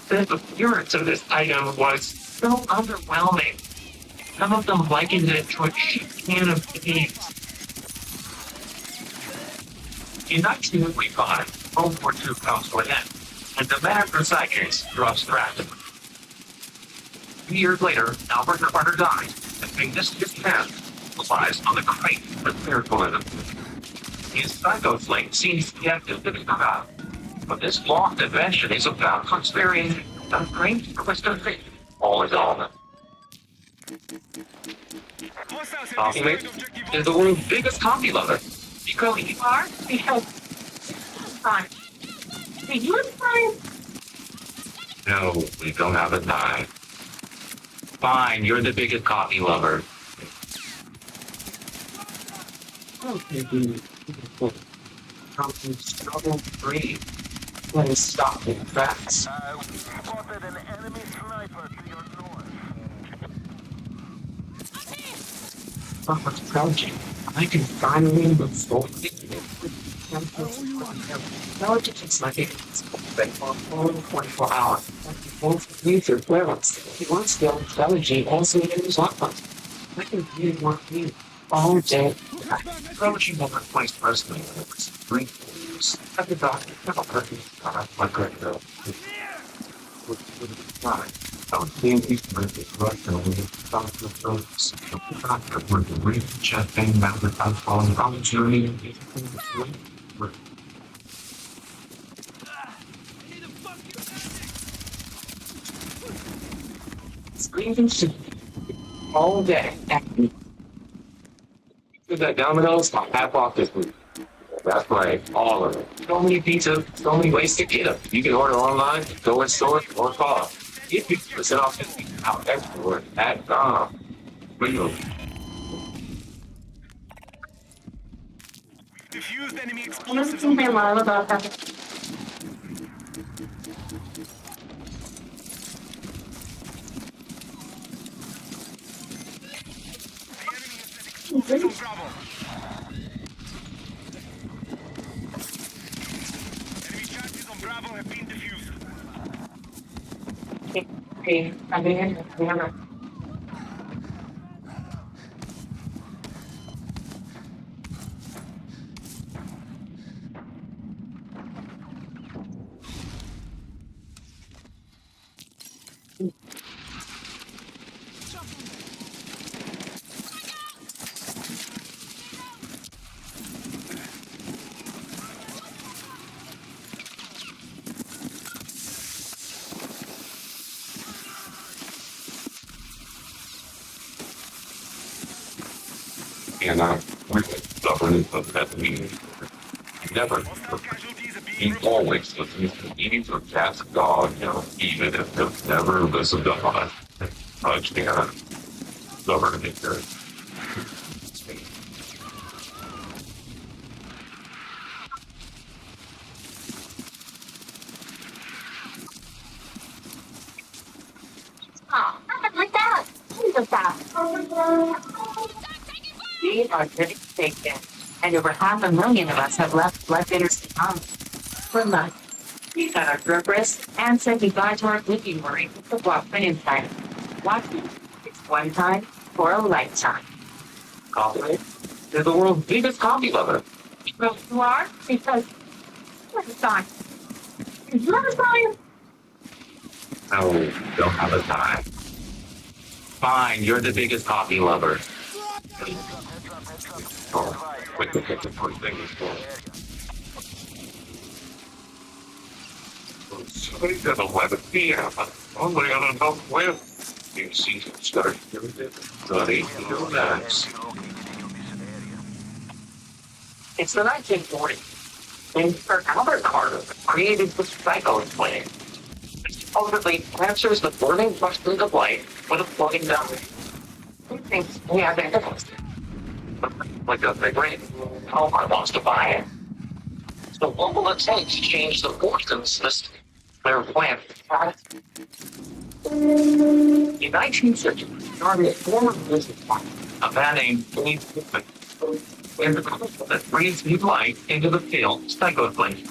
Speaker 2: The appearance of this item was so underwhelming. Some of them likened it to a cheap can of beans. In 1945, World War II comes to an end, and demand for psychics drops drastically. 2 years later, Albert Carter dies, and Ignatius Kent relies on the crate for spiritualism. His Psycho Slate seems to have difficult about, but this lost invention is about conspiring a great twisted fate. All is all. Coffee mate is the world's biggest coffee lover. Because you are? Because fine. Are you fine? No, we don't have a knife. Fine, you're the biggest coffee lover. Okay, struggle free. Let's stop in facts.
Speaker 4: We spotted an enemy sniper to your north.
Speaker 2: Someone's crouching. I can finally move forward. Intelligence like it's been for 24 hours. Both user clearance. He wants the intelligence also in his weapons. I can really want you all day. Approaching will replace personally with 3 Yes, at the dock, my great girl. I was seeing these birthdays Russian with the doctor of those. The doctor were the real chat thing about the outfalling opportunity and these things.
Speaker 6: Screaming shit all day.
Speaker 2: With that Domino's, my half off this week. That's right, all of it. So many pizza, so many ways to get them. You can order online, go in store, or call. Get 50% off this week out everywhere at Real.
Speaker 9: Defused enemy
Speaker 6: I don't
Speaker 9: explosives
Speaker 6: think
Speaker 9: on
Speaker 6: they
Speaker 9: the
Speaker 6: lie about that.
Speaker 9: explosives on Bravo. Enemy charges on Bravo have been defused.
Speaker 6: Okay, I'm doing it. Remember.
Speaker 2: And we're stubborn of that meeting. Never.
Speaker 9: Hostile casualties are being
Speaker 2: He always listens to meetings with Cat's God, even if they've never listened to us. Again, stubborn to make good.
Speaker 10: Oh, like that. Jesus, that.
Speaker 6: We are getting taken, and over 500,000 of us have left bloodbitters behind. We're lucky. We got our purpose and said goodbye to our sleeping worry with the Walkman inside. Watching, it's one time for a lifetime.
Speaker 2: Coffee? They're the world's biggest coffee lover.
Speaker 6: Well, you are? Because it's time. Is you ever time?
Speaker 2: No, don't have the time. Fine, you're the biggest coffee lover. Oh, quick, thing is for. It's at 11 p.m. Only on enough web. You see, start doing it. Bloody relax.
Speaker 6: It's the 1940s. And Sir Albert Carter created the psycho plan. Ultimately, captures the burning question of life with a floating diamond. He thinks he has answers.
Speaker 2: Like a big ring.
Speaker 6: Homer wants to buy it. So what will it take to change the fortunes this their plan? In 1960, started a former businessman,
Speaker 2: A man named Dave Pittman. And the couple that breathes new life into the field, psychoplane.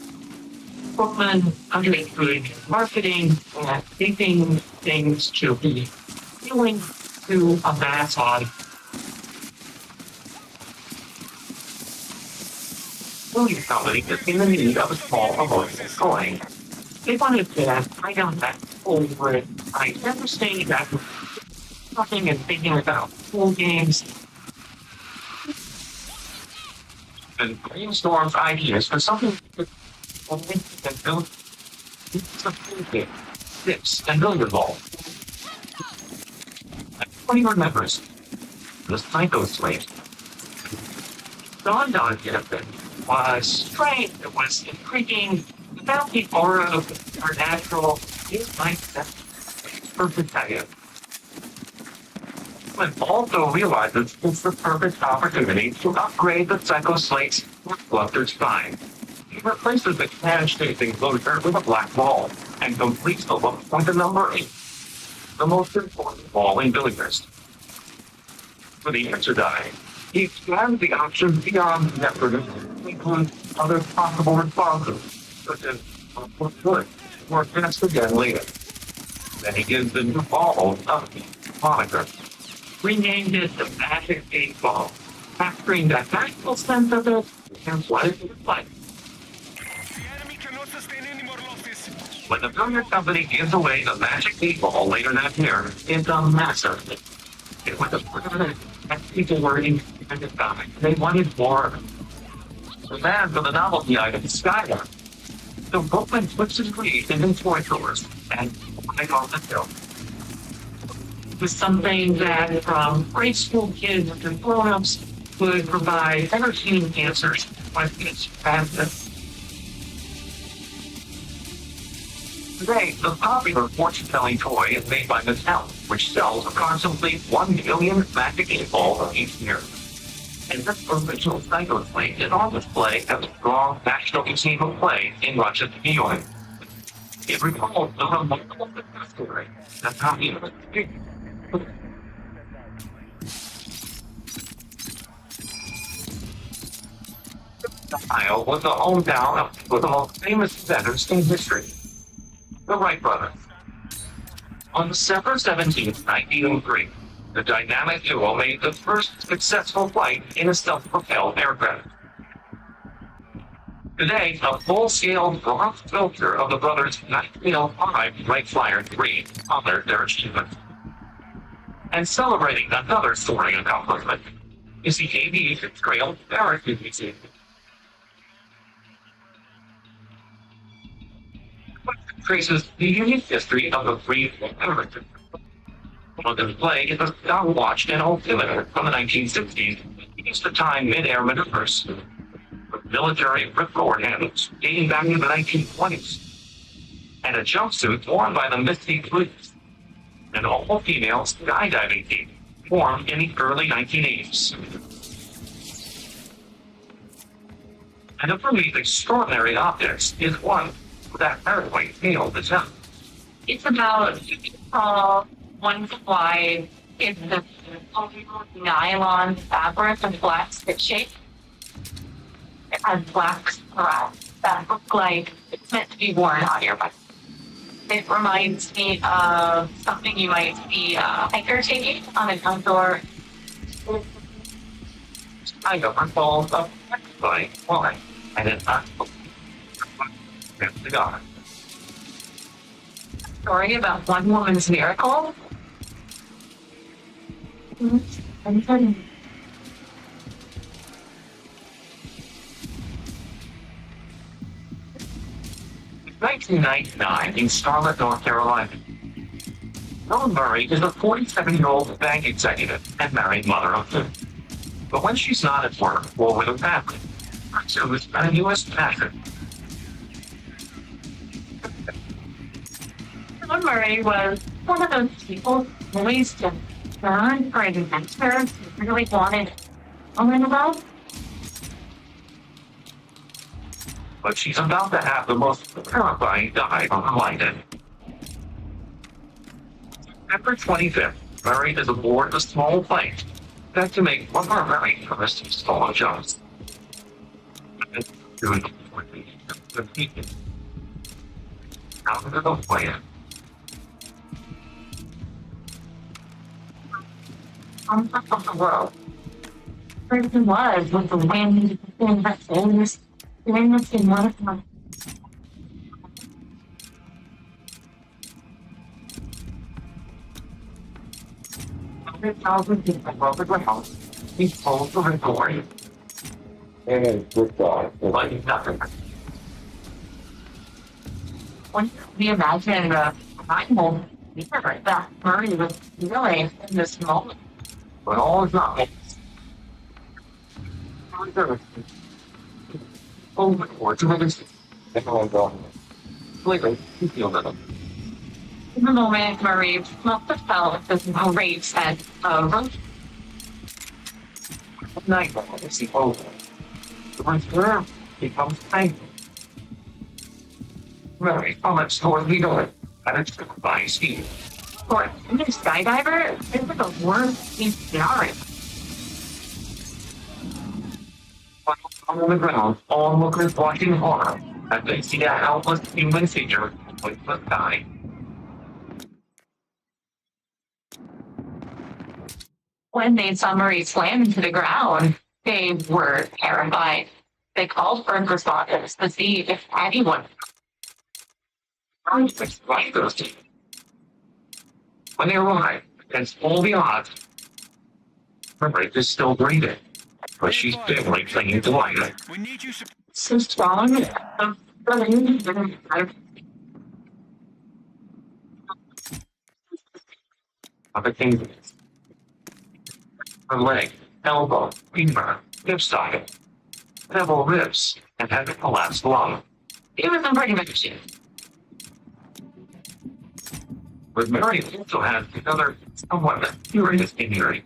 Speaker 2: Pittman understood marketing and taking things to be appealing to a mass audience. Movie company is in the need of a small emotional toy. They wanted to find out that over it. I never stayed back talking and thinking about pool games and brainstorms ideas for something that built some pool game, tips, and billiard ball. And 21 members, the Psycho Slate. Dawned on him that was strange, it was intriguing, without the aura of the supernatural, his mindset perfect idea. But also realizes it's the perfect opportunity to upgrade the Psycho Slate's flustered spine. He replaces the cash-shaping closure with a black ball and completes the look with the number 8, the most important ball in billiards. For the answer die, he expands the options beyond network to include other possible responses, such as what good, or cast again later. Then he gives the new ball a moniker. Renamed it the Magic 8 Ball, capturing that magical sense of it and what it looks like. When the billiard company gives away the magic 8-ball later that year, it's a massive hit. It was a permanent, and people were independent about it. They wanted more. The demand for the novelty item skyrocketed. So Brooklyn puts his greed into toy stores and right on the hill. It was something that grade school kids and grown-ups would provide entertaining answers when it's fabulous. Today, the popular fortune-telling toy is made by Mattel, which sells approximately 1 billion magic 8-balls each year. And this original Psycho Slate is on display at the Strong National Casino Play in Rochester, New York. It recalls the remarkable success story. That's how he was. Ohio was the hometown of one of the most famous inventors in history, the Wright brothers. On December 17, 1903, the dynamic duo made the first successful flight in a self-propelled aircraft. Today, a full-scale bronze sculpture of the brothers' 1905 Wright Flyer 3 honored their achievement. And celebrating another soaring accomplishment is the Aviation Trail Parachute Museum. It traces the unique history of the free parachute. On display is a stopwatch and altimeter from the 1960s, used to time mid-air maneuvers. With military ripcord handles dating back to the 1920s. And a jumpsuit worn by the MIXTYPE an all-female skydiving team formed in the early 1980s. And of these extraordinary objects is one that airplane failed to tell.
Speaker 6: It's about 1 foot wide. It's the nylon fabric and black stitching. It has black straps that look like it's meant to be worn on your body. It reminds me of something you might see a hiker taking on an outdoor.
Speaker 2: I got my balls up by why? I did not.
Speaker 6: Story about one woman's miracle. I'm telling you.
Speaker 2: 1999 in Charlotte, North Carolina. Ellen Murray is a 47-year-old bank executive and married mother of 2. But when she's not at work or with her family, her pursues a newest passion.
Speaker 6: Ellen Murray was one of those people who always just burned for an adventure who really wanted to learn about.
Speaker 2: But she's about to have the most terrifying dive on London. September 25th, Murray is aboard a small plane set to make one of her very first solo jumps. Out of the plane.
Speaker 6: On top of the world. Person was with the wind in the famous famous in one of my
Speaker 2: 100,000 people above the ground. He told the report. And good God, like nothing.
Speaker 6: When we imagine the primal fear that Murray was feeling in this moment.
Speaker 2: But all is not. Over or to release it. Everyone's on. Later, you feel better.
Speaker 6: In the moment, Murray must have felt this great sense of relief.
Speaker 2: Nightmare is the over. The return becomes painful. Murray comments toward the door at a terrifying speed.
Speaker 6: For a skydiver, this is the worst case scenario.
Speaker 2: On the ground, onlookers watching horror as they see a helpless human figure with the sky.
Speaker 6: When they saw Murray slam into the ground, they were terrified. They called first responders to see if anyone.
Speaker 2: I fixed like those two. When they arrive, against all the odds, her rape is still breathing, but she's barely clinging to life.
Speaker 9: We need you.
Speaker 2: So strong. Other things. Her leg, elbow, femur, hip socket, several ribs, and had a collapsed lung.
Speaker 7: It was pretty much it.
Speaker 2: But Mary also has another somewhat serious injury.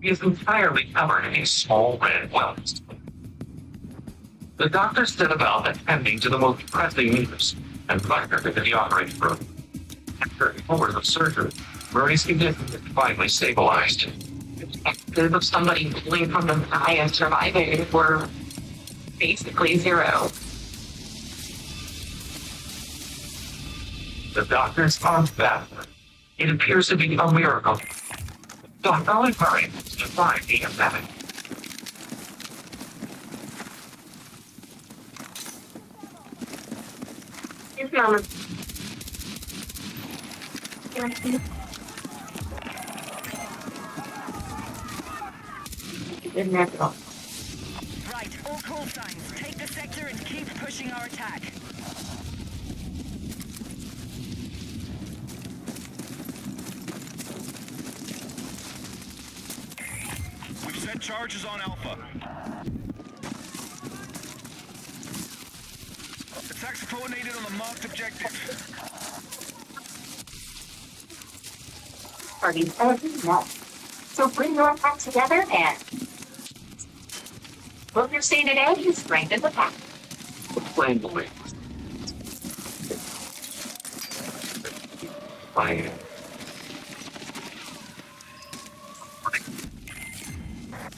Speaker 2: He is entirely covered in a small red welts. The doctor set about attending to the most pressing needs and left her to the operating room. After hours of surgery, Murray's condition is finally stabilized.
Speaker 7: Chances of somebody pulling from the eye and surviving were basically zero.
Speaker 2: The doctors are back. It appears to be a miracle. Dr. Murray survived the epidemic.
Speaker 10: Yes, Mama.
Speaker 5: Right, all call signs. Take the sector and keep pushing our attack.
Speaker 9: We've set charges on Alpha. Attacks coordinated on the marked objective.
Speaker 6: Party no. So bring your pack together and what you're seeing today is strengthen the pack.
Speaker 2: Plain boy. Fine.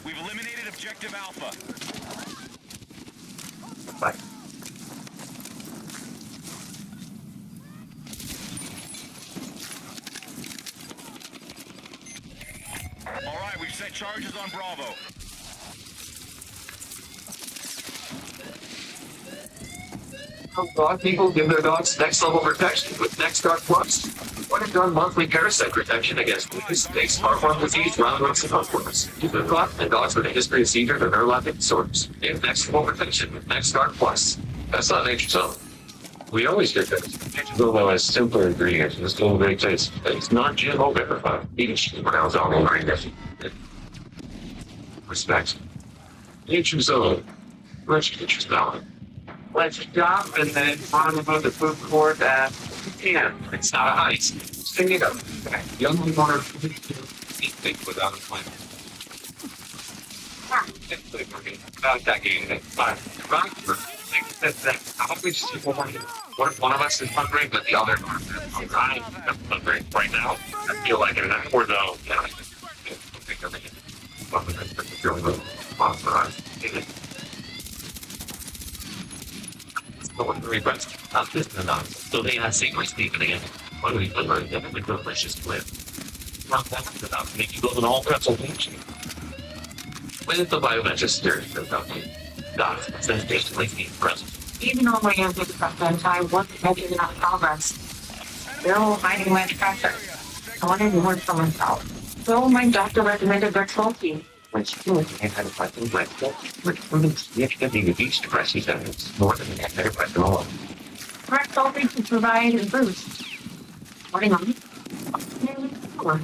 Speaker 9: We've eliminated objective Alpha.
Speaker 2: Bye.
Speaker 9: All right, we've set charges on Bravo.
Speaker 2: Dog people give their dogs next level protection with NextGuard Plus. What if done monthly parasite protection against fleas, snakes, heartworm disease, roundworms, and hookworms? Keep it caught and dogs with a history of seizures or neurologic disorders. They have next level protection with NextGuard Plus. That's not Nature's Own. We always get this. Nature's Own has simpler ingredients and still great taste. It's not GMO verified. Even chicken browns all over it. Respect. Nature's Own. Rich Nature's Own. Let's stop and then run above the food court at 10. It's not a heist. Sing it up. Young water think without a plan. About that game, but I hope we just keep one. What if one of us is hungry, but the other I'm hungry right now? I feel like in an hour though, and I think of it. Request of this enough, so they are safely speaking again. What do we learn that we delicious to live? Not that's enough to make you build an all pretzel page. When is the biometric security for the company? Docs, says basically being present.
Speaker 6: Even though my anti-I wasn't making enough progress. They're all hiding much pressure. I wanted to work for myself. So my doctor recommended Rexulti.
Speaker 2: Which was antidepressant which proves significantly reduced depressive symptoms more than an antidepressant alone.
Speaker 6: Rexulti to provide a boost. What do you want?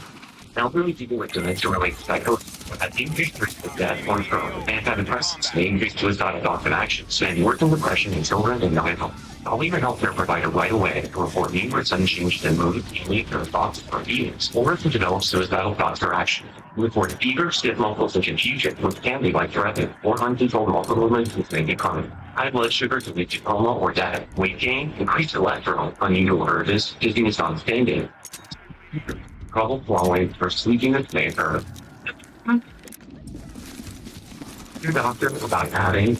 Speaker 2: Elderly people with dementia-related psychosis have increased risk of death or from antidepressants may increase suicide thoughts and actions and work in depression in children and young adults. Call your healthcare provider right away to report numerous unchanged in mood, sleep, or thoughts or feelings, or to develop suicidal thoughts or actions. Report fever, stiff muscles, and confusion, which can be life-threatening, or uncontrolled multiple emotions may be common. High blood sugar can lead to coma or death. Weight gain, increased cholesterol, unusual urges, dizziness on standing. Trouble swallowing or sleepiness may occur. Your doctor about having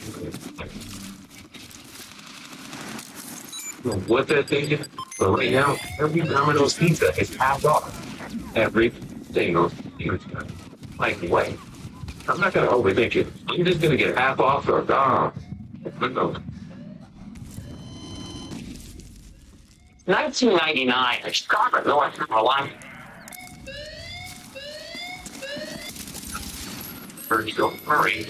Speaker 2: what they're thinking, but right now, every Domino's pizza is half off. Every single pizza. Like, wait. I'm not gonna overthink it. I'm just gonna get half off or no. 1999, in Chicago, North Carolina. Virgil Murray.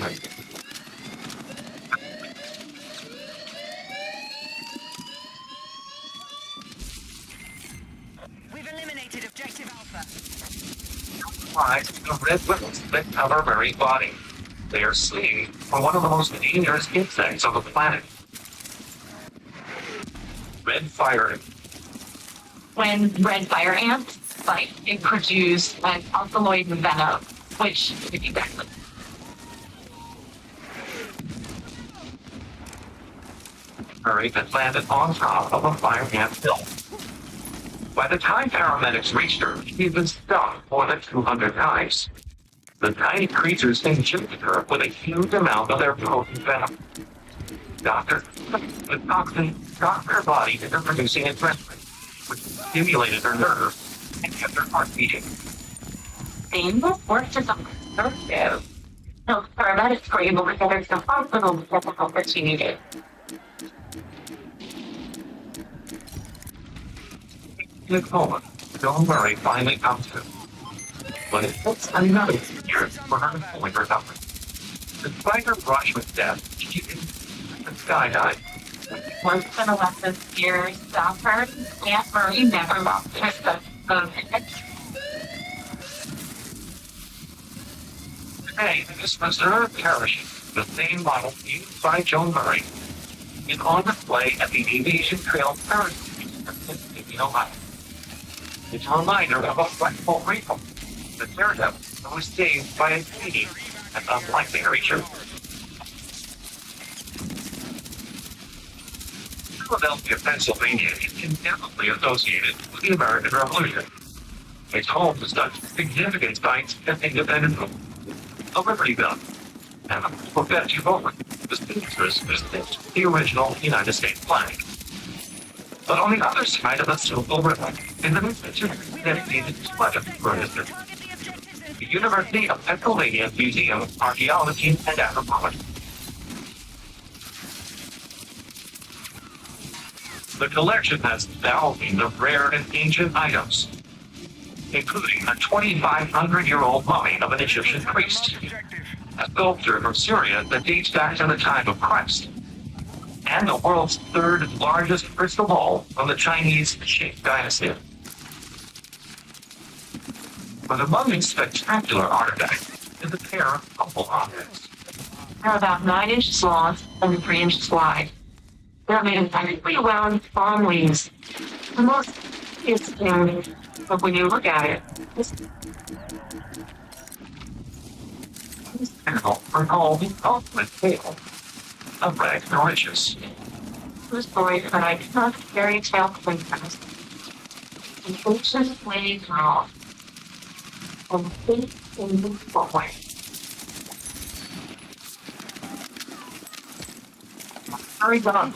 Speaker 5: We've eliminated objective Alpha.
Speaker 2: Lies the red witness that cover Mary's body. They are sleeping for one of the most dangerous insects on the planet. Red fire.
Speaker 6: When red fire ants fight, it produces an alkaloid venom, which is exactly.
Speaker 2: Murray had landed on top of a fire ant hill. By the time paramedics reached her, she had been stung more than 200 times. The tiny creatures injected her with a huge amount of their potent venom. The toxin shocked her body into producing adrenaline, which stimulated her nerves and kept her heart beating.
Speaker 6: Seamless work to some conservative. No, paramedics were able to get her to the hospital to get the help that she needed.
Speaker 2: In a coma, Bill Murray finally comes to. But it took another year for her to fully recover. Despite her brush with death, she didn't skydive.
Speaker 6: Once in a lesson years stop her, Aunt Murray never lost her sense of it.
Speaker 2: Today, this reserve parachute, the same model used by Joan Murray, is on display at the Aviation Trail Parachute in Ohio. It's a reminder of a frightful rifle, the Daredevil that was saved by a Canadian and unlikely creature. Philadelphia, Pennsylvania is indelibly associated with the American Revolution. Its home to such significant sites as Independence Hall, the Liberty Bell, and the Statue of Liberty, the Sphinxes is the original United States flag. But on the other side of the Silver River, in the institution dedicated to pleasure for history, the University of Pennsylvania Museum of Archaeology and Anthropology. The collection has thousands of rare and ancient items, including a 2,500-year-old mummy of an Egyptian priest, a sculpture from Syria that dates back to the time of Christ, and the world's third largest crystal ball from the Chinese Qing dynasty. But among these spectacular artifacts is a pair of humble objects.
Speaker 6: They're about 9 inches long and 3 inches wide. They're made of tightly wound palm leaves. The most is scary, but when you look at it, this
Speaker 2: Animal are called the ultimate tale of rags and riches.
Speaker 6: the story that I cannot fairy tale playhouse. An ancient slave girl and fate in the forward.
Speaker 2: Hurry on.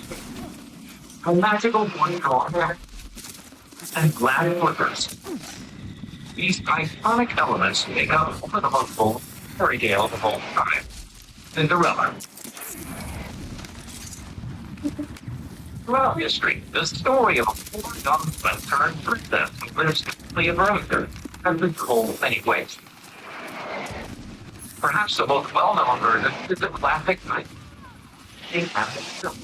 Speaker 2: A magical one corner and glass flippers. These iconic elements make up one of the most bold fairy tales of all time. Cinderella. Throughout history, the story of a poor young turned princess who lives happily ever after has been told many ways. Perhaps the most well-known version is the classic King Film.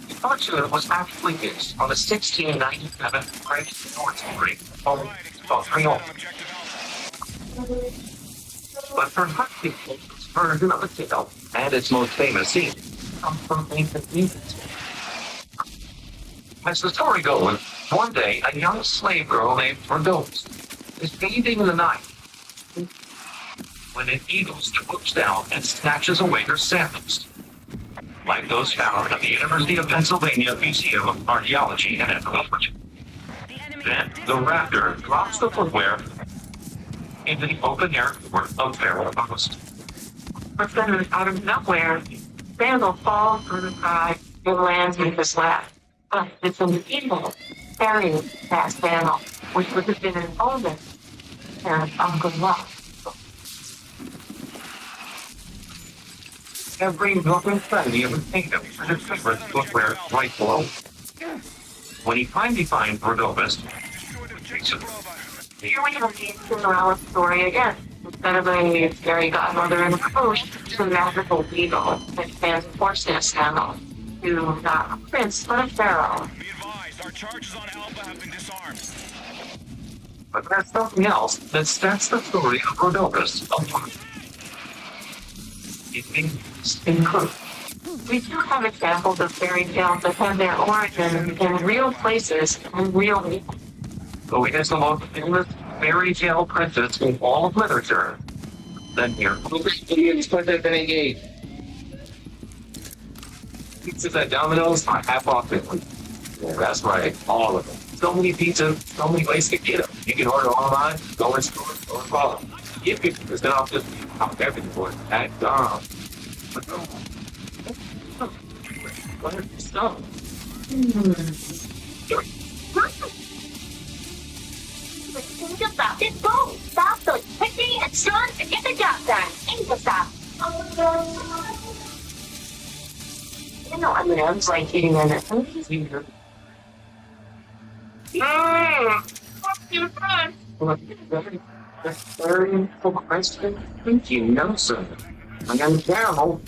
Speaker 2: The cartoon was actually based on the 1697 French short story called Cendrillon. But perhaps the oldest version of the tale and its most famous scene comes from ancient Egypt. As the story goes, one day a young slave girl named Rhodos is bathing in the night when an eagle swoops down and snatches away her sandals, like those found at the University of Pennsylvania Museum of Archaeology and Anthropology. Then the raptor drops the footwear into the open-air court of Pharaoh Post.
Speaker 6: But then out of nowhere, sandal falls from the sky and lands in his lap. But it's an evil carrying that sandal, which would have been an omen and of good luck.
Speaker 2: Every nook and cranny of the kingdom has its favorite footwear right below. When he finally finds Rodolphus,
Speaker 6: Here we have the Cinderella story again. Instead of a fairy godmother and a coach, it's a magical beagle that transports this animal to not a prince but a pharaoh.
Speaker 9: Be advised, our charges on Alpha have been disarmed.
Speaker 2: but that's something else. That's the story of Rodolphus. It means incredible.
Speaker 6: We do have examples of fairy tales that have their origin in real places and real people.
Speaker 2: So it is the most famous fairy tale princess in all of literature. Then here,
Speaker 3: Indians put that in a gate.
Speaker 2: pizzas at Domino's are half off Finland. Yeah, that's right, all of them. So many pizzas, so many ways to get them. You can order online, go in store, or call them. Get 50% off this off everything at Dom. But no. What is stuff?
Speaker 10: Think about it, go! Stop those quickly and strong and get the job done. Ain't the stop.
Speaker 6: You know, I mean, I was like eating on it.
Speaker 2: That's very full question. Thank you, no sir. I am down.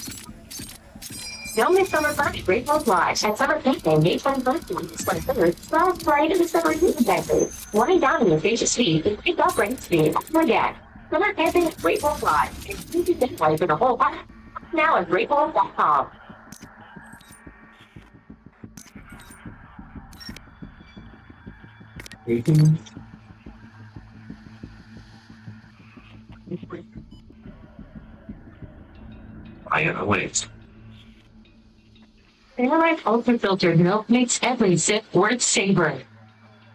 Speaker 6: The only summer bunch, Great World Live, and summer campaign, May 21st to December 23rd, 12 Friday, December 2nd, one down in the stage speed, and pick up rank speed, again. Summer campaign at Great World Live, and you can get play for the whole month. Now at greatworld.com.
Speaker 2: I am await.
Speaker 6: Fairlife Ultra Filtered Milk makes every sip worth savor.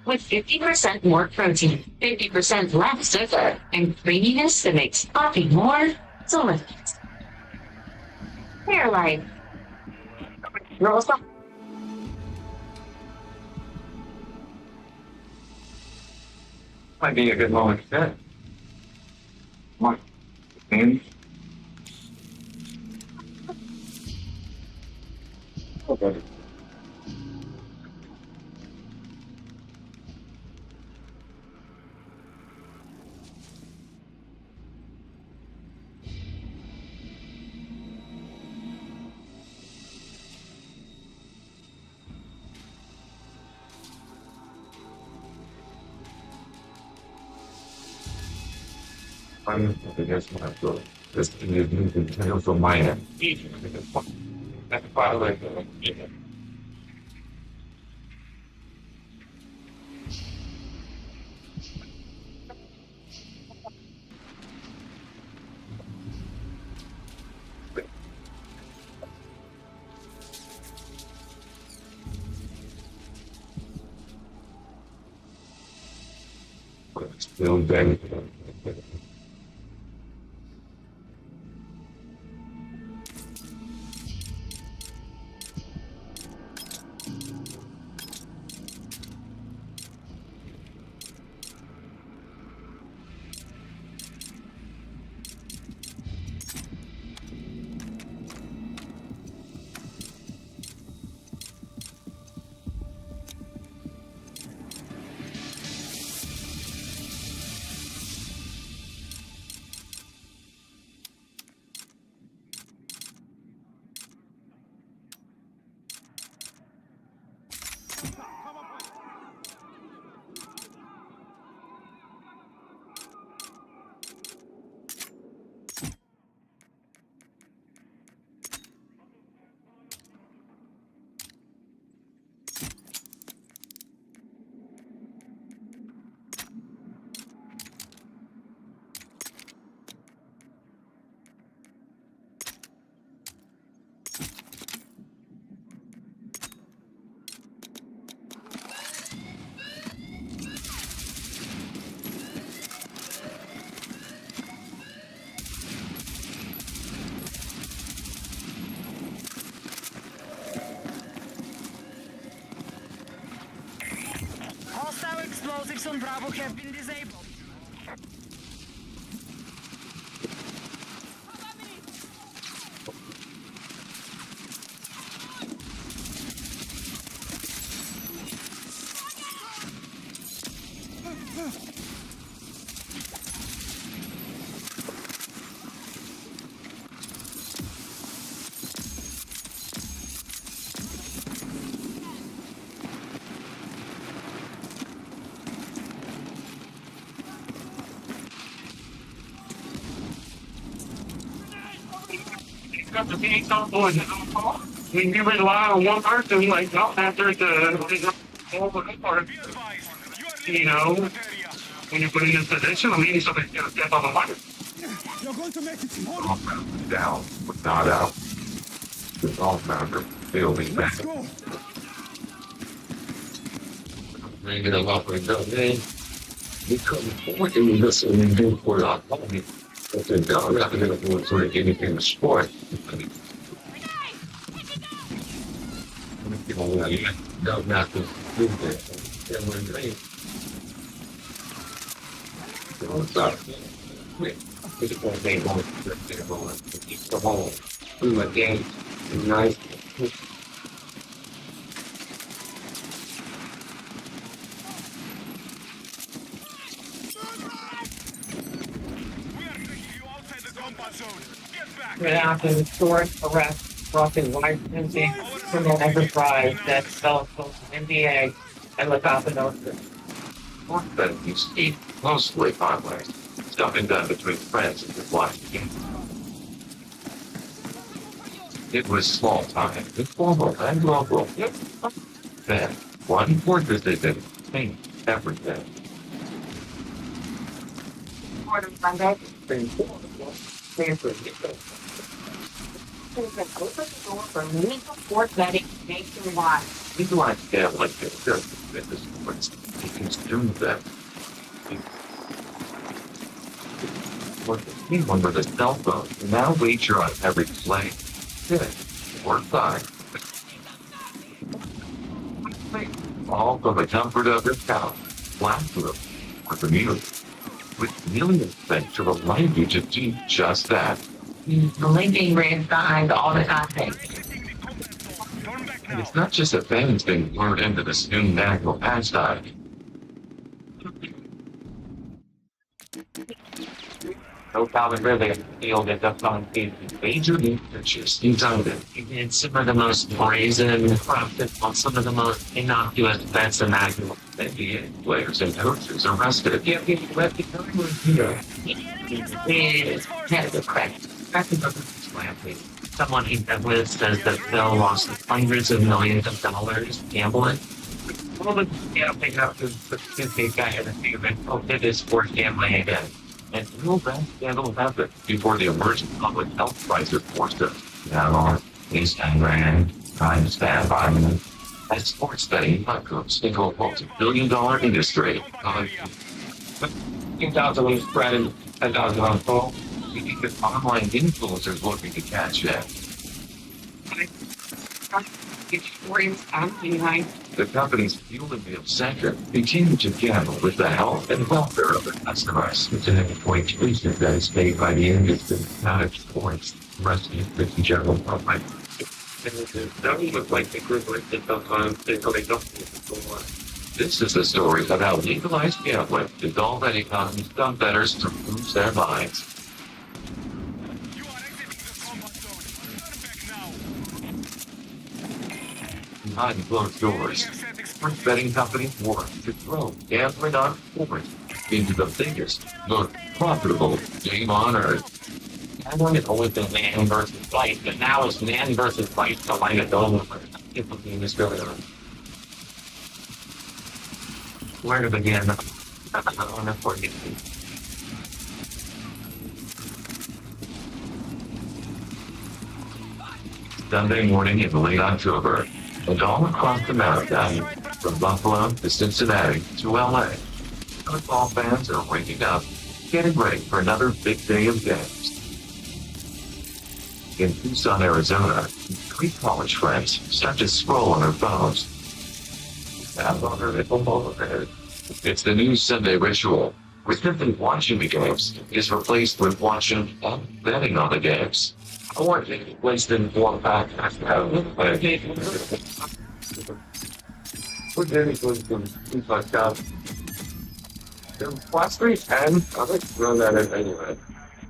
Speaker 6: With 50% more protein, 50% less sugar, and creaminess that makes coffee more delicious. Fairlife. Rosa.
Speaker 2: Might be a good moment to fit. Come on. And okay. I guess my throat. This thing is moving tail from my end. That's by the way. Still very.
Speaker 5: Hostile explosives on Bravo have been disabled.
Speaker 3: Got the beats on board. We can rely on one person, like, not after the or, you know, when you put in this position, I mean, somebody's gonna step on the line.
Speaker 9: You're going to make it more.
Speaker 2: Down, but not out. The all founder building back.
Speaker 9: Let's go.
Speaker 2: Maybe the lottery does in. We couldn't afford to do this and do for our company. But then I'm not going to do it for anything to sport. You know, you don't have to do this. And when they, you know, it's not. It's a point they want to keep the whole. We went in nice.
Speaker 1: Right after the short arrest, crossing licensing criminal enterprise that sells both NBA and La Casa Nostra.
Speaker 2: But you see, mostly highways. Stuff done between friends and just watching. It was small time, informal and local. Then, one fortress they did change everything.
Speaker 1: Order Sunday. Stanford. Open the door for legal sports betting nationwide.
Speaker 2: Legalized gambling can serve fitness sports. You can do that. What anyone with a cell phone can now wager on every play, hit, or thigh. All from the comfort of your couch, bathroom, or community. With millions spent to remind you to do just that.
Speaker 6: The linking rings behind all the content.
Speaker 2: And it's not just that fans being lured into this new national pastime.
Speaker 3: No Calvin really feel that that's on the
Speaker 2: Major league pitchers inside
Speaker 3: it's some of the most brazen, corrupted, on some of the most innocuous bets imaginable.
Speaker 2: NBA players and coaches arrested.
Speaker 3: Yeah, let the government here.
Speaker 6: It's kind of correct.
Speaker 3: Someone he met with says that Phil lost hundreds of millions of dollars gambling. Well, the gambling up to the big guy in the field oh, did his sports gambling again.
Speaker 2: And no bad scandal happened before the emerging public health crisis forced us. Now, these ran, trying to stand by them. As sports betting microbes into a multi-billion-dollar industry.
Speaker 3: 2,000 spread and 10,000 on full.
Speaker 2: You think that online influencers looking to catch that? The companies fueling the obsession continue to gamble with the health and welfare of their customers. It's an exploitation that is paid by the industry, not its points. The rest of the general public.
Speaker 3: It doesn't look like the equivalent that sometimes they don't
Speaker 2: This is the story of how legalized gambling is all that economies dumb bettors to lose their minds.
Speaker 9: You are exiting the combat zone. Turn back now.
Speaker 2: Behind closed doors, sports betting companies work to throw gambling on sports into the biggest, most profitable game on earth.
Speaker 3: I want it always been man versus vice, but now it's man versus vice to line it over. People being this really on. Where to begin? I don't know where to begin.
Speaker 2: Sunday morning in late October, and all across America, from Buffalo to Cincinnati to LA, football fans are waking up, getting ready for another big day of games. In Tucson, Arizona, three college friends start to scroll on their phones. It's the new Sunday ritual, where simply watching the games is replaced with watching and betting on the games.
Speaker 3: I want to take place in one back.
Speaker 2: Plus 310, I'll just throw that in anyway.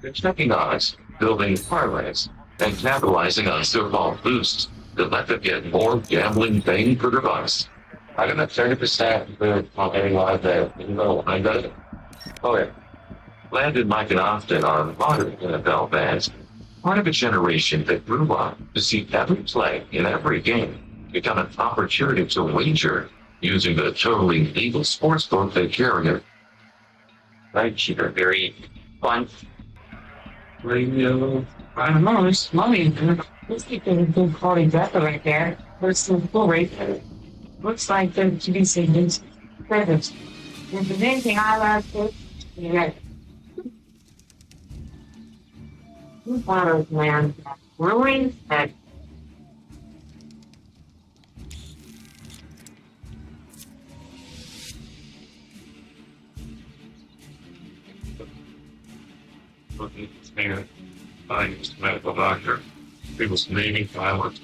Speaker 2: They're checking us, building parlays, and capitalizing on so-called boosts that let them get more gambling bang for their bucks. I got a 30% good on any live there, you know, I got it. Oh yeah. Landon, Mike, and Austin are modern NFL fans, part of a generation that grew up to see every play in every game become an opportunity to wager using the totally legal sportsbook they carry. Right, cheap are very fun. Radio.
Speaker 6: I don't know, there's money. Let's keep a good quality data right there. There's some full rate there. Looks like the GDC needs credits. If there's anything I like to, you know, land ruins that
Speaker 2: Looking at this man, I used a medical doctor. He was naming violent.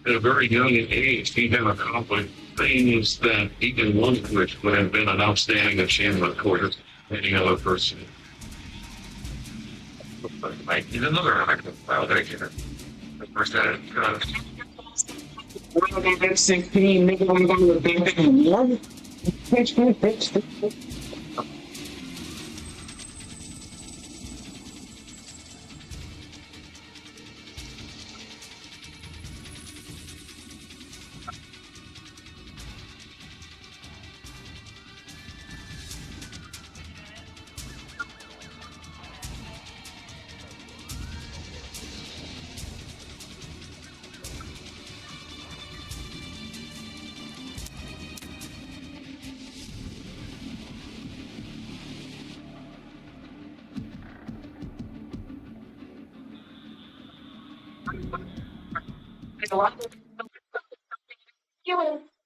Speaker 2: At a very young age, he had accomplished things that even one of which would have been an outstanding achievement for any other person. Might need another active validation. The first that
Speaker 3: One of them 16, maybe one of them was big and one.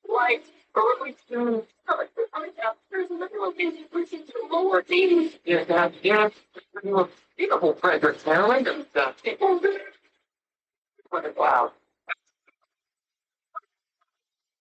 Speaker 10: Like, early soon. There's another busy pushing to lower things.
Speaker 3: Yeah, beautiful Frederick Maryland and stuff.
Speaker 10: Wow.